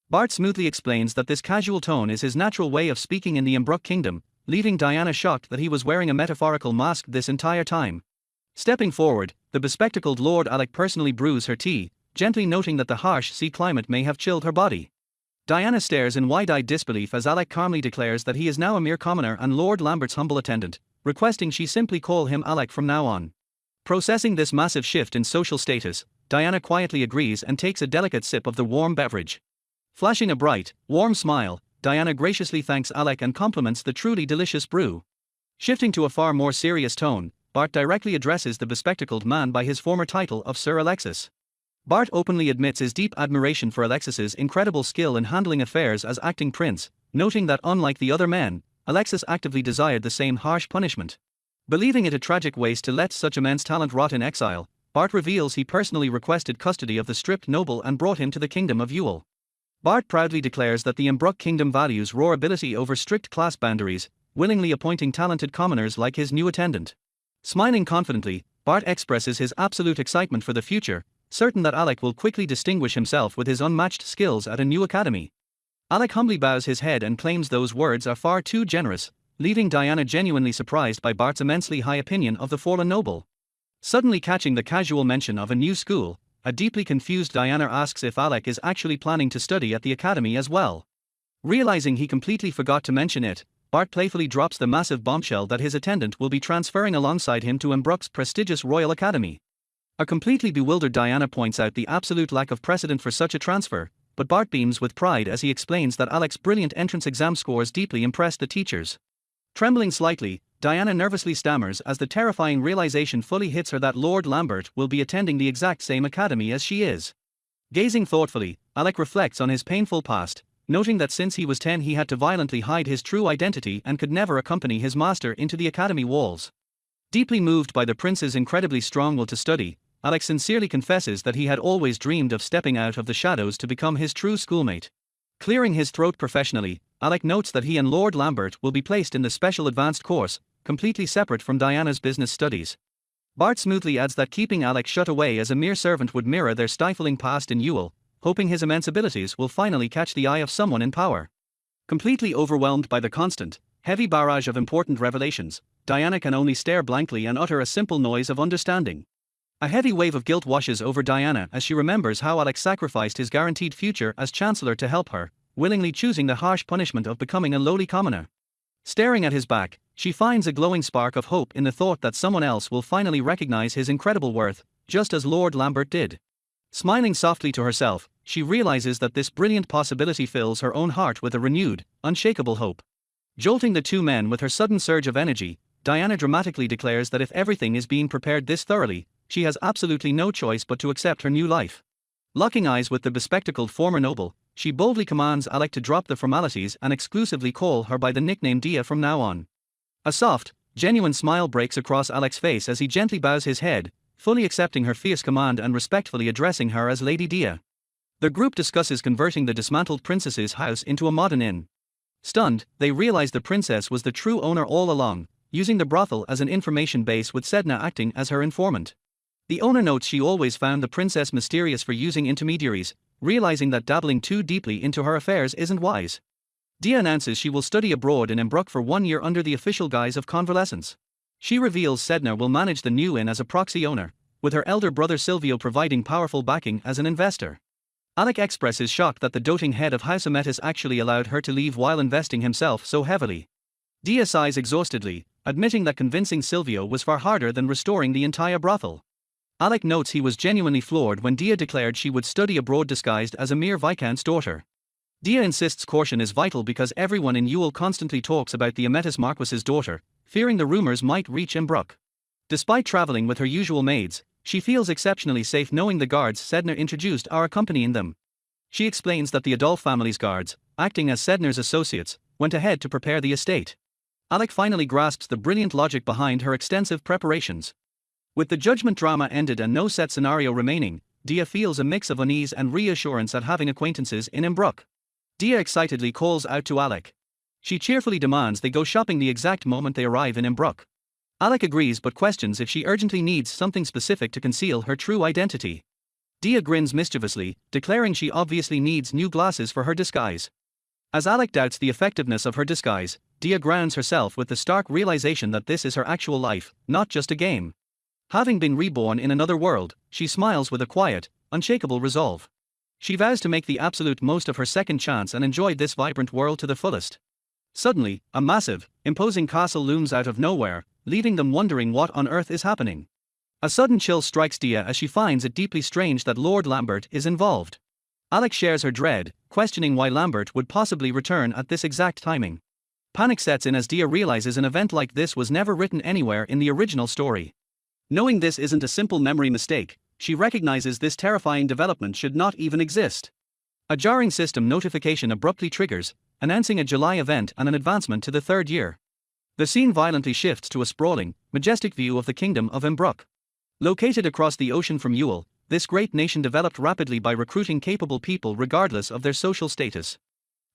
Bart smoothly explains that this casual tone is his natural way of speaking in the Embrook kingdom, leaving Diana shocked that he was wearing a metaphorical mask this entire time. Stepping forward, the bespectacled Lord Alec personally brews her tea, gently noting that the harsh sea climate may have chilled her body. Diana stares in wide-eyed disbelief as Alec calmly declares that he is now a mere commoner and Lord Lambert's humble attendant, requesting she simply call him Alec from now on. Processing this massive shift in social status, Diana quietly agrees and takes a delicate sip of the warm beverage. Flashing a bright, warm smile, Diana graciously thanks Alec and compliments the truly delicious brew. Shifting to a far more serious tone, Bart directly addresses the bespectacled man by his former title of Sir Alexis. Bart openly admits his deep admiration for Alexis's incredible skill in handling affairs as acting prince, noting that unlike the other men, Alexis actively desired the same harsh punishment. Believing it a tragic waste to let such immense talent rot in exile, Bart reveals he personally requested custody of the stripped noble and brought him to the kingdom of Yule. Bart proudly declares that the Embrook kingdom values raw ability over strict class boundaries, willingly appointing talented commoners like his new attendant. Smiling confidently, Bart expresses his absolute excitement for the future, certain that Alec will quickly distinguish himself with his unmatched skills at a new academy. Alec humbly bows his head and claims those words are far too generous, leaving Diana genuinely surprised by Bart's immensely high opinion of the fallen noble. Suddenly catching the casual mention of a new school, a deeply confused Diana asks if Alec is actually planning to study at the academy as well. Realizing he completely forgot to mention it, Bart playfully drops the massive bombshell that his attendant will be transferring alongside him to Embrook's prestigious Royal Academy. A completely bewildered Diana points out the absolute lack of precedent for such a transfer, but Bart beams with pride as he explains that Alec's brilliant entrance exam scores deeply impressed the teachers. Trembling slightly, Diana nervously stammers as the terrifying realization fully hits her that Lord Lambert will be attending the exact same academy as she is. Gazing thoughtfully, Alec reflects on his painful past, noting that since he was 10 he had to violently hide his true identity and could never accompany his master into the academy walls. Deeply moved by the prince's incredibly strong will to study, Alec sincerely confesses that he had always dreamed of stepping out of the shadows to become his true schoolmate. Clearing his throat professionally, Alec notes that he and Lord Lambert will be placed in the special advanced course, completely separate from Diana's business studies. Bart smoothly adds that keeping Alec shut away as a mere servant would mirror their stifling past in Ewell, hoping his immense abilities will finally catch the eye of someone in power. Completely overwhelmed by the constant, heavy barrage of important revelations, Diana can only stare blankly and utter a simple noise of understanding. A heavy wave of guilt washes over Diana as she remembers how Alec sacrificed his guaranteed future as Chancellor to help her, willingly choosing the harsh punishment of becoming a lowly commoner. Staring at his back, she finds a glowing spark of hope in the thought that someone else will finally recognize his incredible worth, just as Lord Lambert did. Smiling softly to herself, she realizes that this brilliant possibility fills her own heart with a renewed, unshakable hope. Jolting the two men with her sudden surge of energy, Diana dramatically declares that if everything is being prepared this thoroughly, she has absolutely no choice but to accept her new life. Locking eyes with the bespectacled former noble, she boldly commands Alec to drop the formalities and exclusively call her by the nickname Dia from now on. A soft, genuine smile breaks across Alec's face as he gently bows his head, fully accepting her fierce command and respectfully addressing her as Lady Dia. The group discusses converting the dismantled princess's house into a modern inn. Stunned, they realize the princess was the true owner all along, using the brothel as an information base with Sedna acting as her informant. The owner notes she always found the princess mysterious for using intermediaries, realizing that dabbling too deeply into her affairs isn't wise. Dia announces she will study abroad in Embrook for 1 year under the official guise of convalescence. She reveals Sedna will manage the new inn as a proxy owner, with her elder brother Silvio providing powerful backing as an investor. Alec expresses shock that the doting head of House Ametis actually allowed her to leave while investing himself so heavily. Dia sighs exhaustedly, admitting that convincing Silvio was far harder than restoring the entire brothel. Alec notes he was genuinely floored when Dia declared she would study abroad disguised as a mere viscount's daughter. Dia insists caution is vital because everyone in Ewell constantly talks about the Ametis Marquis's daughter, fearing the rumors might reach Embrook. Despite traveling with her usual maids, she feels exceptionally safe knowing the guards Sedna introduced are accompanying them. She explains that the Adolph family's guards, acting as Sedna's associates, went ahead to prepare the estate. Alec finally grasps the brilliant logic behind her extensive preparations. With the judgment drama ended and no set scenario remaining, Dia feels a mix of unease and reassurance at having acquaintances in Embrook. Dia excitedly calls out to Alec. She cheerfully demands they go shopping the exact moment they arrive in Embrook. Alec agrees but questions if she urgently needs something specific to conceal her true identity. Dia grins mischievously, declaring she obviously needs new glasses for her disguise. As Alec doubts the effectiveness of her disguise, Dia grounds herself with the stark realization that this is her actual life, not just a game. Having been reborn in another world, she smiles with a quiet, unshakable resolve. She vows to make the absolute most of her second chance and enjoy this vibrant world to the fullest. Suddenly, a massive, imposing castle looms out of nowhere, leaving them wondering what on earth is happening. A sudden chill strikes Dia as she finds it deeply strange that Lord Lambert is involved. Alec shares her dread, questioning why Lambert would possibly return at this exact timing. Panic sets in as Dia realizes an event like this was never written anywhere in the original story. Knowing this isn't a simple memory mistake, she recognizes this terrifying development should not even exist. A jarring system notification abruptly triggers, announcing a July event and an advancement to the 3rd year. The scene violently shifts to a sprawling, majestic view of the kingdom of Embrook. Located across the ocean from Ewell, this great nation developed rapidly by recruiting capable people regardless of their social status.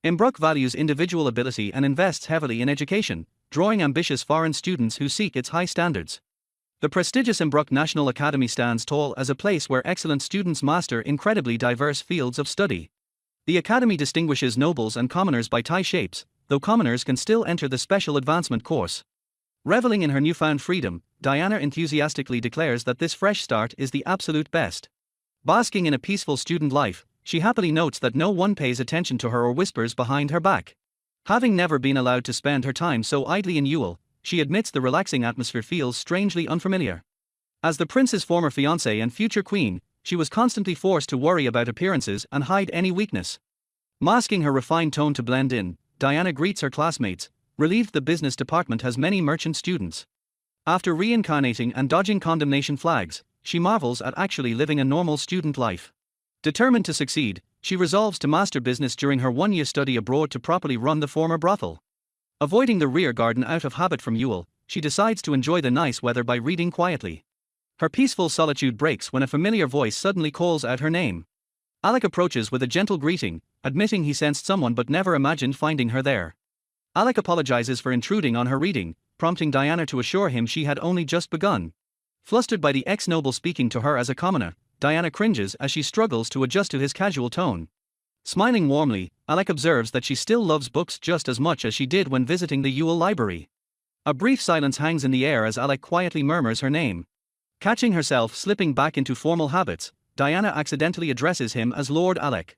Embrook values individual ability and invests heavily in education, drawing ambitious foreign students who seek its high standards. The prestigious Embrook National Academy stands tall as a place where excellent students master incredibly diverse fields of study. The academy distinguishes nobles and commoners by tie shapes, though commoners can still enter the special advancement course. Reveling in her newfound freedom, Diana enthusiastically declares that this fresh start is the absolute best. Basking in a peaceful student life, she happily notes that no one pays attention to her or whispers behind her back. Having never been allowed to spend her time so idly in Ewell, she admits the relaxing atmosphere feels strangely unfamiliar. As the prince's former fiancée and future queen, she was constantly forced to worry about appearances and hide any weakness. Masking her refined tone to blend in, Diana greets her classmates, relieved the business department has many merchant students. After reincarnating and dodging condemnation flags, she marvels at actually living a normal student life. Determined to succeed, she resolves to master business during her one-year study abroad to properly run the former brothel. Avoiding the rear garden out of habit from Yule, she decides to enjoy the nice weather by reading quietly. Her peaceful solitude breaks when a familiar voice suddenly calls out her name. Alec approaches with a gentle greeting, admitting he sensed someone but never imagined finding her there. Alec apologizes for intruding on her reading, prompting Diana to assure him she had only just begun. Flustered by the ex-noble speaking to her as a commoner, Diana cringes as she struggles to adjust to his casual tone. Smiling warmly, Alec observes that she still loves books just as much as she did when visiting the Yule Library. A brief silence hangs in the air as Alec quietly murmurs her name. Catching herself slipping back into formal habits, Diana accidentally addresses him as Lord Alec.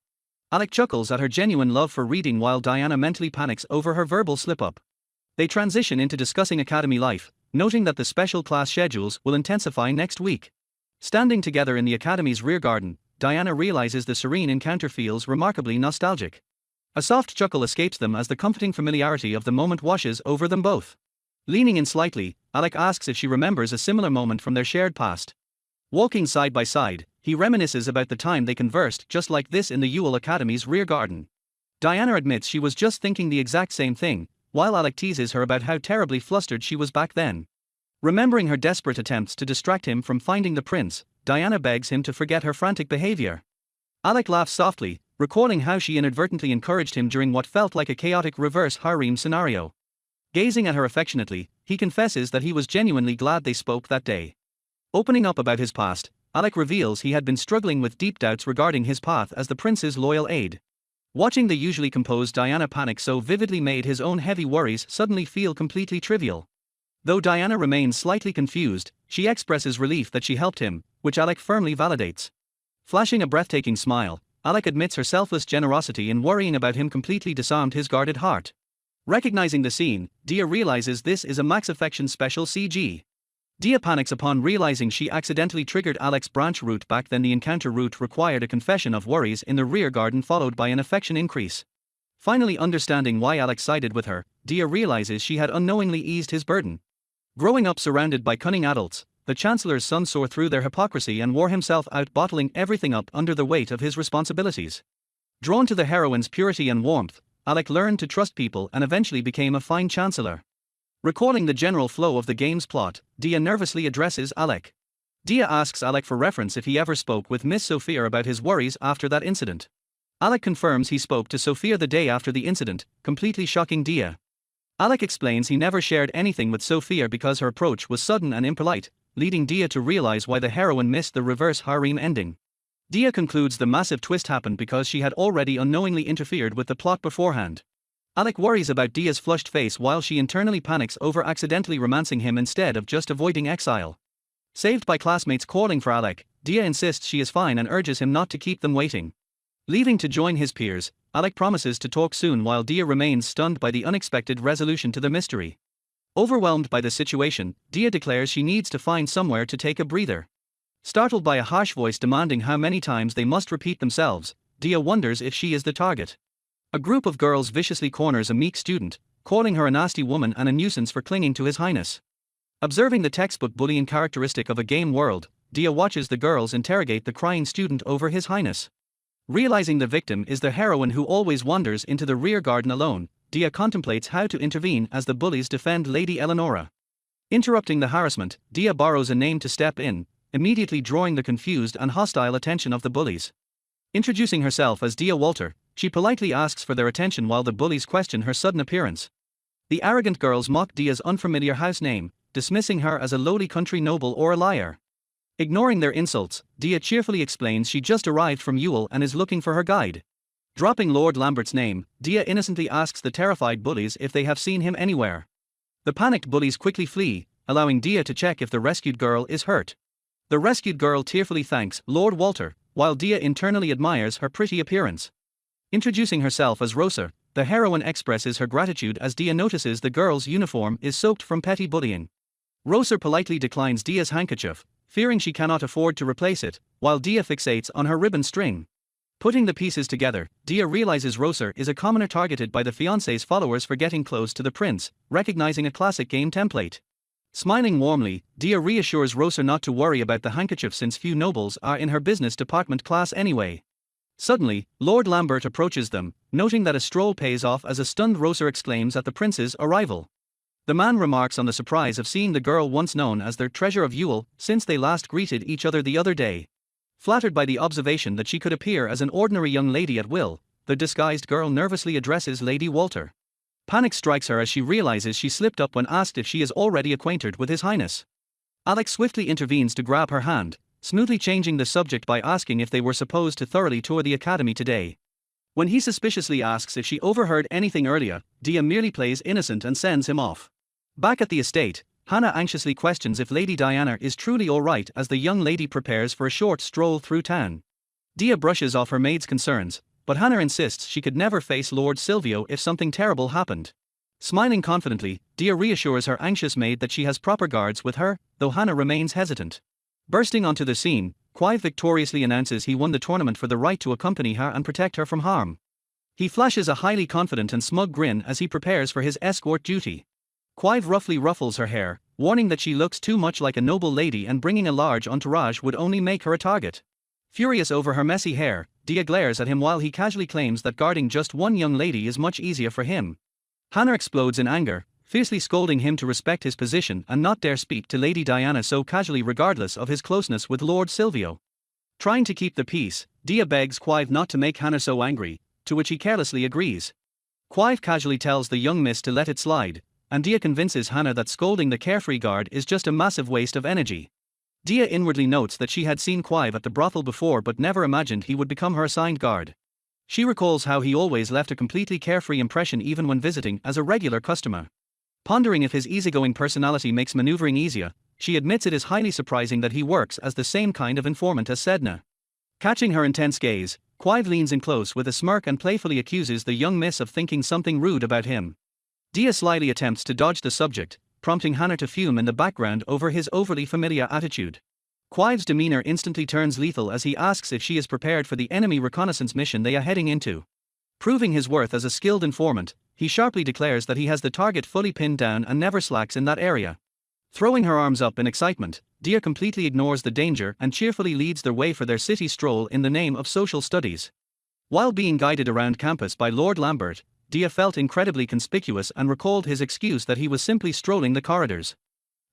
Alec chuckles at her genuine love for reading while Diana mentally panics over her verbal slip-up. They transition into discussing academy life, noting that the special class schedules will intensify next week. Standing together in the academy's rear garden, Diana realizes the serene encounter feels remarkably nostalgic. A soft chuckle escapes them as the comforting familiarity of the moment washes over them both. Leaning in slightly, Alec asks if she remembers a similar moment from their shared past. Walking side by side, he reminisces about the time they conversed just like this in the Yule Academy's rear garden. Diana admits she was just thinking the exact same thing, while Alec teases her about how terribly flustered she was back then. Remembering her desperate attempts to distract him from finding the prince, Diana begs him to forget her frantic behavior. Alec laughs softly, recalling how she inadvertently encouraged him during what felt like a chaotic reverse harem scenario. Gazing at her affectionately, he confesses that he was genuinely glad they spoke that day. Opening up about his past, Alec reveals he had been struggling with deep doubts regarding his path as the prince's loyal aide. Watching the usually composed Diana panic so vividly made his own heavy worries suddenly feel completely trivial. Though Diana remains slightly confused, she expresses relief that she helped him, which Alec firmly validates. Flashing a breathtaking smile, Alec admits her selfless generosity in worrying about him completely disarmed his guarded heart. Recognizing the scene, Dia realizes this is a Max Affection special CG. Dia panics upon realizing she accidentally triggered Alec's branch route back then. The encounter route required a confession of worries in the rear garden followed by an affection increase. Finally understanding why Alec sided with her, Dia realizes she had unknowingly eased his burden. Growing up surrounded by cunning adults, the Chancellor's son saw through their hypocrisy and wore himself out bottling everything up under the weight of his responsibilities. Drawn to the heroine's purity and warmth, Alec learned to trust people and eventually became a fine chancellor. Recalling the general flow of the game's plot, Dia nervously addresses Alec. Dia asks Alec for reference if he ever spoke with Miss Sophia about his worries after that incident. Alec confirms he spoke to Sophia the day after the incident, completely shocking Dia. Alec explains he never shared anything with Sophia because her approach was sudden and impolite, leading Dia to realize why the heroine missed the reverse harem ending. Dia concludes the massive twist happened because she had already unknowingly interfered with the plot beforehand. Alec worries about Dia's flushed face while she internally panics over accidentally romancing him instead of just avoiding exile. Saved by classmates calling for Alec, Dia insists she is fine and urges him not to keep them waiting. Leaving to join his peers, Alec promises to talk soon while Dia remains stunned by the unexpected resolution to the mystery. Overwhelmed by the situation, Dia declares she needs to find somewhere to take a breather. Startled by a harsh voice demanding how many times they must repeat themselves, Dia wonders if she is the target. A group of girls viciously corners a meek student, calling her a nasty woman and a nuisance for clinging to his highness. Observing the textbook bullying characteristic of a game world, Dia watches the girls interrogate the crying student over his highness. Realizing the victim is the heroine who always wanders into the rear garden alone, Dia contemplates how to intervene as the bullies defend Lady Eleonora. Interrupting the harassment, Dia borrows a name to step in, immediately drawing the confused and hostile attention of the bullies. Introducing herself as Dia Walter, she politely asks for their attention while the bullies question her sudden appearance. The arrogant girls mock Dia's unfamiliar house name, dismissing her as a lowly country noble or a liar. Ignoring their insults, Dia cheerfully explains she just arrived from Yule and is looking for her guide. Dropping Lord Lambert's name, Dia innocently asks the terrified bullies if they have seen him anywhere. The panicked bullies quickly flee, allowing Dia to check if the rescued girl is hurt. The rescued girl tearfully thanks Lord Walter, while Dia internally admires her pretty appearance. Introducing herself as Rosa, the heroine expresses her gratitude as Dia notices the girl's uniform is soaked from petty bullying. Rosa politely declines Dia's handkerchief, fearing she cannot afford to replace it, while Dia fixates on her ribbon string. Putting the pieces together, Dia realizes Roser is a commoner targeted by the fiancé's followers for getting close to the prince, recognizing a classic game template. Smiling warmly, Dia reassures Roser not to worry about the handkerchief since few nobles are in her business department class anyway. Suddenly, Lord Lambert approaches them, noting that a stroll pays off as a stunned Roser exclaims at the prince's arrival. The man remarks on the surprise of seeing the girl once known as their treasure of Yule since they last greeted each other the other day. Flattered by the observation that she could appear as an ordinary young lady at will, the disguised girl nervously addresses Lady Walter. Panic strikes her as she realizes she slipped up when asked if she is already acquainted with His Highness. Alex swiftly intervenes to grab her hand, smoothly changing the subject by asking if they were supposed to thoroughly tour the academy today. When he suspiciously asks if she overheard anything earlier, Dia merely plays innocent and sends him off. Back at the estate, Hannah anxiously questions if Lady Diana is truly alright as the young lady prepares for a short stroll through town. Dia brushes off her maid's concerns, but Hannah insists she could never face Lord Silvio if something terrible happened. Smiling confidently, Dia reassures her anxious maid that she has proper guards with her, though Hannah remains hesitant. Bursting onto the scene, Clive victoriously announces he won the tournament for the right to accompany her and protect her from harm. He flashes a highly confident and smug grin as he prepares for his escort duty. Clive roughly ruffles her hair, warning that she looks too much like a noble lady and bringing a large entourage would only make her a target. Furious over her messy hair, Dia glares at him while he casually claims that guarding just one young lady is much easier for him. Hannah explodes in anger, fiercely scolding him to respect his position and not dare speak to Lady Diana so casually regardless of his closeness with Lord Silvio. Trying to keep the peace, Dia begs Clive not to make Hannah so angry, to which he carelessly agrees. Clive casually tells the young miss to let it slide, and Dia convinces Hannah that scolding the carefree guard is just a massive waste of energy. Dia inwardly notes that she had seen Clive at the brothel before but never imagined he would become her assigned guard. She recalls how he always left a completely carefree impression even when visiting as a regular customer. Pondering if his easygoing personality makes maneuvering easier, she admits it is highly surprising that he works as the same kind of informant as Sedna. Catching her intense gaze, Clive leans in close with a smirk and playfully accuses the young miss of thinking something rude about him. Dia slyly attempts to dodge the subject, prompting Hannah to fume in the background over his overly familiar attitude. Clive's demeanor instantly turns lethal as he asks if she is prepared for the enemy reconnaissance mission they are heading into. Proving his worth as a skilled informant, he sharply declares that he has the target fully pinned down and never slacks in that area. Throwing her arms up in excitement, Dia completely ignores the danger and cheerfully leads their way for their city stroll in the name of social studies. While being guided around campus by Lord Lambert, Dia felt incredibly conspicuous and recalled his excuse that he was simply strolling the corridors.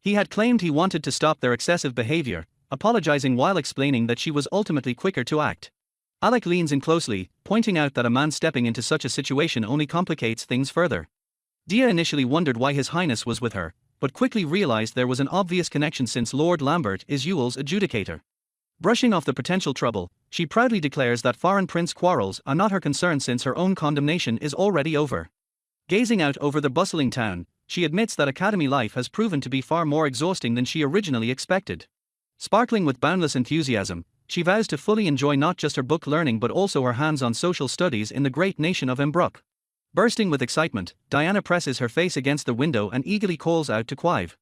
He had claimed he wanted to stop their excessive behavior, apologizing while explaining that she was ultimately quicker to act. Alec leans in closely, pointing out that a man stepping into such a situation only complicates things further. Dia initially wondered why His Highness was with her, but quickly realized there was an obvious connection since Lord Lambert is Yule's adjudicator. Brushing off the potential trouble, she proudly declares that foreign prince quarrels are not her concern since her own condemnation is already over. Gazing out over the bustling town, she admits that academy life has proven to be far more exhausting than she originally expected. Sparkling with boundless enthusiasm, she vows to fully enjoy not just her book learning but also her hands-on social studies in the great nation of Embrook. Bursting with excitement, Diana presses her face against the window and eagerly calls out to Clive.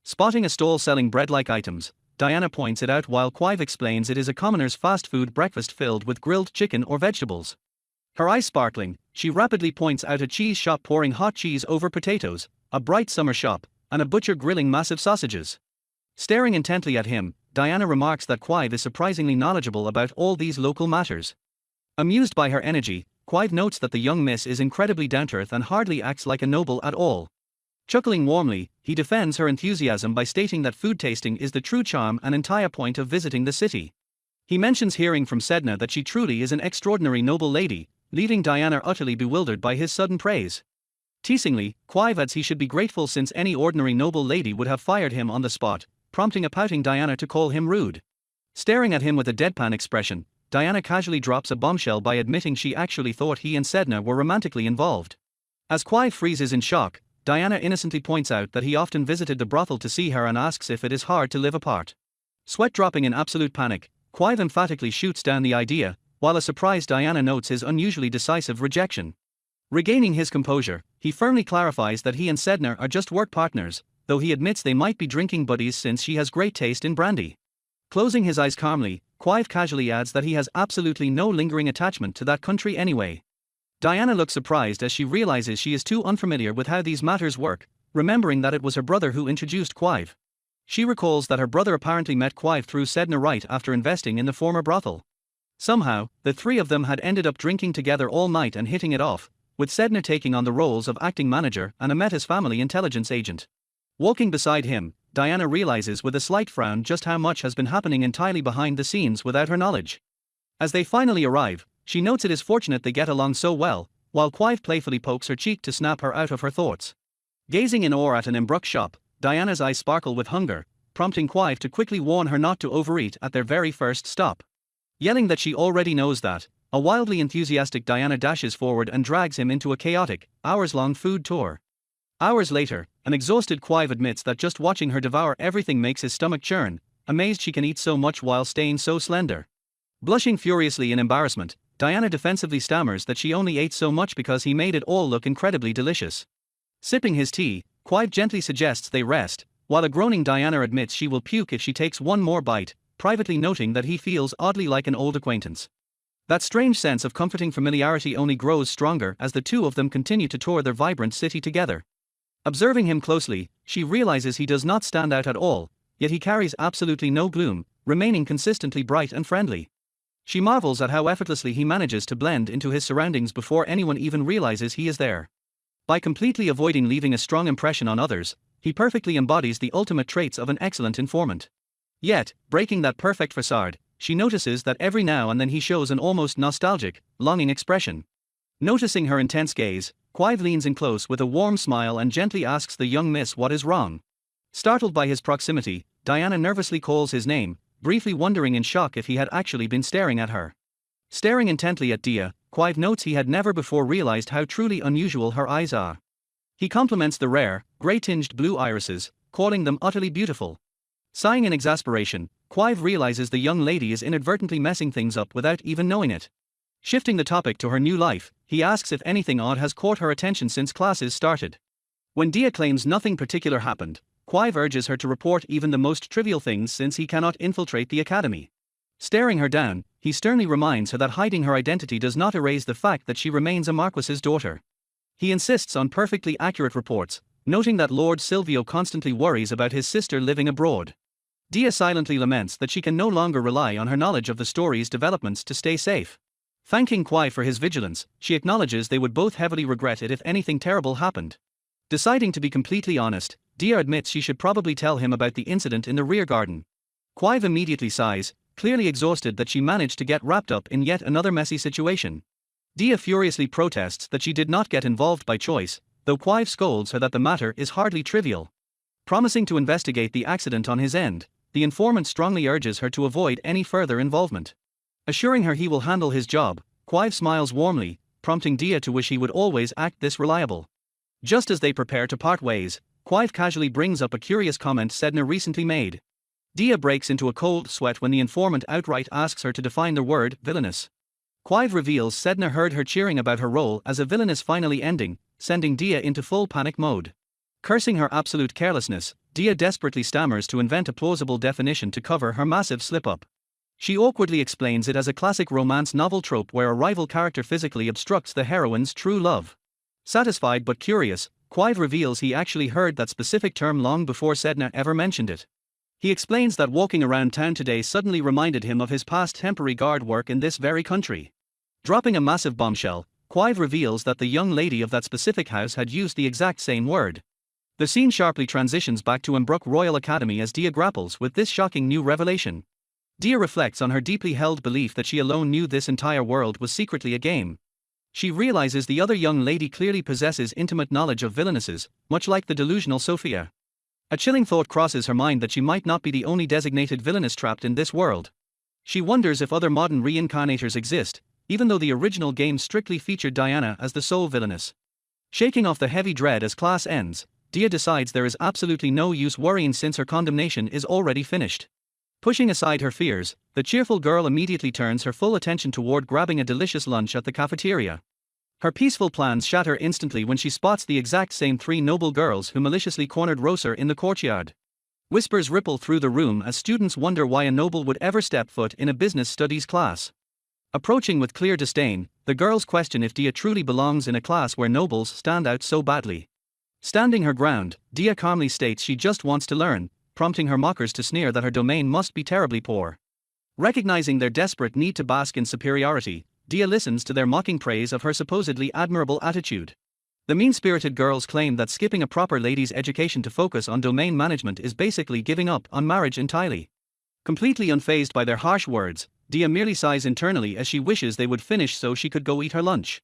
Spotting a stall selling bread-like items, Diana points it out while Clive explains it is a commoner's fast food breakfast filled with grilled chicken or vegetables. Her eyes sparkling, she rapidly points out a cheese shop pouring hot cheese over potatoes, a bright summer shop, and a butcher grilling massive sausages. Staring intently at him, Diana remarks that Clive is surprisingly knowledgeable about all these local matters. Amused by her energy, Clive notes that the young miss is incredibly down-to-earth and hardly acts like a noble at all. Chuckling warmly, he defends her enthusiasm by stating that food tasting is the true charm and entire point of visiting the city. He mentions hearing from Sedna that she truly is an extraordinary noble lady, leaving Diana utterly bewildered by his sudden praise. Teasingly, Clive adds he should be grateful since any ordinary noble lady would have fired him on the spot, prompting a pouting Diana to call him rude. Staring at him with a deadpan expression, Diana casually drops a bombshell by admitting she actually thought he and Sedna were romantically involved. As Clive freezes in shock, Diana innocently points out that he often visited the brothel to see her and asks if it is hard to live apart. Sweat dropping in absolute panic, Clive emphatically shoots down the idea, while a surprised Diana notes his unusually decisive rejection. Regaining his composure, he firmly clarifies that he and Sedna are just work partners, though he admits they might be drinking buddies since she has great taste in brandy. Closing his eyes calmly, Clive casually adds that he has absolutely no lingering attachment to that country anyway. Diana looks surprised as she realizes she is too unfamiliar with how these matters work, remembering that it was her brother who introduced Clive. She recalls that her brother apparently met Clive through Sedna right after investing in the former brothel. Somehow, the three of them had ended up drinking together all night and hitting it off, with Sedna taking on the roles of acting manager and Amet's family intelligence agent. Walking beside him, Diana realizes with a slight frown just how much has been happening entirely behind the scenes without her knowledge. As they finally arrive, she notes it is fortunate they get along so well, while Clive playfully pokes her cheek to snap her out of her thoughts. Gazing in awe at an Mbrook shop, Diana's eyes sparkle with hunger, prompting Clive to quickly warn her not to overeat at their very first stop. Yelling that she already knows that, a wildly enthusiastic Diana dashes forward and drags him into a chaotic, hours-long food tour. Hours later, an exhausted Clive admits that just watching her devour everything makes his stomach churn, amazed she can eat so much while staying so slender. Blushing furiously in embarrassment, Diana defensively stammers that she only ate so much because he made it all look incredibly delicious. Sipping his tea, Clive gently suggests they rest, while a groaning Diana admits she will puke if she takes one more bite, privately noting that he feels oddly like an old acquaintance. That strange sense of comforting familiarity only grows stronger as the two of them continue to tour their vibrant city together. Observing him closely, she realizes he does not stand out at all, yet he carries absolutely no gloom, remaining consistently bright and friendly. She marvels at how effortlessly he manages to blend into his surroundings before anyone even realizes he is there. By completely avoiding leaving a strong impression on others, he perfectly embodies the ultimate traits of an excellent informant. Yet, breaking that perfect facade, she notices that every now and then he shows an almost nostalgic, longing expression. Noticing her intense gaze, Clive leans in close with a warm smile and gently asks the young miss what is wrong. Startled by his proximity, Diana nervously calls his name, briefly wondering in shock if he had actually been staring at her. Staring intently at Dia, Clive notes he had never before realized how truly unusual her eyes are. He compliments the rare, grey-tinged blue irises, calling them utterly beautiful. Sighing in exasperation, Clive realizes the young lady is inadvertently messing things up without even knowing it. Shifting the topic to her new life, he asks if anything odd has caught her attention since classes started. When Dia claims nothing particular happened, Clive urges her to report even the most trivial things since he cannot infiltrate the academy. Staring her down, he sternly reminds her that hiding her identity does not erase the fact that she remains a Marquis's daughter. He insists on perfectly accurate reports, noting that Lord Silvio constantly worries about his sister living abroad. Dia silently laments that she can no longer rely on her knowledge of the story's developments to stay safe. Thanking Clive for his vigilance, she acknowledges they would both heavily regret it if anything terrible happened. Deciding to be completely honest, Dia admits she should probably tell him about the incident in the rear garden. Clive immediately sighs, clearly exhausted that she managed to get wrapped up in yet another messy situation. Dia furiously protests that she did not get involved by choice, though Clive scolds her that the matter is hardly trivial. Promising to investigate the accident on his end, the informant strongly urges her to avoid any further involvement. Assuring her he will handle his job, Clive smiles warmly, prompting Dia to wish he would always act this reliable. Just as they prepare to part ways, Clive casually brings up a curious comment Sedna recently made. Dia breaks into a cold sweat when the informant outright asks her to define the word villainous. Clive reveals Sedna heard her cheering about her role as a villainess finally ending, sending Dia into full panic mode. Cursing her absolute carelessness, Dia desperately stammers to invent a plausible definition to cover her massive slip-up. She awkwardly explains it as a classic romance novel trope where a rival character physically obstructs the heroine's true love. Satisfied but curious, Clive reveals he actually heard that specific term long before Sedna ever mentioned it. He explains that walking around town today suddenly reminded him of his past temporary guard work in this very country. Dropping a massive bombshell, Clive reveals that the young lady of that specific house had used the exact same word. The scene sharply transitions back to Mbrook Royal Academy as Dia grapples with this shocking new revelation. Dia reflects on her deeply held belief that she alone knew this entire world was secretly a game. She realizes the other young lady clearly possesses intimate knowledge of villainesses, much like the delusional Sophia. A chilling thought crosses her mind that she might not be the only designated villainess trapped in this world. She wonders if other modern reincarnators exist, even though the original game strictly featured Diana as the sole villainess. Shaking off the heavy dread as class ends, Dia decides there is absolutely no use worrying since her condemnation is already finished. Pushing aside her fears, the cheerful girl immediately turns her full attention toward grabbing a delicious lunch at the cafeteria. Her peaceful plans shatter instantly when she spots the exact same three noble girls who maliciously cornered Roser in the courtyard. Whispers ripple through the room as students wonder why a noble would ever step foot in a business studies class. Approaching with clear disdain, the girls question if Dia truly belongs in a class where nobles stand out so badly. Standing her ground, Dia calmly states she just wants to learn, prompting her mockers to sneer that her domain must be terribly poor. Recognizing their desperate need to bask in superiority, Dia listens to their mocking praise of her supposedly admirable attitude. The mean-spirited girls claim that skipping a proper lady's education to focus on domain management is basically giving up on marriage entirely. Completely unfazed by their harsh words, Dia merely sighs internally as she wishes they would finish so she could go eat her lunch.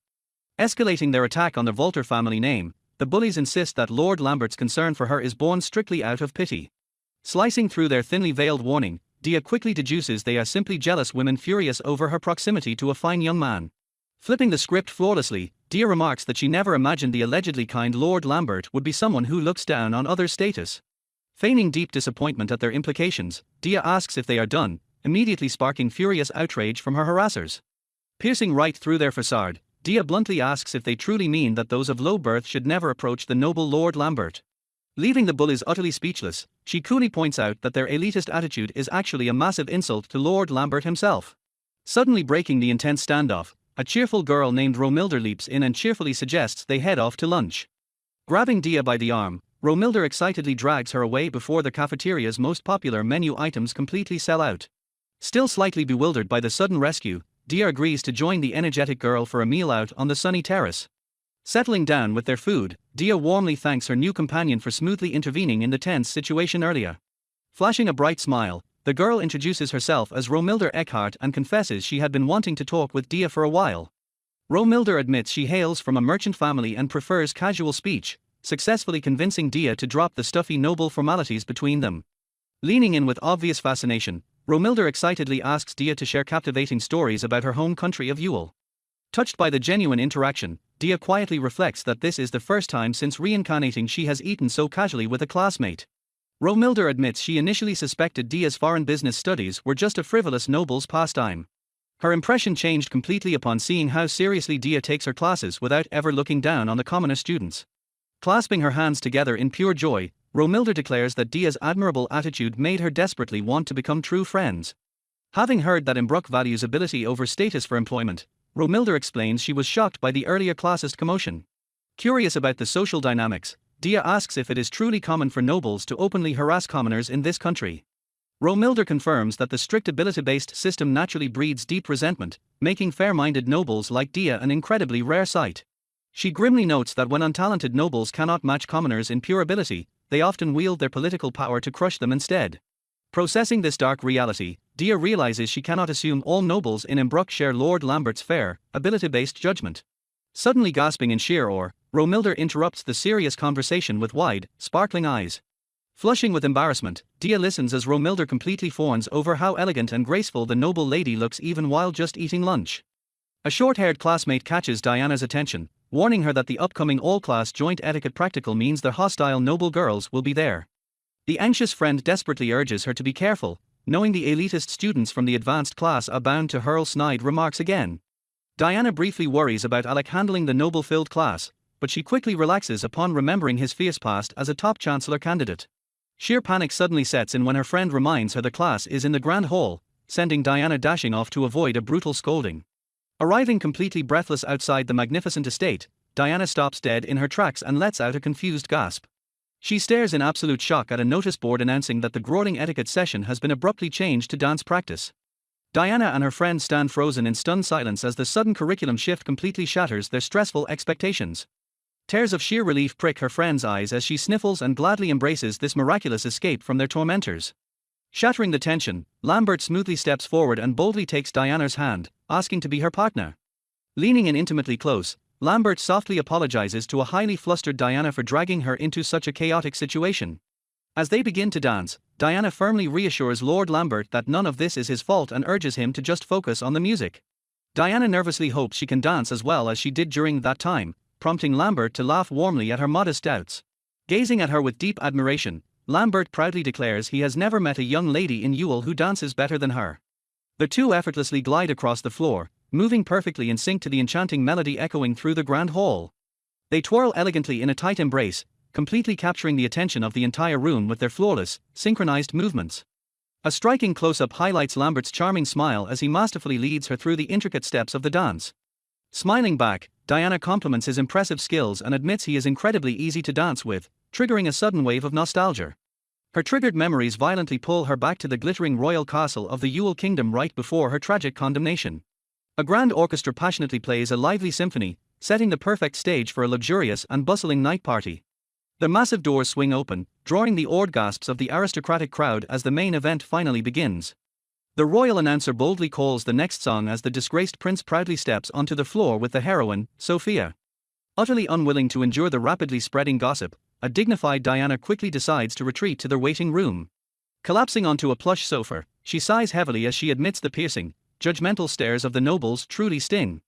Escalating their attack on the Volter family name, the bullies insist that Lord Lambert's concern for her is born strictly out of pity. Slicing through their thinly veiled warning, Dia quickly deduces they are simply jealous women furious over her proximity to a fine young man. Flipping the script flawlessly, Dia remarks that she never imagined the allegedly kind Lord Lambert would be someone who looks down on others' status. Feigning deep disappointment at their implications, Dia asks if they are done, immediately sparking furious outrage from her harassers. Piercing right through their facade, Dia bluntly asks if they truly mean that those of low birth should never approach the noble Lord Lambert. Leaving the bullies utterly speechless, she coolly points out that their elitist attitude is actually a massive insult to Lord Lambert himself. Suddenly breaking the intense standoff, a cheerful girl named Romilda leaps in and cheerfully suggests they head off to lunch. Grabbing Dia by the arm, Romilda excitedly drags her away before the cafeteria's most popular menu items completely sell out. Still slightly bewildered by the sudden rescue, Dia agrees to join the energetic girl for a meal out on the sunny terrace. Settling down with their food, Dia warmly thanks her new companion for smoothly intervening in the tense situation earlier. Flashing a bright smile, the girl introduces herself as Romilda Eckhart and confesses she had been wanting to talk with Dia for a while. Romilda admits she hails from a merchant family and prefers casual speech, successfully convincing Dia to drop the stuffy noble formalities between them. Leaning in with obvious fascination, Romilda excitedly asks Dia to share captivating stories about her home country of Yule. Touched by the genuine interaction, Dia quietly reflects that this is the first time since reincarnating she has eaten so casually with a classmate. Romilda admits she initially suspected Dia's foreign business studies were just a frivolous noble's pastime. Her impression changed completely upon seeing how seriously Dia takes her classes without ever looking down on the commoner students. Clasping her hands together in pure joy, Romilda declares that Dia's admirable attitude made her desperately want to become true friends. Having heard that Imbruck values ability over status for employment, Romilda explains she was shocked by the earlier classist commotion. Curious about the social dynamics, Dia asks if it is truly common for nobles to openly harass commoners in this country. Romilda confirms that the strict ability-based system naturally breeds deep resentment, making fair-minded nobles like Dia an incredibly rare sight. She grimly notes that when untalented nobles cannot match commoners in pure ability, they often wield their political power to crush them instead. Processing this dark reality, Dia realizes she cannot assume all nobles in Imbruck share Lord Lambert's fair, ability-based judgment. Suddenly gasping in sheer awe, Romilda interrupts the serious conversation with wide, sparkling eyes. Flushing with embarrassment, Dia listens as Romilda completely fawns over how elegant and graceful the noble lady looks even while just eating lunch. A short-haired classmate catches Diana's attention, warning her that the upcoming all-class joint etiquette practical means the hostile noble girls will be there. The anxious friend desperately urges her to be careful, knowing the elitist students from the advanced class are bound to hurl snide remarks again. Diana briefly worries about Alec handling the noble-filled class, but she quickly relaxes upon remembering his fierce past as a top chancellor candidate. Sheer panic suddenly sets in when her friend reminds her the class is in the grand hall, sending Diana dashing off to avoid a brutal scolding. Arriving completely breathless outside the magnificent estate, Diana stops dead in her tracks and lets out a confused gasp. She stares in absolute shock at a notice board announcing that the grueling etiquette session has been abruptly changed to dance practice. Diana and her friend stand frozen in stunned silence as the sudden curriculum shift completely shatters their stressful expectations. Tears of sheer relief prick her friend's eyes as she sniffles and gladly embraces this miraculous escape from their tormentors. Shattering the tension, Lambert smoothly steps forward and boldly takes Diana's hand, asking to be her partner. Leaning in intimately close, Lambert softly apologizes to a highly flustered Diana for dragging her into such a chaotic situation. As they begin to dance, Diana firmly reassures Lord Lambert that none of this is his fault and urges him to just focus on the music. Diana nervously hopes she can dance as well as she did during that time, prompting Lambert to laugh warmly at her modest doubts. Gazing at her with deep admiration, Lambert proudly declares he has never met a young lady in Yule who dances better than her. The two effortlessly glide across the floor, moving perfectly in sync to the enchanting melody echoing through the grand hall. They twirl elegantly in a tight embrace, completely capturing the attention of the entire room with their flawless, synchronized movements. A striking close-up highlights Lambert's charming smile as he masterfully leads her through the intricate steps of the dance. Smiling back, Diana compliments his impressive skills and admits he is incredibly easy to dance with, triggering a sudden wave of nostalgia. Her triggered memories violently pull her back to the glittering royal castle of the Yule Kingdom right before her tragic condemnation. A grand orchestra passionately plays a lively symphony, setting the perfect stage for a luxurious and bustling night party. The massive doors swing open, drawing the awed gasps of the aristocratic crowd as the main event finally begins. The royal announcer boldly calls the next song as the disgraced prince proudly steps onto the floor with the heroine, Sophia. Utterly unwilling to endure the rapidly spreading gossip, a dignified Diana quickly decides to retreat to their waiting room. Collapsing onto a plush sofa, she sighs heavily as she admits the piercing, judgmental stares of the nobles truly sting.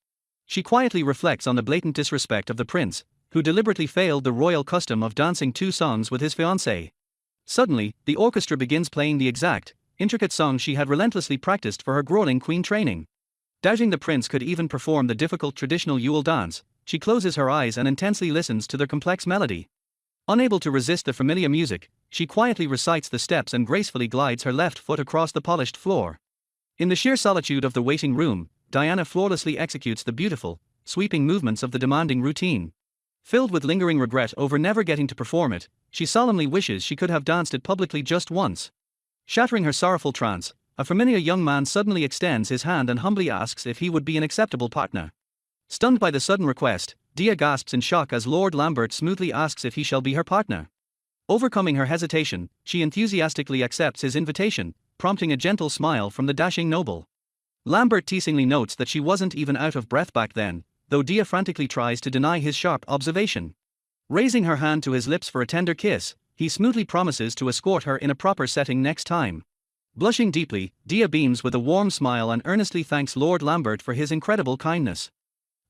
She quietly reflects on the blatant disrespect of the prince, who deliberately failed the royal custom of dancing 2 songs with his fiancée. Suddenly, the orchestra begins playing the exact, intricate song she had relentlessly practiced for her grueling queen training. Doubting the prince could even perform the difficult traditional Yule dance, she closes her eyes and intensely listens to their complex melody. Unable to resist the familiar music, she quietly recites the steps and gracefully glides her left foot across the polished floor. In the sheer solitude of the waiting room, Diana flawlessly executes the beautiful, sweeping movements of the demanding routine. Filled with lingering regret over never getting to perform it, she solemnly wishes she could have danced it publicly just once. Shattering her sorrowful trance, a familiar young man suddenly extends his hand and humbly asks if he would be an acceptable partner. Stunned by the sudden request, Dia gasps in shock as Lord Lambert smoothly asks if he shall be her partner. Overcoming her hesitation, she enthusiastically accepts his invitation, prompting a gentle smile from the dashing noble. Lambert teasingly notes that she wasn't even out of breath back then, though Dia frantically tries to deny his sharp observation. Raising her hand to his lips for a tender kiss, he smoothly promises to escort her in a proper setting next time. Blushing deeply, Dia beams with a warm smile and earnestly thanks Lord Lambert for his incredible kindness.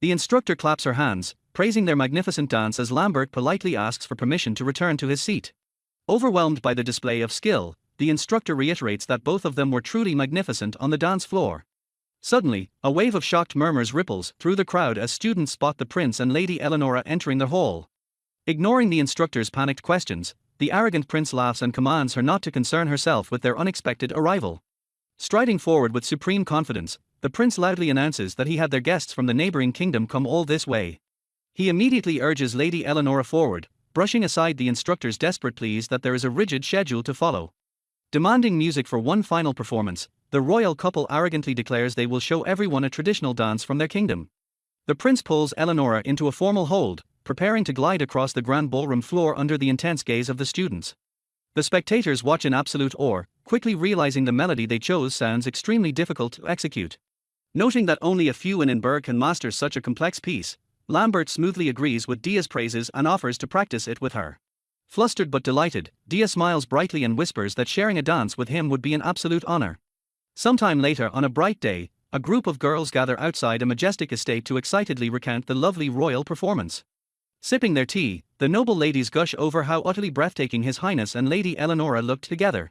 The instructor claps her hands, praising their magnificent dance as Lambert politely asks for permission to return to his seat. Overwhelmed by the display of skill, the instructor reiterates that both of them were truly magnificent on the dance floor. Suddenly, a wave of shocked murmurs ripples through the crowd as students spot the prince and Lady Eleanora entering the hall. Ignoring the instructor's panicked questions, the arrogant prince laughs and commands her not to concern herself with their unexpected arrival. Striding forward with supreme confidence, the prince loudly announces that he had their guests from the neighboring kingdom come all this way. He immediately urges Lady Eleanora forward, brushing aside the instructor's desperate pleas that there is a rigid schedule to follow. Demanding music for one final performance, the royal couple arrogantly declares they will show everyone a traditional dance from their kingdom. The prince pulls Eleanora into a formal hold, preparing to glide across the grand ballroom floor under the intense gaze of the students. The spectators watch in absolute awe, quickly realizing the melody they chose sounds extremely difficult to execute. Noting that only a few in Edinburgh can master such a complex piece, Lambert smoothly agrees with Dia's praises and offers to practice it with her. Flustered but delighted, Dia smiles brightly and whispers that sharing a dance with him would be an absolute honor. Sometime later on a bright day, a group of girls gather outside a majestic estate to excitedly recount the lovely royal performance. Sipping their tea, the noble ladies gush over how utterly breathtaking His Highness and Lady Eleanora looked together.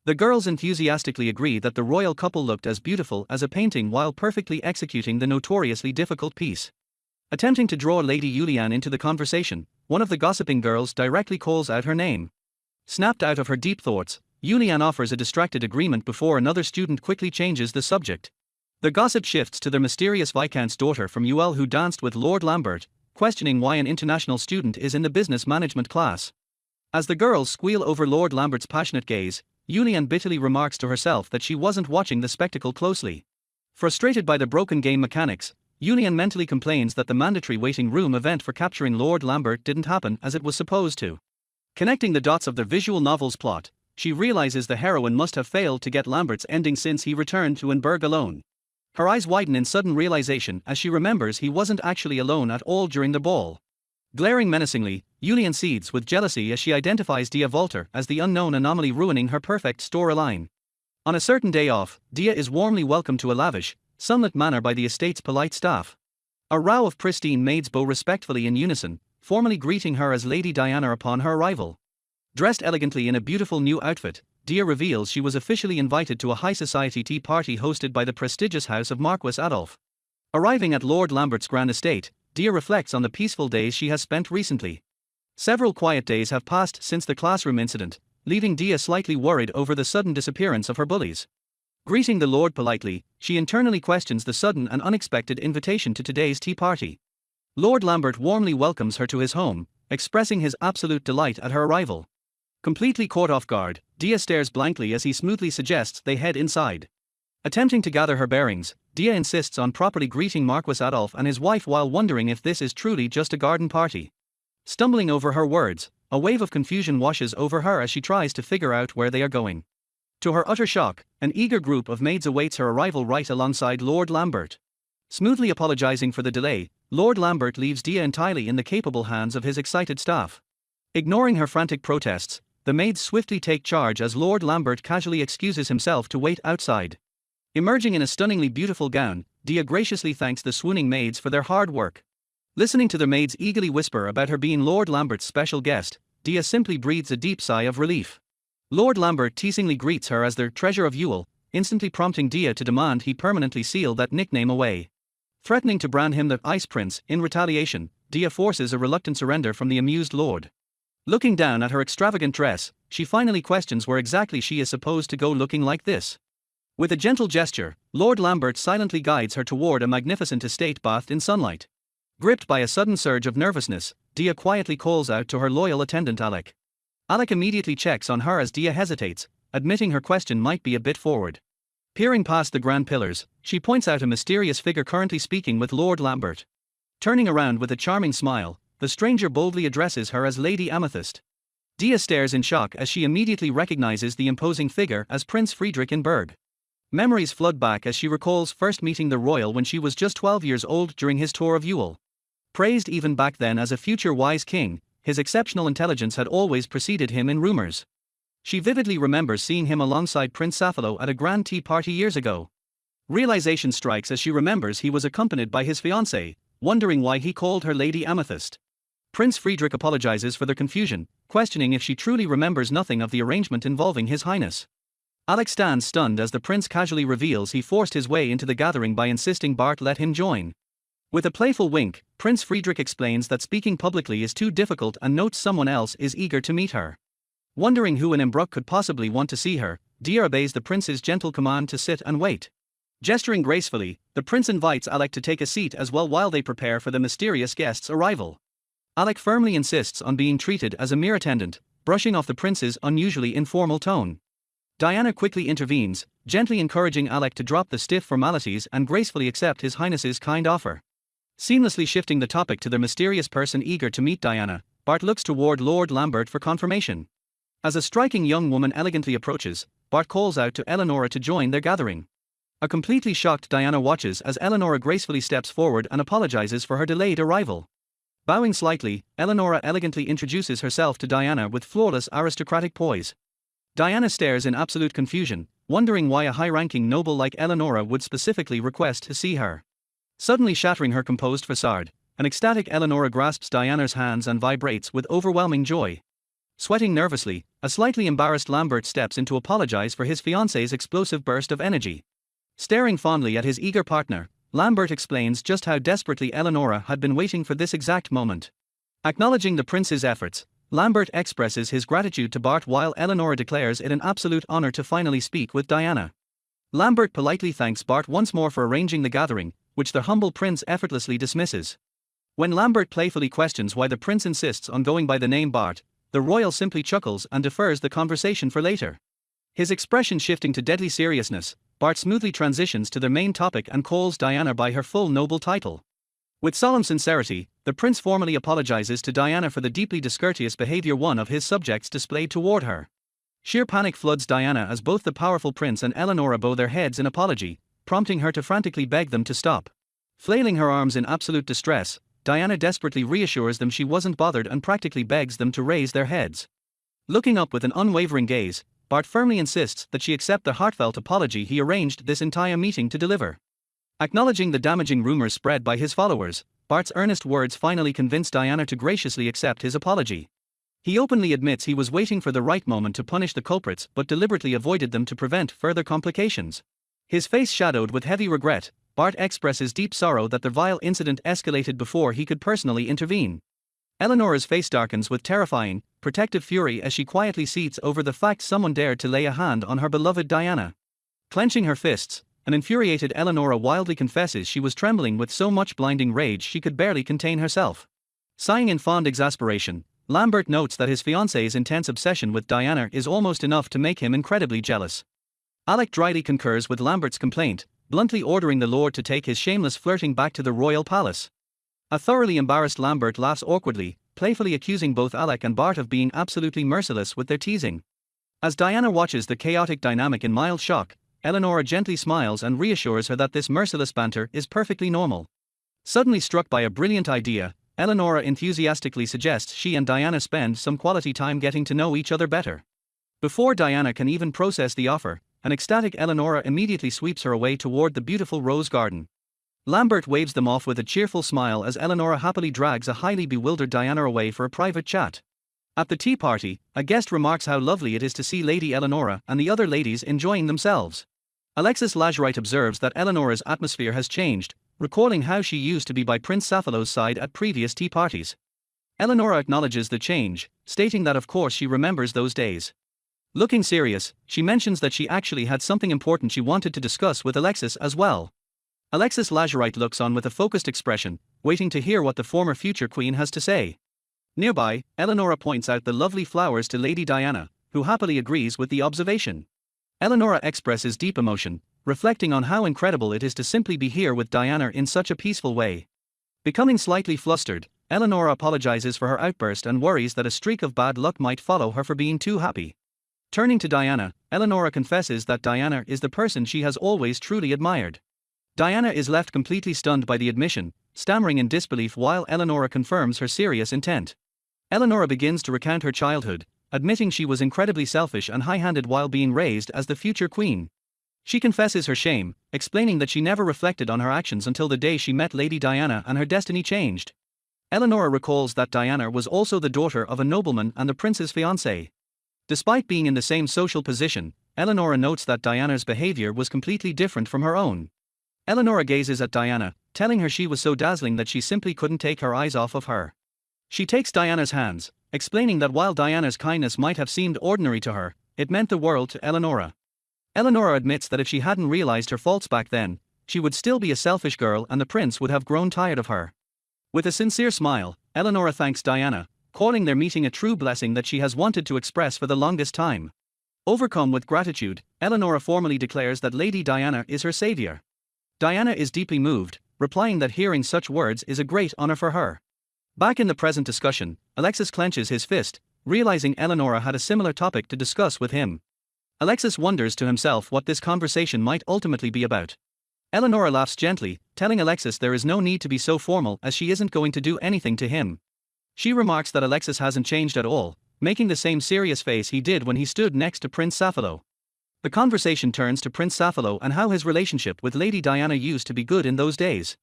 The girls enthusiastically agree that the royal couple looked as beautiful as a painting while perfectly executing the notoriously difficult piece. Attempting to draw Lady Juliane into the conversation, one of the gossiping girls directly calls out her name. Snapped out of her deep thoughts, Juliane offers a distracted agreement before another student quickly changes the subject. The gossip shifts to their mysterious Viscount's daughter from UL who danced with Lord Lambert, questioning why an international student is in the business management class. As the girls squeal over Lord Lambert's passionate gaze, Juliane bitterly remarks to herself that she wasn't watching the spectacle closely. Frustrated by the broken game mechanics, Juliane mentally complains that the mandatory waiting room event for capturing Lord Lambert didn't happen as it was supposed to. Connecting the dots of the visual novel's plot, she realizes the heroine must have failed to get Lambert's ending since he returned to Edinburgh alone. Her eyes widen in sudden realization as she remembers he wasn't actually alone at all during the ball. Glaring menacingly, Juliane seethes with jealousy as she identifies Dia Volter as the unknown anomaly ruining her perfect storyline. On a certain day off, Dia is warmly welcomed to a lavish, sunlit manor by the estate's polite staff. A row of pristine maids bow respectfully in unison, formally greeting her as Lady Diana upon her arrival. Dressed elegantly in a beautiful new outfit, Dia reveals she was officially invited to a high society tea party hosted by the prestigious house of Marquis Adolf. Arriving at Lord Lambert's grand estate, Dia reflects on the peaceful days she has spent recently. Several quiet days have passed since the classroom incident, leaving Dia slightly worried over the sudden disappearance of her bullies. Greeting the Lord politely, she internally questions the sudden and unexpected invitation to today's tea party. Lord Lambert warmly welcomes her to his home, expressing his absolute delight at her arrival. Completely caught off guard, Dia stares blankly as he smoothly suggests they head inside. Attempting to gather her bearings, Dia insists on properly greeting Marquis Adolf and his wife while wondering if this is truly just a garden party. Stumbling over her words, a wave of confusion washes over her as she tries to figure out where they are going. To her utter shock, an eager group of maids awaits her arrival right alongside Lord Lambert. Smoothly apologizing for the delay, Lord Lambert leaves Dia entirely in the capable hands of his excited staff. Ignoring her frantic protests, the maids swiftly take charge as Lord Lambert casually excuses himself to wait outside. Emerging in a stunningly beautiful gown, Dia graciously thanks the swooning maids for their hard work. Listening to the maids eagerly whisper about her being Lord Lambert's special guest, Dia simply breathes a deep sigh of relief. Lord Lambert teasingly greets her as their treasure of Yule, instantly prompting Dia to demand he permanently seal that nickname away. Threatening to brand him the Ice Prince, in retaliation, Dia forces a reluctant surrender from the amused lord. Looking down at her extravagant dress, she finally questions where exactly she is supposed to go looking like this. With a gentle gesture, Lord Lambert silently guides her toward a magnificent estate bathed in sunlight. Gripped by a sudden surge of nervousness, Dia quietly calls out to her loyal attendant Alec. Alec immediately checks on her as Dia hesitates, admitting her question might be a bit forward. Peering past the grand pillars, she points out a mysterious figure currently speaking with Lord Lambert. Turning around with a charming smile, the stranger boldly addresses her as Lady Amethyst. Dia stares in shock as she immediately recognizes the imposing figure as Prince Friedrich in Berg. Memories flood back as she recalls first meeting the royal when she was just 12 years old during his tour of Yule. Praised even back then as a future wise king, his exceptional intelligence had always preceded him in rumors. She vividly remembers seeing him alongside Prince Safalo at a grand tea party years ago. Realization strikes as she remembers he was accompanied by his fiancée, wondering why he called her Lady Amethyst. Prince Friedrich apologizes for their confusion, questioning if she truly remembers nothing of the arrangement involving His Highness. Alex stands stunned as the prince casually reveals he forced his way into the gathering by insisting Bart let him join. With a playful wink, Prince Friedrich explains that speaking publicly is too difficult and notes someone else is eager to meet her. Wondering who in Embrook could possibly want to see her, Dia obeys the prince's gentle command to sit and wait. Gesturing gracefully, the prince invites Alec to take a seat as well while they prepare for the mysterious guest's arrival. Alec firmly insists on being treated as a mere attendant, brushing off the prince's unusually informal tone. Diana quickly intervenes, gently encouraging Alec to drop the stiff formalities and gracefully accept His Highness's kind offer. Seamlessly shifting the topic to the mysterious person eager to meet Diana, Bart looks toward Lord Lambert for confirmation. As a striking young woman elegantly approaches, Bart calls out to Eleonora to join their gathering. A completely shocked Diana watches as Eleonora gracefully steps forward and apologizes for her delayed arrival. Bowing slightly, Eleonora elegantly introduces herself to Diana with flawless aristocratic poise. Diana stares in absolute confusion, wondering why a high-ranking noble like Eleonora would specifically request to see her. Suddenly shattering her composed facade, an ecstatic Eleonora grasps Diana's hands and vibrates with overwhelming joy. Sweating nervously, a slightly embarrassed Lambert steps in to apologize for his fiancée's explosive burst of energy. Staring fondly at his eager partner, Lambert explains just how desperately Eleonora had been waiting for this exact moment. Acknowledging the prince's efforts, Lambert expresses his gratitude to Bart while Eleonora declares it an absolute honor to finally speak with Diana. Lambert politely thanks Bart once more for arranging the gathering, which the humble prince effortlessly dismisses. When Lambert playfully questions why the prince insists on going by the name Bart, the royal simply chuckles and defers the conversation for later. His expression shifting to deadly seriousness, Bart smoothly transitions to their main topic and calls Diana by her full noble title. With solemn sincerity, the prince formally apologizes to Diana for the deeply discourteous behavior one of his subjects displayed toward her. Sheer panic floods Diana as both the powerful prince and Eleonora bow their heads in apology, prompting her to frantically beg them to stop. Flailing her arms in absolute distress, Diana desperately reassures them she wasn't bothered and practically begs them to raise their heads. Looking up with an unwavering gaze, Bart firmly insists that she accept the heartfelt apology he arranged this entire meeting to deliver. Acknowledging the damaging rumors spread by his followers, Bart's earnest words finally convince Diana to graciously accept his apology. He openly admits he was waiting for the right moment to punish the culprits but deliberately avoided them to prevent further complications. His face shadowed with heavy regret, Bart expresses deep sorrow that the vile incident escalated before he could personally intervene. Eleonora's face darkens with terrifying, protective fury as she quietly seethes over the fact someone dared to lay a hand on her beloved Diana. Clenching her fists, an infuriated Eleonora wildly confesses she was trembling with so much blinding rage she could barely contain herself. Sighing in fond exasperation, Lambert notes that his fiancée's intense obsession with Diana is almost enough to make him incredibly jealous. Alec dryly concurs with Lambert's complaint, bluntly ordering the Lord to take his shameless flirting back to the royal palace. A thoroughly embarrassed Lambert laughs awkwardly, playfully accusing both Alec and Bart of being absolutely merciless with their teasing. As Diana watches the chaotic dynamic in mild shock, Eleonora gently smiles and reassures her that this merciless banter is perfectly normal. Suddenly struck by a brilliant idea, Eleonora enthusiastically suggests she and Diana spend some quality time getting to know each other better. Before Diana can even process the offer, an ecstatic Eleonora immediately sweeps her away toward the beautiful rose garden. Lambert waves them off with a cheerful smile as Eleonora happily drags a highly bewildered Diana away for a private chat. At the tea party, a guest remarks how lovely it is to see Lady Eleonora and the other ladies enjoying themselves. Alexis Lagerite observes that Eleonora's atmosphere has changed, recalling how she used to be by Prince Sapphalo's side at previous tea parties. Eleonora acknowledges the change, stating that of course she remembers those days. Looking serious, she mentions that she actually had something important she wanted to discuss with Alexis as well. Alexis Lagerite looks on with a focused expression, waiting to hear what the former future queen has to say. Nearby, Eleonora points out the lovely flowers to Lady Diana, who happily agrees with the observation. Eleonora expresses deep emotion, reflecting on how incredible it is to simply be here with Diana in such a peaceful way. Becoming slightly flustered, Eleonora apologizes for her outburst and worries that a streak of bad luck might follow her for being too happy. Turning to Diana, Eleonora confesses that Diana is the person she has always truly admired. Diana is left completely stunned by the admission, stammering in disbelief while Eleonora confirms her serious intent. Eleonora begins to recount her childhood, admitting she was incredibly selfish and high-handed while being raised as the future queen. She confesses her shame, explaining that she never reflected on her actions until the day she met Lady Diana and her destiny changed. Eleonora recalls that Diana was also the daughter of a nobleman and the prince's fiancée. Despite being in the same social position, Eleonora notes that Diana's behavior was completely different from her own. Eleonora gazes at Diana, telling her she was so dazzling that she simply couldn't take her eyes off of her. She takes Diana's hands, explaining that while Diana's kindness might have seemed ordinary to her, it meant the world to Eleonora. Eleonora admits that if she hadn't realized her faults back then, she would still be a selfish girl and the prince would have grown tired of her. With a sincere smile, Eleonora thanks Diana, calling their meeting a true blessing that she has wanted to express for the longest time. Overcome with gratitude, Eleonora formally declares that Lady Diana is her savior. Diana is deeply moved, replying that hearing such words is a great honor for her. Back in the present discussion, Alexis clenches his fist, realizing Eleonora had a similar topic to discuss with him. Alexis wonders to himself what this conversation might ultimately be about. Eleonora laughs gently, telling Alexis there is no need to be so formal as she isn't going to do anything to him. She remarks that Alexis hasn't changed at all, making the same serious face he did when he stood next to Prince Sapphalo. The conversation turns to Prince Sapphalo and how his relationship with Lady Diana used to be good in those days.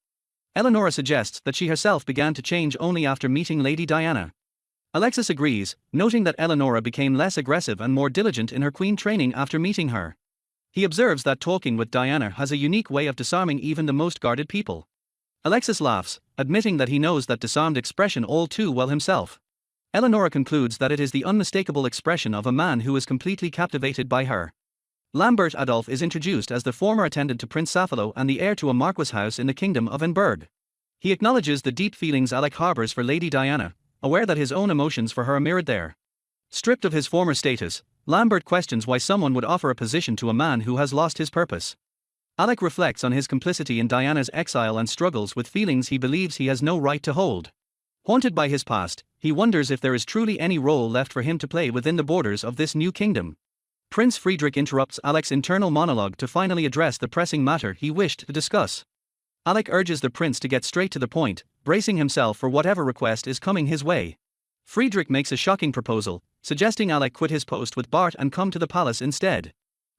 Eleonora suggests that she herself began to change only after meeting Lady Diana. Alexis agrees, noting that Eleonora became less aggressive and more diligent in her queen training after meeting her. He observes that talking with Diana has a unique way of disarming even the most guarded people. Alexis laughs, admitting that he knows that disarmed expression all too well himself. Eleonora concludes that it is the unmistakable expression of a man who is completely captivated by her. Lambert Adolphe is introduced as the former attendant to Prince Sapphalo and the heir to a marquis house in the kingdom of Enberg. He acknowledges the deep feelings Alec harbors for Lady Diana, aware that his own emotions for her are mirrored there. Stripped of his former status, Lambert questions why someone would offer a position to a man who has lost his purpose. Alec reflects on his complicity in Diana's exile and struggles with feelings he believes he has no right to hold. Haunted by his past, he wonders if there is truly any role left for him to play within the borders of this new kingdom. Prince Friedrich interrupts Alec's internal monologue to finally address the pressing matter he wished to discuss. Alec urges the prince to get straight to the point, bracing himself for whatever request is coming his way. Friedrich makes a shocking proposal, suggesting Alec quit his post with Bart and come to the palace instead.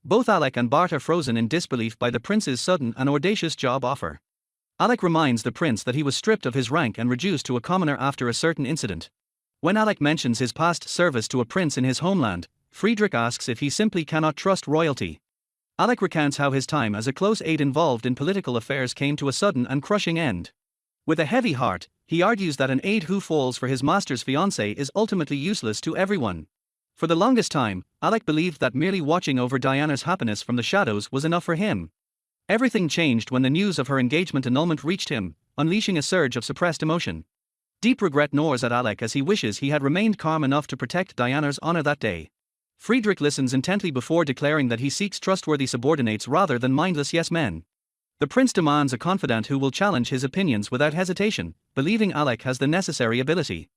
Both Alec and Bart are frozen in disbelief by the prince's sudden and audacious job offer. Alec reminds the prince that he was stripped of his rank and reduced to a commoner after a certain incident. When Alec mentions his past service to a prince in his homeland, Friedrich asks if he simply cannot trust royalty. Alec recounts how his time as a close aide involved in political affairs came to a sudden and crushing end. With a heavy heart, He argues that an aide who falls for his master's fiancée is ultimately useless to everyone. For the longest time, Alec believed that merely watching over Diana's happiness from the shadows was enough for him. Everything changed when the news of her engagement annulment reached him, unleashing a surge of suppressed emotion. Deep regret gnaws at Alec as he wishes he had remained calm enough to protect Diana's honor that day. Friedrich listens intently before declaring that he seeks trustworthy subordinates rather than mindless yes-men. The prince demands a confidant who will challenge his opinions without hesitation, believing Alec has the necessary ability.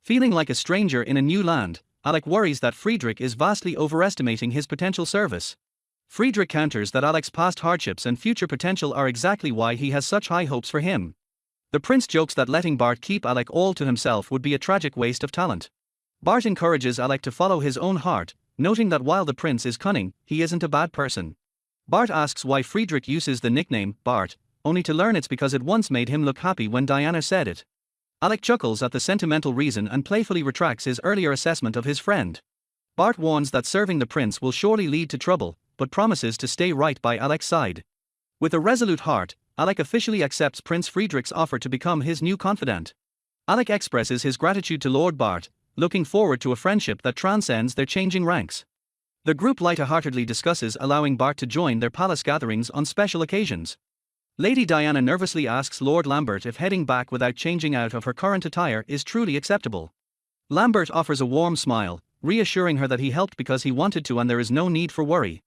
Feeling like a stranger in a new land, Alec worries that Friedrich is vastly overestimating his potential service. Friedrich counters that Alec's past hardships and future potential are exactly why he has such high hopes for him. The prince jokes that letting Bart keep Alec all to himself would be a tragic waste of talent. Bart encourages Alec to follow his own heart, noting that while the prince is cunning, he isn't a bad person. Bart asks why Friedrich uses the nickname Bart, only to learn it's because it once made him look happy when Diana said it. Alec chuckles at the sentimental reason and playfully retracts his earlier assessment of his friend. Bart warns that serving the prince will surely lead to trouble, but promises to stay right by Alec's side. With a resolute heart, Alec officially accepts Prince Friedrich's offer to become his new confidant. Alec expresses his gratitude to Lord Bart, looking forward to a friendship that transcends their changing ranks. The group lightheartedly discusses allowing Bart to join their palace gatherings on special occasions. Lady Diana nervously asks Lord Lambert if heading back without changing out of her current attire is truly acceptable. Lambert offers a warm smile, reassuring her that he helped because he wanted to and there is no need for worry.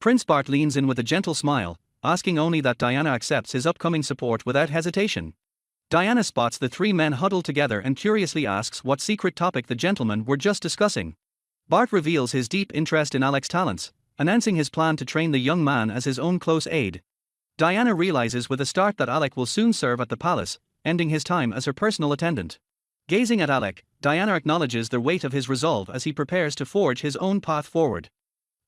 Prince Bart leans in with a gentle smile, asking only that Diana accepts his upcoming support without hesitation. Diana spots the three men huddled together and curiously asks what secret topic the gentlemen were just discussing. Bart reveals his deep interest in Alec's talents, announcing his plan to train the young man as his own close aide. Diana realizes with a start that Alec will soon serve at the palace, ending his time as her personal attendant. Gazing at Alec, Diana acknowledges the weight of his resolve as he prepares to forge his own path forward.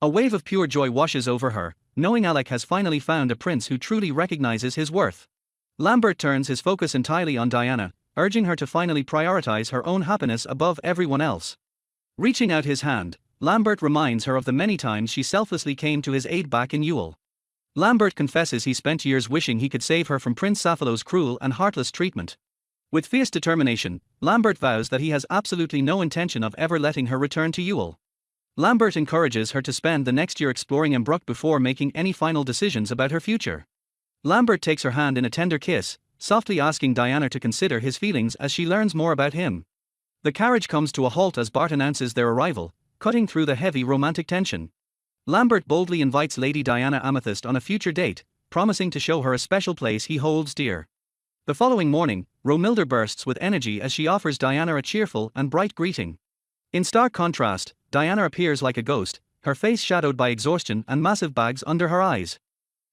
A wave of pure joy washes over her, knowing Alec has finally found a prince who truly recognizes his worth. Lambert turns his focus entirely on Diana, urging her to finally prioritize her own happiness above everyone else. Reaching out his hand, Lambert reminds her of the many times she selflessly came to his aid back in Yule. Lambert confesses he spent years wishing he could save her from Prince Sapphalo's cruel and heartless treatment. With fierce determination, Lambert vows that he has absolutely no intention of ever letting her return to Yule. Lambert encourages her to spend the next year exploring Embrook before making any final decisions about her future. Lambert takes her hand in a tender kiss, softly asking Diana to consider his feelings as she learns more about him. The carriage comes to a halt as Bart announces their arrival, cutting through the heavy romantic tension. Lambert boldly invites Lady Diana Amethyst on a future date, promising to show her a special place he holds dear. The following morning, Romilda bursts with energy as she offers Diana a cheerful and bright greeting. In stark contrast, Diana appears like a ghost, her face shadowed by exhaustion and massive bags under her eyes.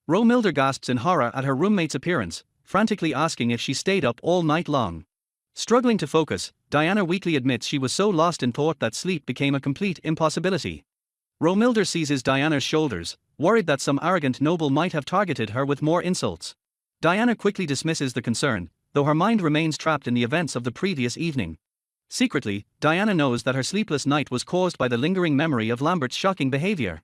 Romilda gasps in horror at her roommate's appearance, frantically asking if she stayed up all night long. Struggling to focus, Diana weakly admits she was so lost in thought that sleep became a complete impossibility. Romilda seizes Diana's shoulders, worried that some arrogant noble might have targeted her with more insults. Diana quickly dismisses the concern, though her mind remains trapped in the events of the previous evening. Secretly, Diana knows that her sleepless night was caused by the lingering memory of Lambert's shocking behavior.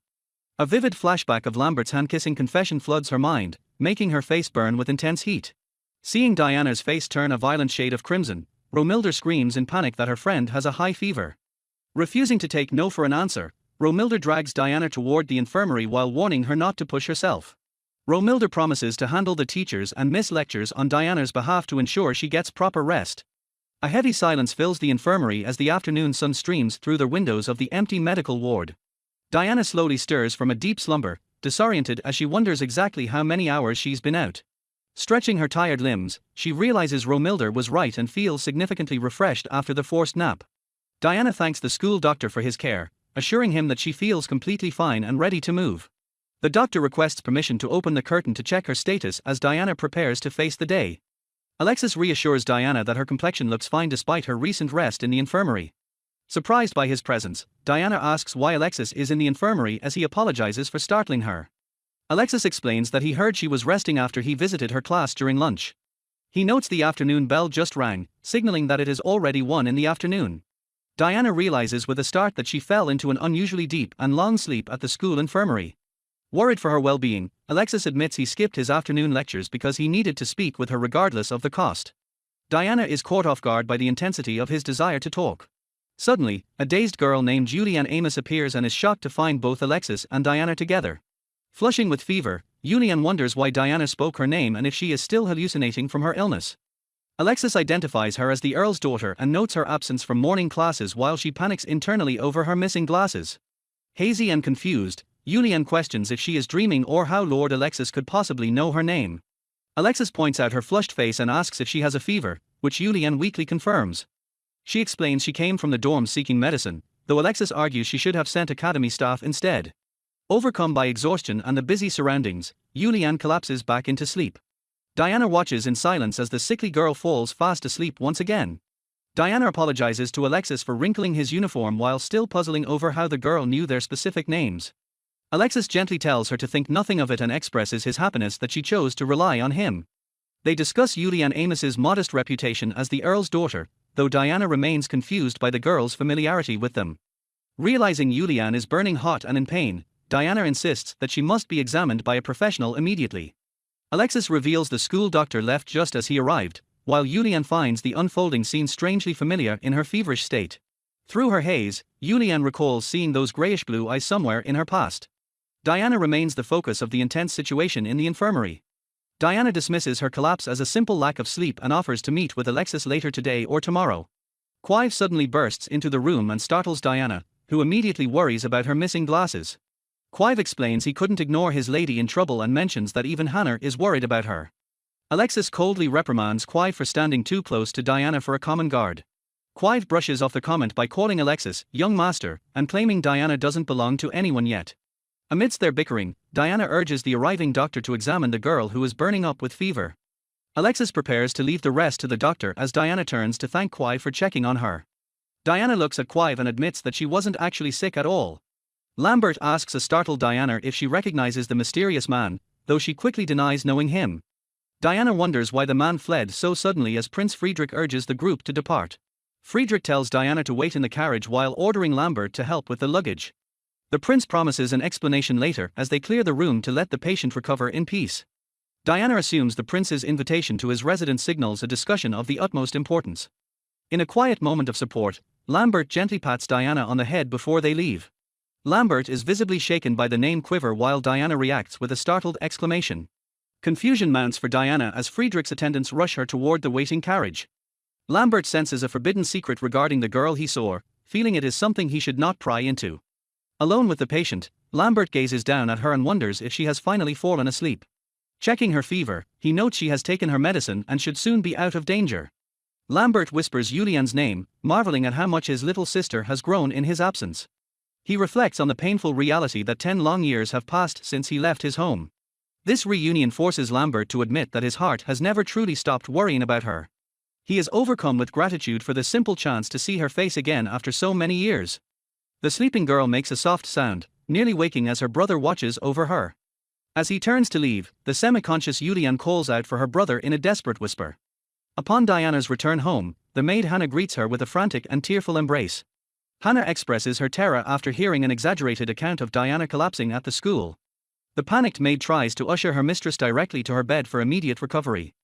A vivid flashback of Lambert's hand-kissing confession floods her mind, making her face burn with intense heat. Seeing Diana's face turn a violent shade of crimson, Romilda screams in panic that her friend has a high fever. Refusing to take no for an answer, Romilda drags Diana toward the infirmary while warning her not to push herself. Romilda promises to handle the teachers and miss lectures on Diana's behalf to ensure she gets proper rest. A heavy silence fills the infirmary as the afternoon sun streams through the windows of the empty medical ward. Diana slowly stirs from a deep slumber, disoriented as she wonders exactly how many hours she's been out. Stretching her tired limbs, she realizes Romilda was right and feels significantly refreshed after the forced nap. Diana thanks the school doctor for his care, assuring him that she feels completely fine and ready to move. The doctor requests permission to open the curtain to check her status as Diana prepares to face the day. Alexis reassures Diana that her complexion looks fine despite her recent rest in the infirmary. Surprised by his presence, Diana asks why Alexis is in the infirmary as he apologizes for startling her. Alexis explains that he heard she was resting after he visited her class during lunch. He notes the afternoon bell just rang, signaling that it is already 1 in the afternoon. Diana realizes with a start that she fell into an unusually deep and long sleep at the school infirmary. Worried for her well-being, Alexis admits he skipped his afternoon lectures because he needed to speak with her regardless of the cost. Diana is caught off guard by the intensity of his desire to talk. Suddenly, a dazed girl named Julianne Amos appears and is shocked to find both Alexis and Diana together. Flushing with fever, Julianne wonders why Diana spoke her name and if she is still hallucinating from her illness. Alexis identifies her as the Earl's daughter and notes her absence from morning classes while she panics internally over her missing glasses. Hazy and confused, Julianne questions if she is dreaming or how Lord Alexis could possibly know her name. Alexis points out her flushed face and asks if she has a fever, which Julianne weakly confirms. She explains she came from the dorms seeking medicine, though Alexis argues she should have sent academy staff instead. Overcome by exhaustion and the busy surroundings, Julianne collapses back into sleep. Diana watches in silence as the sickly girl falls fast asleep once again. Diana apologizes to Alexis for wrinkling his uniform while still puzzling over how the girl knew their specific names. Alexis gently tells her to think nothing of it and expresses his happiness that she chose to rely on him. They discuss Julianne Amos's modest reputation as the Earl's daughter, though Diana remains confused by the girl's familiarity with them. Realizing Julianne is burning hot and in pain, Diana insists that she must be examined by a professional immediately. Alexis reveals the school doctor left just as he arrived, while Julianne finds the unfolding scene strangely familiar in her feverish state. Through her haze, Julianne recalls seeing those grayish-blue eyes somewhere in her past. Diana remains the focus of the intense situation in the infirmary. Diana dismisses her collapse as a simple lack of sleep and offers to meet with Alexis later today or tomorrow. Clive suddenly bursts into the room and startles Diana, who immediately worries about her missing glasses. Clive explains he couldn't ignore his lady in trouble and mentions that even Hannah is worried about her. Alexis coldly reprimands Clive for standing too close to Diana for a common guard. Clive brushes off the comment by calling Alexis young master and claiming Diana doesn't belong to anyone yet. Amidst their bickering, Diana urges the arriving doctor to examine the girl who is burning up with fever. Alexis prepares to leave the rest to the doctor as Diana turns to thank Clive for checking on her. Diana looks at Clive and admits that she wasn't actually sick at all. Lambert asks a startled Diana if she recognizes the mysterious man, though she quickly denies knowing him. Diana wonders why the man fled so suddenly as Prince Friedrich urges the group to depart. Friedrich tells Diana to wait in the carriage while ordering Lambert to help with the luggage. The prince promises an explanation later as they clear the room to let the patient recover in peace. Diana assumes the prince's invitation to his residence signals a discussion of the utmost importance. In a quiet moment of support, Lambert gently pats Diana on the head before they leave. Lambert is visibly shaken by the name quiver while Diana reacts with a startled exclamation. Confusion mounts for Diana as Friedrich's attendants rush her toward the waiting carriage. Lambert senses a forbidden secret regarding the girl he saw, feeling it is something he should not pry into. Alone with the patient, Lambert gazes down at her and wonders if she has finally fallen asleep. Checking her fever, he notes she has taken her medicine and should soon be out of danger. Lambert whispers Julianne's name, marveling at how much his little sister has grown in his absence. He reflects on the painful reality that 10 long years have passed since he left his home. This reunion forces Lambert to admit that his heart has never truly stopped worrying about her. He is overcome with gratitude for the simple chance to see her face again after so many years. The sleeping girl makes a soft sound, nearly waking as her brother watches over her. As he turns to leave, the semi-conscious Julianne calls out for her brother in a desperate whisper. Upon Diana's return home, the maid Hannah greets her with a frantic and tearful embrace. Hannah expresses her terror after hearing an exaggerated account of Diana collapsing at the school. The panicked maid tries to usher her mistress directly to her bed for immediate recovery.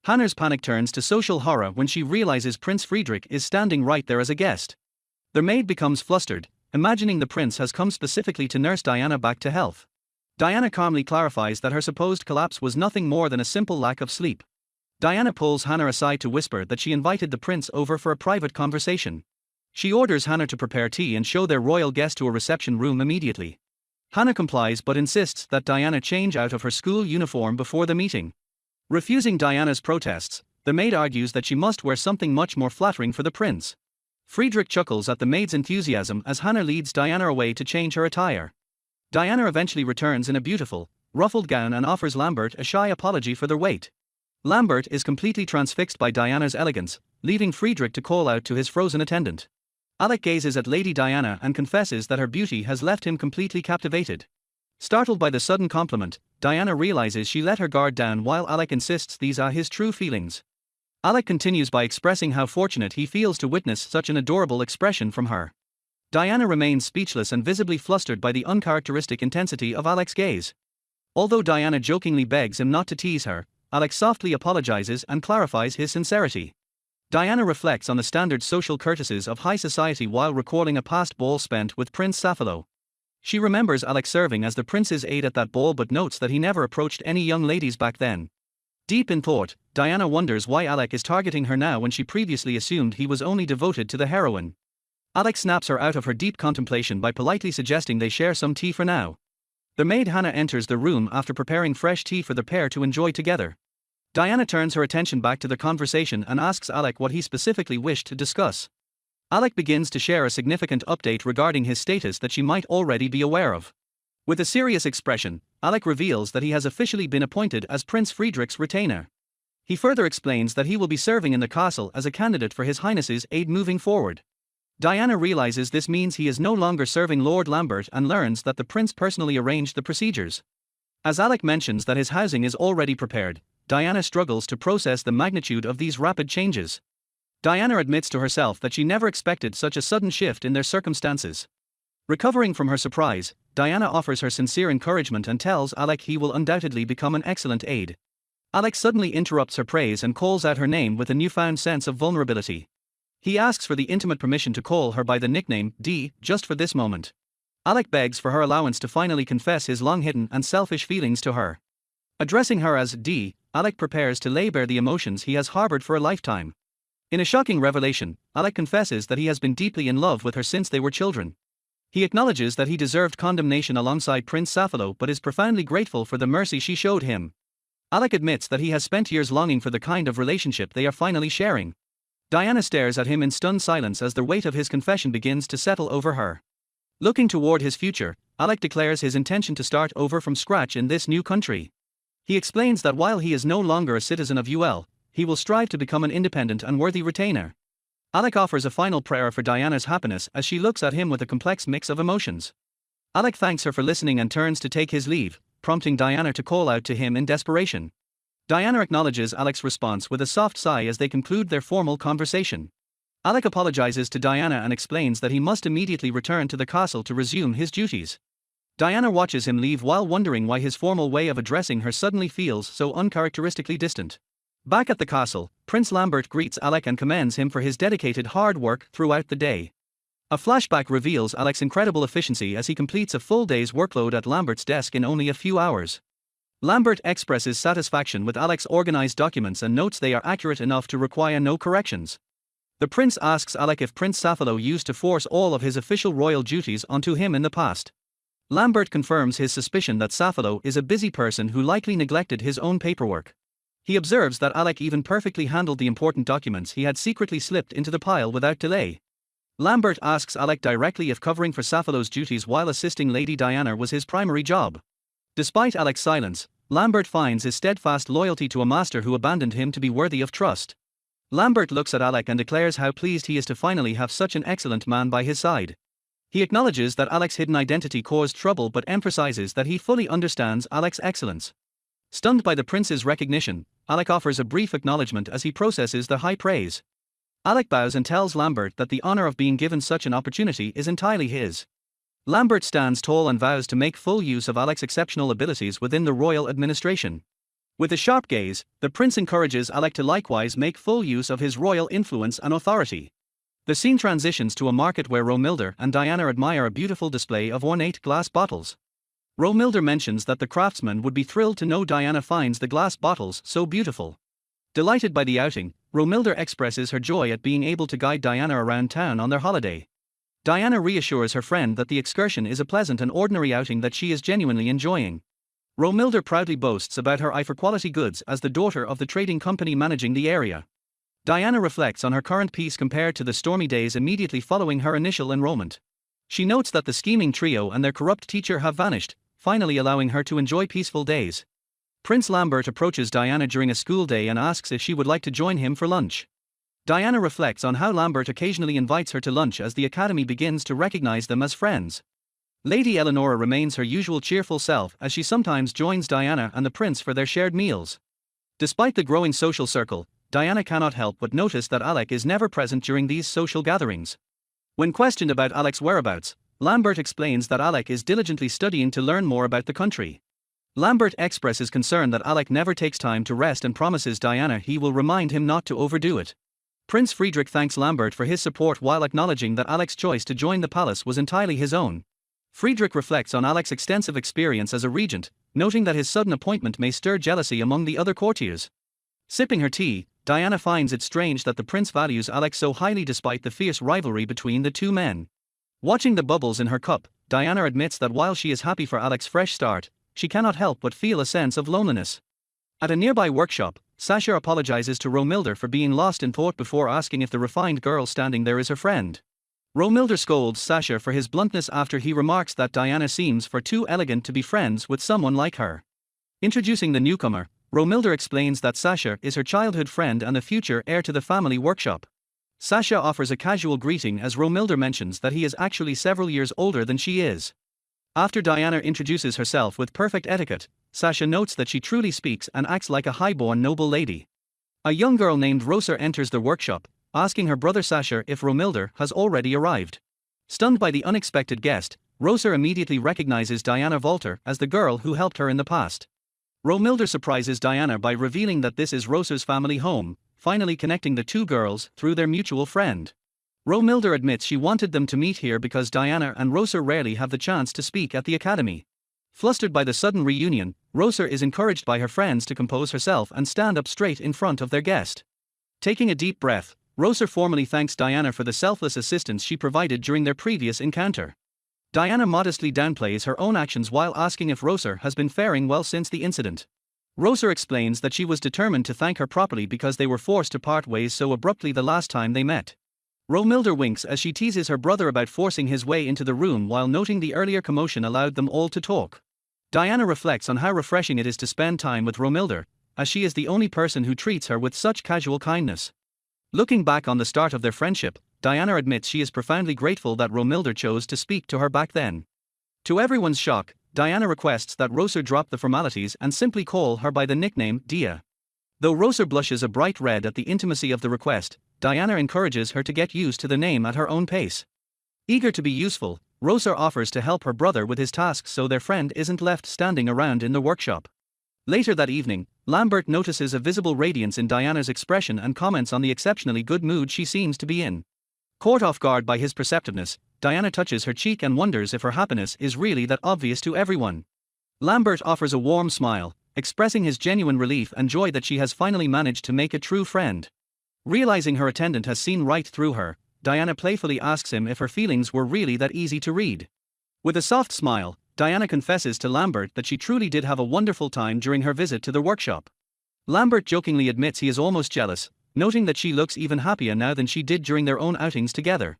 Hannah's panic turns to social horror when she realizes Prince Friedrich is standing right there as a guest. The maid becomes flustered, imagining the prince has come specifically to nurse Diana back to health. Diana calmly clarifies that her supposed collapse was nothing more than a simple lack of sleep. Diana pulls Hannah aside to whisper that she invited the prince over for a private conversation. She orders Hannah to prepare tea and show their royal guest to a reception room immediately. Hannah complies but insists that Diana change out of her school uniform before the meeting. Refusing Diana's protests, the maid argues that she must wear something much more flattering for the prince. Friedrich chuckles at the maid's enthusiasm as Hannah leads Diana away to change her attire. Diana eventually returns in a beautiful, ruffled gown and offers Lambert a shy apology for their wait. Lambert is completely transfixed by Diana's elegance, leaving Friedrich to call out to his frozen attendant. Alec gazes at Lady Diana and confesses that her beauty has left him completely captivated. Startled by the sudden compliment, Diana realizes she let her guard down while Alec insists these are his true feelings. Alec continues by expressing how fortunate he feels to witness such an adorable expression from her. Diana remains speechless and visibly flustered by the uncharacteristic intensity of Alec's gaze. Although Diana jokingly begs him not to tease her, Alec softly apologizes and clarifies his sincerity. Diana reflects on the standard social courtesies of high society while recalling a past ball spent with Prince Safalo. She remembers Alec serving as the prince's aide at that ball but notes that he never approached any young ladies back then. Deep in thought, Diana wonders why Alec is targeting her now when she previously assumed he was only devoted to the heroine. Alec snaps her out of her deep contemplation by politely suggesting they share some tea for now. The maid Hannah enters the room after preparing fresh tea for the pair to enjoy together. Diana turns her attention back to the conversation and asks Alec what he specifically wished to discuss. Alec begins to share a significant update regarding his status that she might already be aware of. With a serious expression, Alec reveals that he has officially been appointed as Prince Friedrich's retainer. He further explains that he will be serving in the castle as a candidate for His Highness's aid moving forward. Diana realizes this means he is no longer serving Lord Lambert and learns that the prince personally arranged the procedures. As Alec mentions that his housing is already prepared, Diana struggles to process the magnitude of these rapid changes. Diana admits to herself that she never expected such a sudden shift in their circumstances. Recovering from her surprise, Diana offers her sincere encouragement and tells Alec he will undoubtedly become an excellent aide. Alec suddenly interrupts her praise and calls out her name with a newfound sense of vulnerability. He asks for the intimate permission to call her by the nickname Dee, just for this moment. Alec begs for her allowance to finally confess his long-hidden and selfish feelings to her. Addressing her as Dee, Alec prepares to lay bare the emotions he has harbored for a lifetime. In a shocking revelation, Alec confesses that he has been deeply in love with her since they were children. He acknowledges that he deserved condemnation alongside Prince Safalo but is profoundly grateful for the mercy she showed him. Alec admits that he has spent years longing for the kind of relationship they are finally sharing. Diana stares at him in stunned silence as the weight of his confession begins to settle over her. Looking toward his future, Alec declares his intention to start over from scratch in this new country. He explains that while he is no longer a citizen of UL, he will strive to become an independent and worthy retainer. Alec offers a final prayer for Diana's happiness as she looks at him with a complex mix of emotions. Alec thanks her for listening and turns to take his leave, prompting Diana to call out to him in desperation. Diana acknowledges Alec's response with a soft sigh as they conclude their formal conversation. Alec apologizes to Diana and explains that he must immediately return to the castle to resume his duties. Diana watches him leave while wondering why his formal way of addressing her suddenly feels so uncharacteristically distant. Back at the castle, Prince Lambert greets Alec and commends him for his dedicated hard work throughout the day. A flashback reveals Alec's incredible efficiency as he completes a full day's workload at Lambert's desk in only a few hours. Lambert expresses satisfaction with Alec's organized documents and notes they are accurate enough to require no corrections. The prince asks Alec if Prince Safalo used to force all of his official royal duties onto him in the past. Lambert confirms his suspicion that Safalo is a busy person who likely neglected his own paperwork. He observes that Alec even perfectly handled the important documents he had secretly slipped into the pile without delay. Lambert asks Alec directly if covering for Safalo's duties while assisting Lady Diana was his primary job. Despite Alec's silence, Lambert finds his steadfast loyalty to a master who abandoned him to be worthy of trust. Lambert looks at Alec and declares how pleased he is to finally have such an excellent man by his side. He acknowledges that Alec's hidden identity caused trouble but emphasizes that he fully understands Alec's excellence. Stunned by the prince's recognition, Alec offers a brief acknowledgement as he processes the high praise. Alec bows and tells Lambert that the honor of being given such an opportunity is entirely his. Lambert stands tall and vows to make full use of Alec's exceptional abilities within the royal administration. With a sharp gaze, the prince encourages Alec to likewise make full use of his royal influence and authority. The scene transitions to a market where Romilda and Diana admire a beautiful display of ornate glass bottles. Romilda mentions that the craftsman would be thrilled to know Diana finds the glass bottles so beautiful. Delighted by the outing, Romilda expresses her joy at being able to guide Diana around town on their holiday. Diana reassures her friend that the excursion is a pleasant and ordinary outing that she is genuinely enjoying. Romilda proudly boasts about her eye for quality goods as the daughter of the trading company managing the area. Diana reflects on her current peace compared to the stormy days immediately following her initial enrollment. She notes that the scheming trio and their corrupt teacher have vanished, finally allowing her to enjoy peaceful days. Prince Lambert approaches Diana during a school day and asks if she would like to join him for lunch. Diana reflects on how Lambert occasionally invites her to lunch as the academy begins to recognize them as friends. Lady Eleonora remains her usual cheerful self as she sometimes joins Diana and the prince for their shared meals. Despite the growing social circle, Diana cannot help but notice that Alec is never present during these social gatherings. When questioned about Alec's whereabouts, Lambert explains that Alec is diligently studying to learn more about the country. Lambert expresses concern that Alec never takes time to rest and promises Diana he will remind him not to overdo it. Prince Friedrich thanks Lambert for his support while acknowledging that Alex's choice to join the palace was entirely his own. Friedrich reflects on Alex's extensive experience as a regent, noting that his sudden appointment may stir jealousy among the other courtiers. Sipping her tea, Diana finds it strange that the prince values Alex so highly despite the fierce rivalry between the two men. Watching the bubbles in her cup, Diana admits that while she is happy for Alex's fresh start, she cannot help but feel a sense of loneliness. At a nearby workshop, Sasha apologizes to Romilda for being lost in thought before asking if the refined girl standing there is her friend. Romilda scolds Sasha for his bluntness after he remarks that Diana seems far too elegant to be friends with someone like her. Introducing the newcomer, Romilda explains that Sasha is her childhood friend and the future heir to the family workshop. Sasha offers a casual greeting as Romilda mentions that he is actually several years older than she is. After Diana introduces herself with perfect etiquette, Sasha notes that she truly speaks and acts like a high-born noble lady. A young girl named Rosa enters the workshop, asking her brother Sasha if Romilda has already arrived. Stunned by the unexpected guest, Rosa immediately recognizes Diana Volter as the girl who helped her in the past. Romilda surprises Diana by revealing that this is Rosa's family home, finally connecting the two girls through their mutual friend. Romilda admits she wanted them to meet here because Diana and Rosa rarely have the chance to speak at the academy. Flustered by the sudden reunion, Rosa is encouraged by her friends to compose herself and stand up straight in front of their guest. Taking a deep breath, Rosa formally thanks Diana for the selfless assistance she provided during their previous encounter. Diana modestly downplays her own actions while asking if Rosa has been faring well since the incident. Rosa explains that she was determined to thank her properly because they were forced to part ways so abruptly the last time they met. Romilda winks as she teases her brother about forcing his way into the room while noting the earlier commotion allowed them all to talk. Diana reflects on how refreshing it is to spend time with Romilda, as she is the only person who treats her with such casual kindness. Looking back on the start of their friendship, Diana admits she is profoundly grateful that Romilda chose to speak to her back then. To everyone's shock, Diana requests that Rosa drop the formalities and simply call her by the nickname Dia. Though Rosa blushes a bright red at the intimacy of the request, Diana encourages her to get used to the name at her own pace. Eager to be useful, Rosa offers to help her brother with his tasks so their friend isn't left standing around in the workshop. Later that evening, Lambert notices a visible radiance in Diana's expression and comments on the exceptionally good mood she seems to be in. Caught off guard by his perceptiveness, Diana touches her cheek and wonders if her happiness is really that obvious to everyone. Lambert offers a warm smile, expressing his genuine relief and joy that she has finally managed to make a true friend. Realizing her attendant has seen right through her, Diana playfully asks him if her feelings were really that easy to read. With a soft smile, Diana confesses to Lambert that she truly did have a wonderful time during her visit to the workshop. Lambert jokingly admits he is almost jealous, noting that she looks even happier now than she did during their own outings together.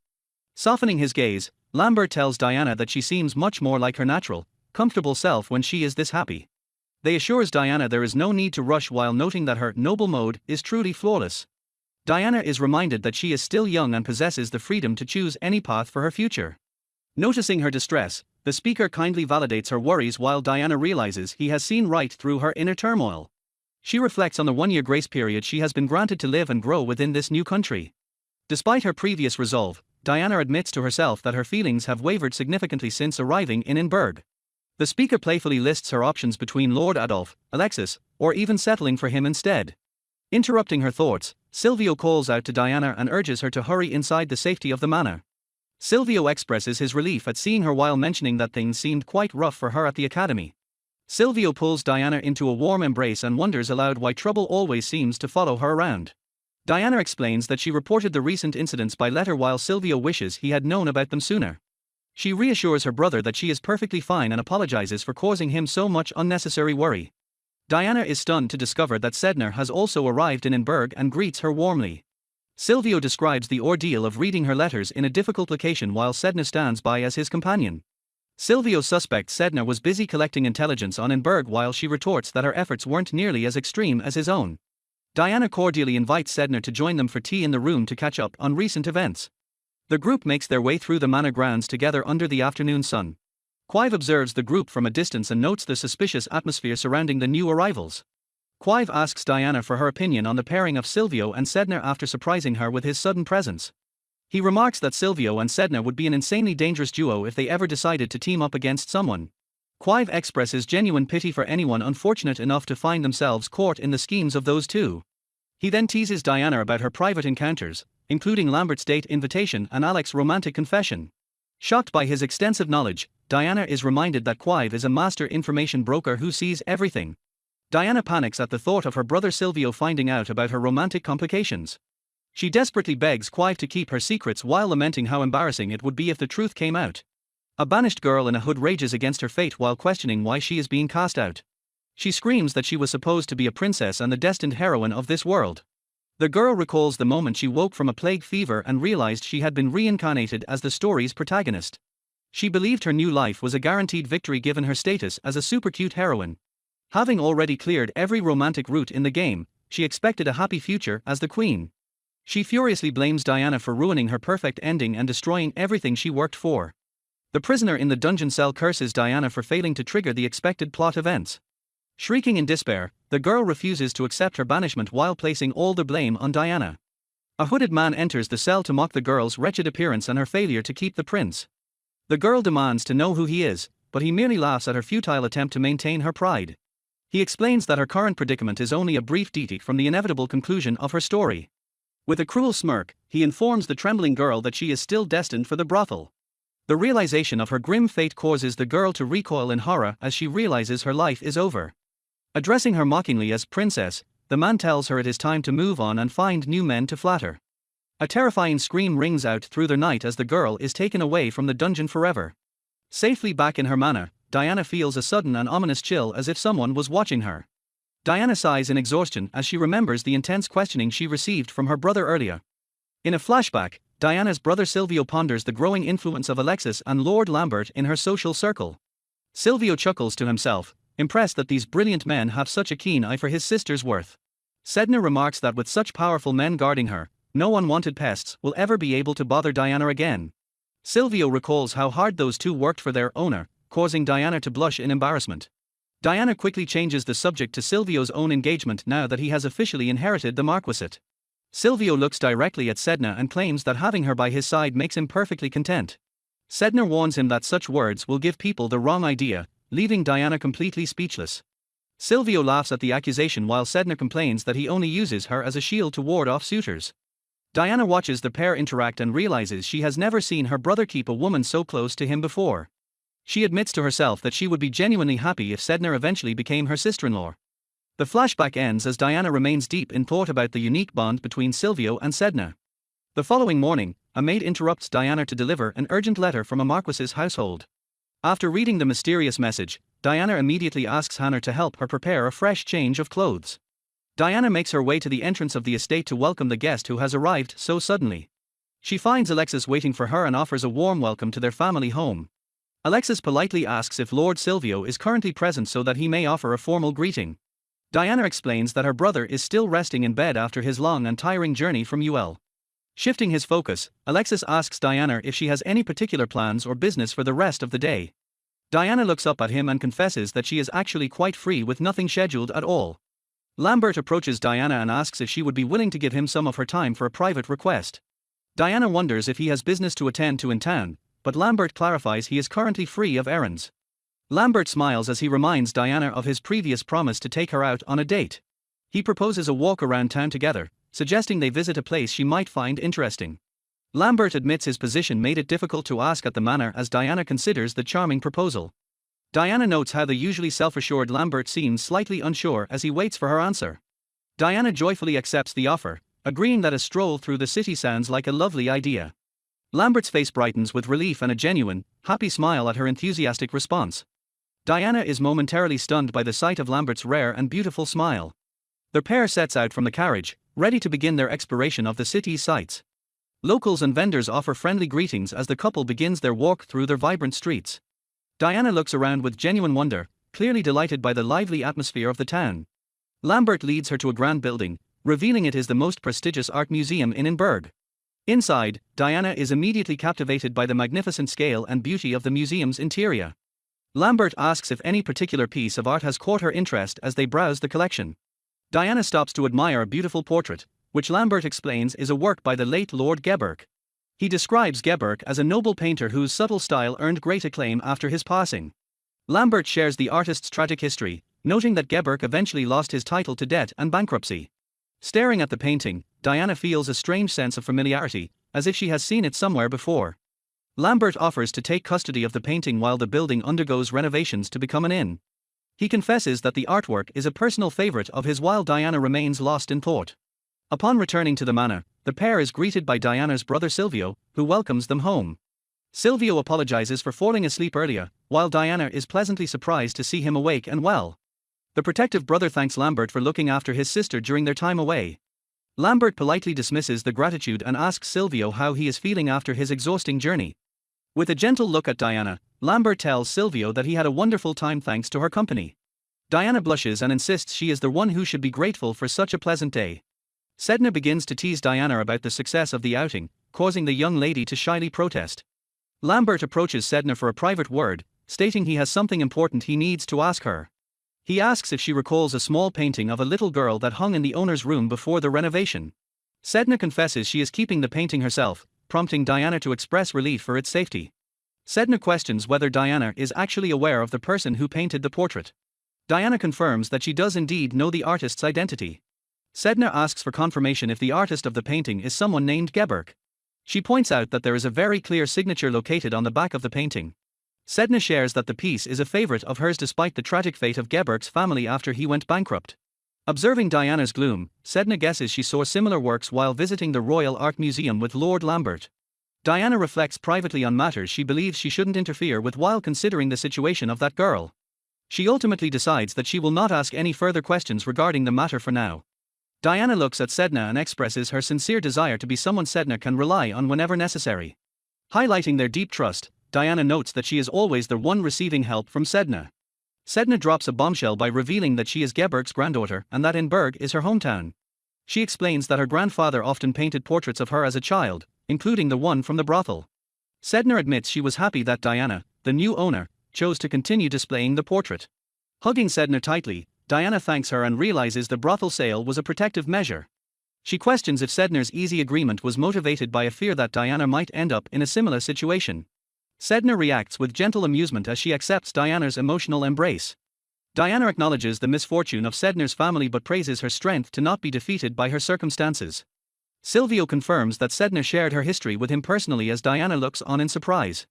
Softening his gaze, Lambert tells Diana that she seems much more like her natural, comfortable self when she is this happy. They assures Diana there is no need to rush while noting that her noble mode is truly flawless. Diana is reminded that she is still young and possesses the freedom to choose any path for her future. Noticing her distress, the speaker kindly validates her worries while Diana realizes he has seen right through her inner turmoil. She reflects on the one-year grace period she has been granted to live and grow within this new country. Despite her previous resolve, Diana admits to herself that her feelings have wavered significantly since arriving in Edinburgh. The speaker playfully lists her options between Lord Adolf, Alexis, or even settling for him instead. Interrupting her thoughts, Silvio calls out to Diana and urges her to hurry inside the safety of the manor. Silvio expresses his relief at seeing her while mentioning that things seemed quite rough for her at the academy. Silvio pulls Diana into a warm embrace and wonders aloud why trouble always seems to follow her around. Diana explains that she reported the recent incidents by letter while Silvio wishes he had known about them sooner. She reassures her brother that she is perfectly fine and apologizes for causing him so much unnecessary worry. Diana is stunned to discover that Sedna has also arrived in Edinburgh and greets her warmly. Silvio describes the ordeal of reading her letters in a difficult location while Sedna stands by as his companion. Silvio suspects Sedna was busy collecting intelligence on Edinburgh while she retorts that her efforts weren't nearly as extreme as his own. Diana cordially invites Sedna to join them for tea in the room to catch up on recent events. The group makes their way through the manor grounds together under the afternoon sun. Quive observes the group from a distance and notes the suspicious atmosphere surrounding the new arrivals. Quive asks Diana for her opinion on the pairing of Silvio and Sedna after surprising her with his sudden presence. He remarks that Silvio and Sedna would be an insanely dangerous duo if they ever decided to team up against someone. Quive expresses genuine pity for anyone unfortunate enough to find themselves caught in the schemes of those two. He then teases Diana about her private encounters, including Lambert's date invitation and Alex's romantic confession. Shocked by his extensive knowledge, Diana is reminded that Clive is a master information broker who sees everything. Diana panics at the thought of her brother Silvio finding out about her romantic complications. She desperately begs Clive to keep her secrets while lamenting how embarrassing it would be if the truth came out. A banished girl in a hood rages against her fate while questioning why she is being cast out. She screams that she was supposed to be a princess and the destined heroine of this world. The girl recalls the moment she woke from a plague fever and realized she had been reincarnated as the story's protagonist. She believed her new life was a guaranteed victory given her status as a super cute heroine. Having already cleared every romantic route in the game, she expected a happy future as the queen. She furiously blames Diana for ruining her perfect ending and destroying everything she worked for. The prisoner in the dungeon cell curses Diana for failing to trigger the expected plot events. Shrieking in despair, the girl refuses to accept her banishment while placing all the blame on Diana. A hooded man enters the cell to mock the girl's wretched appearance and her failure to keep the prince. The girl demands to know who he is, but he merely laughs at her futile attempt to maintain her pride. He explains that her current predicament is only a brief deviation from the inevitable conclusion of her story. With a cruel smirk, he informs the trembling girl that she is still destined for the brothel. The realization of her grim fate causes the girl to recoil in horror as she realizes her life is over. Addressing her mockingly as princess, the man tells her it is time to move on and find new men to flatter. A terrifying scream rings out through the night as the girl is taken away from the dungeon forever. Safely back in her manor, Diana feels a sudden and ominous chill as if someone was watching her. Diana sighs in exhaustion as she remembers the intense questioning she received from her brother earlier. In a flashback, Diana's brother Silvio ponders the growing influence of Alexis and Lord Lambert in her social circle. Silvio chuckles to himself, impressed that these brilliant men have such a keen eye for his sister's worth. Sedna remarks that with such powerful men guarding her, no unwanted pests will ever be able to bother Diana again. Silvio recalls how hard those two worked for their owner, causing Diana to blush in embarrassment. Diana quickly changes the subject to Silvio's own engagement now that he has officially inherited the marquisate. Silvio looks directly at Sedna and claims that having her by his side makes him perfectly content. Sedna warns him that such words will give people the wrong idea, leaving Diana completely speechless. Silvio laughs at the accusation while Sedna complains that he only uses her as a shield to ward off suitors. Diana watches the pair interact and realizes she has never seen her brother keep a woman so close to him before. She admits to herself that she would be genuinely happy if Sedna eventually became her sister-in-law. The flashback ends as Diana remains deep in thought about the unique bond between Silvio and Sedna. The following morning, a maid interrupts Diana to deliver an urgent letter from a marquis's household. After reading the mysterious message, Diana immediately asks Hannah to help her prepare a fresh change of clothes. Diana makes her way to the entrance of the estate to welcome the guest who has arrived so suddenly. She finds Alexis waiting for her and offers a warm welcome to their family home. Alexis politely asks if Lord Silvio is currently present so that he may offer a formal greeting. Diana explains that her brother is still resting in bed after his long and tiring journey from UL. Shifting his focus, Alexis asks Diana if she has any particular plans or business for the rest of the day. Diana looks up at him and confesses that she is actually quite free with nothing scheduled at all. Lambert approaches Diana and asks if she would be willing to give him some of her time for a private request. Diana wonders if he has business to attend to in town, but Lambert clarifies he is currently free of errands. Lambert smiles as he reminds Diana of his previous promise to take her out on a date. He proposes a walk around town together, suggesting they visit a place she might find interesting. Lambert admits his position made it difficult to ask at the manor as Diana considers the charming proposal. Diana notes how the usually self-assured Lambert seems slightly unsure as he waits for her answer. Diana joyfully accepts the offer, agreeing that a stroll through the city sounds like a lovely idea. Lambert's face brightens with relief and a genuine, happy smile at her enthusiastic response. Diana is momentarily stunned by the sight of Lambert's rare and beautiful smile. The pair sets out from the carriage, ready to begin their exploration of the city's sights. Locals and vendors offer friendly greetings as the couple begins their walk through their vibrant streets. Diana looks around with genuine wonder, clearly delighted by the lively atmosphere of the town. Lambert leads her to a grand building, revealing it is the most prestigious art museum in Edinburgh. Inside, Diana is immediately captivated by the magnificent scale and beauty of the museum's interior. Lambert asks if any particular piece of art has caught her interest as they browse the collection. Diana stops to admire a beautiful portrait, which Lambert explains is a work by the late Lord Geberk. He describes Geberk as a noble painter whose subtle style earned great acclaim after his passing. Lambert shares the artist's tragic history, noting that Geberk eventually lost his title to debt and bankruptcy. Staring at the painting, Diana feels a strange sense of familiarity, as if she has seen it somewhere before. Lambert offers to take custody of the painting while the building undergoes renovations to become an inn. He confesses that the artwork is a personal favorite of his while Diana remains lost in thought. Upon returning to the manor, the pair is greeted by Diana's brother Silvio, who welcomes them home. Silvio apologizes for falling asleep earlier, while Diana is pleasantly surprised to see him awake and well. The protective brother thanks Lambert for looking after his sister during their time away. Lambert politely dismisses the gratitude and asks Silvio how he is feeling after his exhausting journey. With a gentle look at Diana, Lambert tells Silvio that he had a wonderful time thanks to her company. Diana blushes and insists she is the one who should be grateful for such a pleasant day. Sedna begins to tease Diana about the success of the outing, causing the young lady to shyly protest. Lambert approaches Sedna for a private word, stating he has something important he needs to ask her. He asks if she recalls a small painting of a little girl that hung in the owner's room before the renovation. Sedna confesses she is keeping the painting herself, prompting Diana to express relief for its safety. Sedna questions whether Diana is actually aware of the person who painted the portrait. Diana confirms that she does indeed know the artist's identity. Sedna asks for confirmation if the artist of the painting is someone named Geberk. She points out that there is a very clear signature located on the back of the painting. Sedna shares that the piece is a favorite of hers despite the tragic fate of Geberk's family after he went bankrupt. Observing Diana's gloom, Sedna guesses she saw similar works while visiting the Royal Art Museum with Lord Lambert. Diana reflects privately on matters she believes she shouldn't interfere with while considering the situation of that girl. She ultimately decides that she will not ask any further questions regarding the matter for now. Diana looks at Sedna and expresses her sincere desire to be someone Sedna can rely on whenever necessary. Highlighting their deep trust, Diana notes that she is always the one receiving help from Sedna. Sedna drops a bombshell by revealing that she is Geberk's granddaughter and that Inberg is her hometown. She explains that her grandfather often painted portraits of her as a child, including the one from the brothel. Sedna admits she was happy that Diana, the new owner, chose to continue displaying the portrait. Hugging Sedna tightly, Diana thanks her and realizes the brothel sale was a protective measure. She questions if Sedna's easy agreement was motivated by a fear that Diana might end up in a similar situation. Sedna reacts with gentle amusement as she accepts Diana's emotional embrace. Diana acknowledges the misfortune of Sedna's family but praises her strength to not be defeated by her circumstances. Silvio confirms that Sedna shared her history with him personally as Diana looks on in surprise.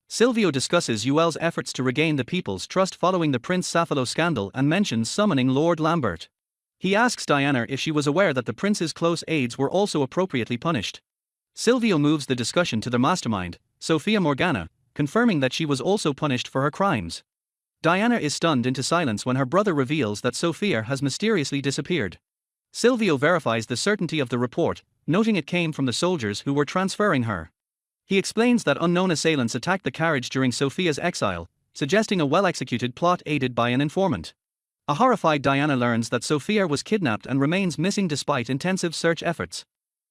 Silvio discusses Yuel's efforts to regain the people's trust following the Prince Safalo scandal and mentions summoning Lord Lambert. He asks Diana if she was aware that the prince's close aides were also appropriately punished. Silvio moves the discussion to the mastermind, Sophia Morgana, confirming that she was also punished for her crimes. Diana is stunned into silence when her brother reveals that Sophia has mysteriously disappeared. Silvio verifies the certainty of the report, noting it came from the soldiers who were transferring her. He explains that unknown assailants attacked the carriage during Sophia's exile, suggesting a well-executed plot aided by an informant. A horrified Diana learns that Sophia was kidnapped and remains missing despite intensive search efforts.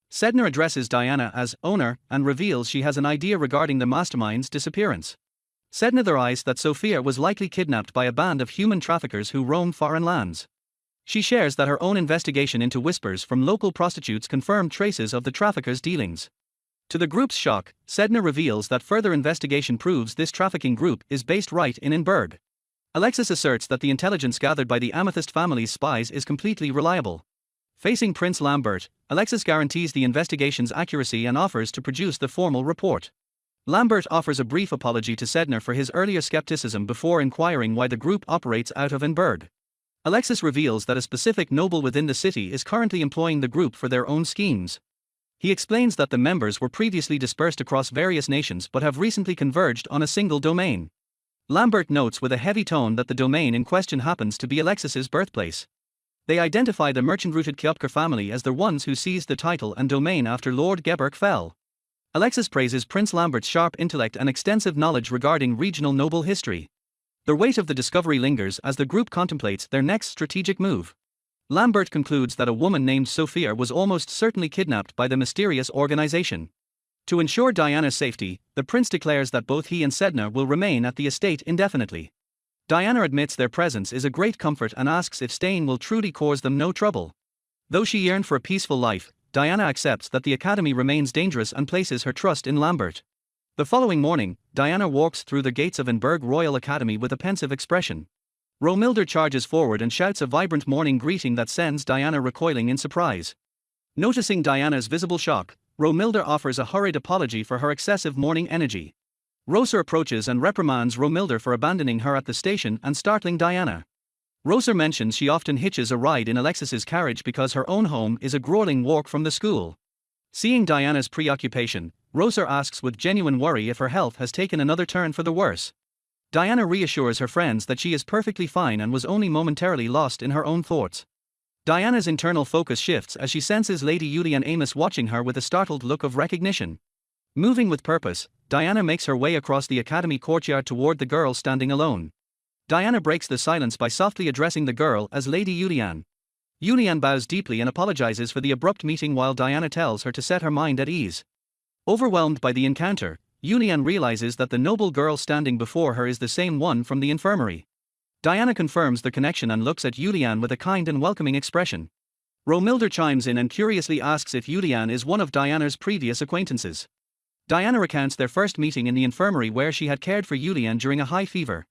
Sedna addresses Diana as owner and reveals she has an idea regarding the mastermind's disappearance. Sedna theorized that Sophia was likely kidnapped by a band of human traffickers who roam foreign lands. She shares that her own investigation into whispers from local prostitutes confirmed traces of the traffickers' dealings. To the group's shock, Sedna reveals that further investigation proves this trafficking group is based right in Inberg. Alexis asserts that the intelligence gathered by the Amethyst family's spies is completely reliable. Facing Prince Lambert, Alexis guarantees the investigation's accuracy and offers to produce the formal report. Lambert offers a brief apology to Sedna for his earlier skepticism before inquiring why the group operates out of Inberg. Alexis reveals that a specific noble within the city is currently employing the group for their own schemes. He explains that the members were previously dispersed across various nations but have recently converged on a single domain. Lambert notes with a heavy tone that the domain in question happens to be Alexis's birthplace. They identify the merchant-rooted Kyopker family as the ones who seized the title and domain after Lord Geberk fell. Alexis praises Prince Lambert's sharp intellect and extensive knowledge regarding regional noble history. The weight of the discovery lingers as the group contemplates their next strategic move. Lambert concludes that a woman named Sophia was almost certainly kidnapped by the mysterious organization. To ensure Diana's safety, the prince declares that both he and Sedna will remain at the estate indefinitely. Diana admits their presence is a great comfort and asks if staying will truly cause them no trouble. Though she yearned for a peaceful life, Diana accepts that the academy remains dangerous and places her trust in Lambert. The following morning, Diana walks through the gates of Inberg Royal Academy with a pensive expression. Romilda charges forward and shouts a vibrant morning greeting that sends Diana recoiling in surprise. Noticing Diana's visible shock, Romilda offers a hurried apology for her excessive morning energy. Rosa approaches and reprimands Romilda for abandoning her at the station and startling Diana. Rosa mentions she often hitches a ride in Alexis's carriage because her own home is a grueling walk from the school. Seeing Diana's preoccupation, Rosa asks with genuine worry if her health has taken another turn for the worse. Diana reassures her friends that she is perfectly fine and was only momentarily lost in her own thoughts. Diana's internal focus shifts as she senses Lady Julian Amos watching her with a startled look of recognition. Moving with purpose, Diana makes her way across the academy courtyard toward the girl standing alone. Diana breaks the silence by softly addressing the girl as Lady Julian. Julian bows deeply and apologizes for the abrupt meeting while Diana tells her to set her mind at ease. Overwhelmed by the encounter, Julian realizes that the noble girl standing before her is the same one from the infirmary. Diana confirms the connection and looks at Julian with a kind and welcoming expression. Romilda chimes in and curiously asks if Julian is one of Diana's previous acquaintances. Diana recounts their first meeting in the infirmary where she had cared for Julian during a high fever.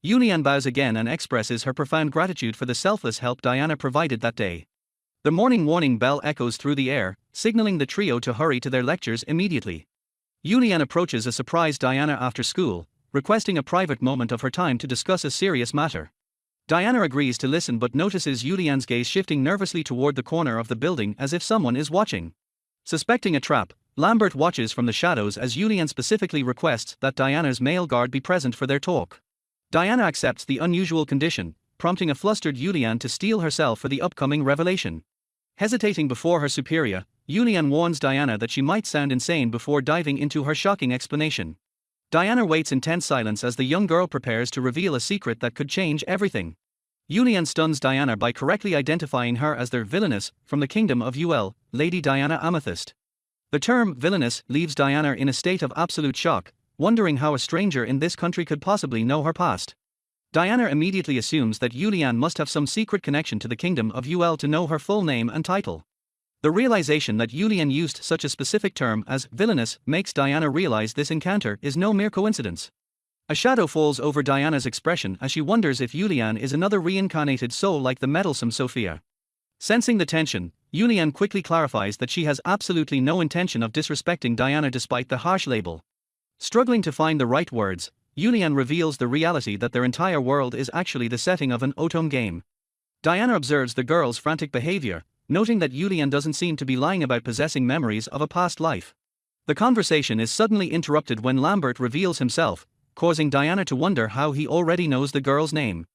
Julian bows again and expresses her profound gratitude for the selfless help Diana provided that day. The morning warning bell echoes through the air, signaling the trio to hurry to their lectures immediately. Julian approaches a surprised Diana after school, requesting a private moment of her time to discuss a serious matter. Diana agrees to listen but notices Julian's gaze shifting nervously toward the corner of the building as if someone is watching. Suspecting a trap, Lambert watches from the shadows as Julian specifically requests that Diana's male guard be present for their talk. Diana accepts the unusual condition, prompting a flustered Julian to steel herself for the upcoming revelation. Hesitating before her superior, Julian warns Diana that she might sound insane before diving into her shocking explanation. Diana waits in tense silence as the young girl prepares to reveal a secret that could change everything. Julian stuns Diana by correctly identifying her as their villainess from the kingdom of Ul, Lady Diana Amethyst. The term villainess leaves Diana in a state of absolute shock, wondering how a stranger in this country could possibly know her past. Diana immediately assumes that Julian must have some secret connection to the kingdom of Ul to know her full name and title. The realization that Julian used such a specific term as villainess makes Diana realize this encounter is no mere coincidence. A shadow falls over Diana's expression as she wonders if Julian is another reincarnated soul like the meddlesome Sophia. Sensing the tension, Julian quickly clarifies that she has absolutely no intention of disrespecting Diana despite the harsh label. Struggling to find the right words, Julian reveals the reality that their entire world is actually the setting of an autumn game. Diana observes the girl's frantic behavior, noting that Julian doesn't seem to be lying about possessing memories of a past life. The conversation is suddenly interrupted when Lambert reveals himself, causing Diana to wonder how he already knows the girl's name.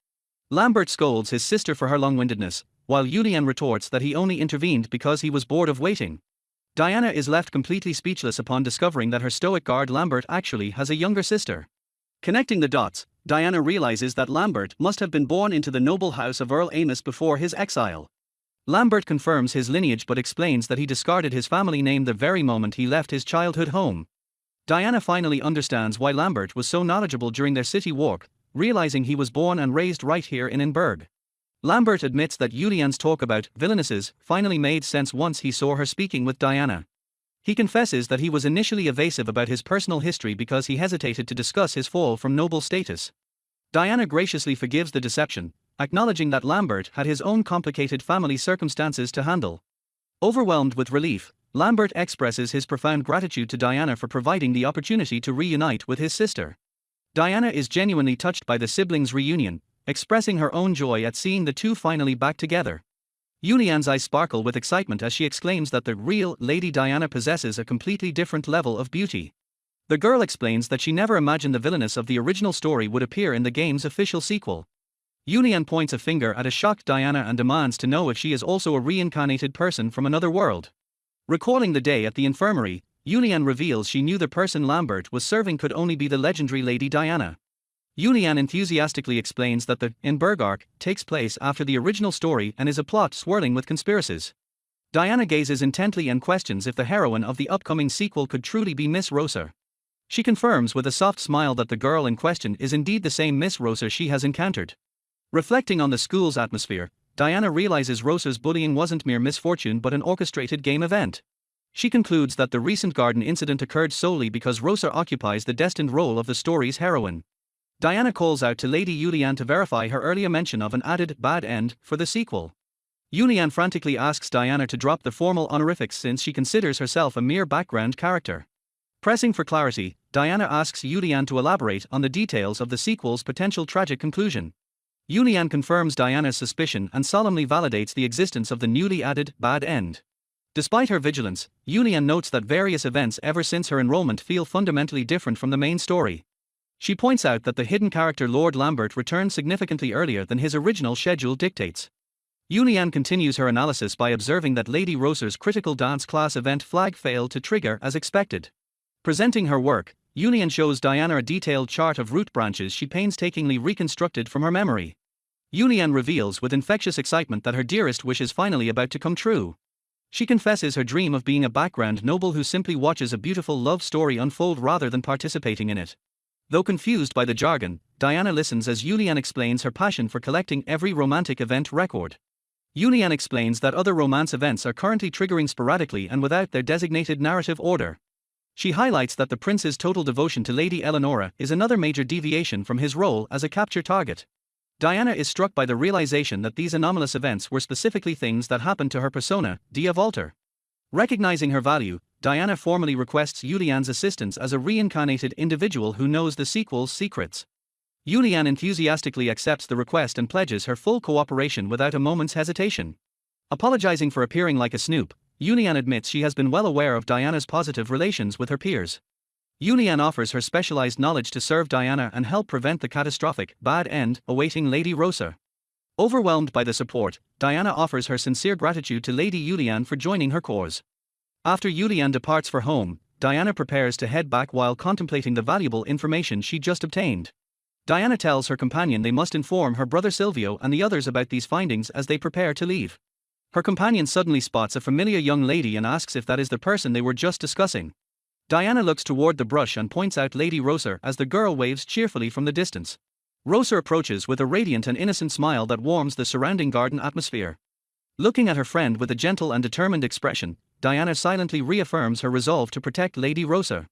Lambert scolds his sister for her long-windedness, while Julian retorts that he only intervened because he was bored of waiting. Diana is left completely speechless upon discovering that her stoic guard Lambert actually has a younger sister. Connecting the dots, Diana realizes that Lambert must have been born into the noble house of Earl Amos before his exile. Lambert confirms his lineage but explains that he discarded his family name the very moment he left his childhood home. Diana finally understands why Lambert was so knowledgeable during their city walk, realizing he was born and raised right here in Inberg. Lambert admits that Julian's talk about villainesses finally made sense once he saw her speaking with Diana. He confesses that he was initially evasive about his personal history because he hesitated to discuss his fall from noble status. Diana graciously forgives the deception, acknowledging that Lambert had his own complicated family circumstances to handle. Overwhelmed with relief, Lambert expresses his profound gratitude to Diana for providing the opportunity to reunite with his sister. Diana is genuinely touched by the siblings' reunion, expressing her own joy at seeing the two finally back together. Julian's eyes sparkle with excitement as she exclaims that the real Lady Diana possesses a completely different level of beauty. The girl explains that she never imagined the villainess of the original story would appear in the game's official sequel. Julian points a finger at a shocked Diana and demands to know if she is also a reincarnated person from another world. Recalling the day at the infirmary, Julian reveals she knew the person Lambert was serving could only be the legendary Lady Diana. Julian enthusiastically explains that the Inberg arc takes place after the original story and is a plot swirling with conspiracies. Diana gazes intently and questions if the heroine of the upcoming sequel could truly be Miss Rosa. She confirms with a soft smile that the girl in question is indeed the same Miss Rosa she has encountered. Reflecting on the school's atmosphere, Diana realizes Rosa's bullying wasn't mere misfortune but an orchestrated game event. She concludes that the recent garden incident occurred solely because Rosa occupies the destined role of the story's heroine. Diana calls out to Lady Yulian to verify her earlier mention of an added bad end for the sequel. Yulian frantically asks Diana to drop the formal honorifics since she considers herself a mere background character. Pressing for clarity, Diana asks Yulian to elaborate on the details of the sequel's potential tragic conclusion. Yulian confirms Diana's suspicion and solemnly validates the existence of the newly added bad end. Despite her vigilance, Yulian notes that various events ever since her enrollment feel fundamentally different from the main story. She points out that the hidden character Lord Lambert returned significantly earlier than his original schedule dictates. Yulian continues her analysis by observing that Lady Roser's critical dance class event flag failed to trigger as expected. Presenting her work, Yulian shows Diana a detailed chart of root branches she painstakingly reconstructed from her memory. Yulian reveals with infectious excitement that her dearest wish is finally about to come true. She confesses her dream of being a background noble who simply watches a beautiful love story unfold rather than participating in it. Though confused by the jargon, Diana listens as Yulian explains her passion for collecting every romantic event record. Yulian explains that other romance events are currently triggering sporadically and without their designated narrative order. She highlights that the prince's total devotion to Lady Eleonora is another major deviation from his role as a capture target. Diana is struck by the realization that these anomalous events were specifically things that happened to her persona, Dia Volter. Recognizing her value, Diana formally requests Yulian's assistance as a reincarnated individual who knows the sequel's secrets. Yulian enthusiastically accepts the request and pledges her full cooperation without a moment's hesitation. Apologizing for appearing like a snoop, Yulian admits she has been well aware of Diana's positive relations with her peers. Yulian offers her specialized knowledge to serve Diana and help prevent the catastrophic bad end awaiting Lady Roser. Overwhelmed by the support, Diana offers her sincere gratitude to Lady Yulian for joining her cause. After Yulian departs for home, Diana prepares to head back while contemplating the valuable information she just obtained. Diana tells her companion they must inform her brother Silvio and the others about these findings as they prepare to leave. Her companion suddenly spots a familiar young lady and asks if that is the person they were just discussing. Diana looks toward the brush and points out Lady Roser as the girl waves cheerfully from the distance. Roser approaches with a radiant and innocent smile that warms the surrounding garden atmosphere. Looking at her friend with a gentle and determined expression, Diana silently reaffirms her resolve to protect Lady Roser.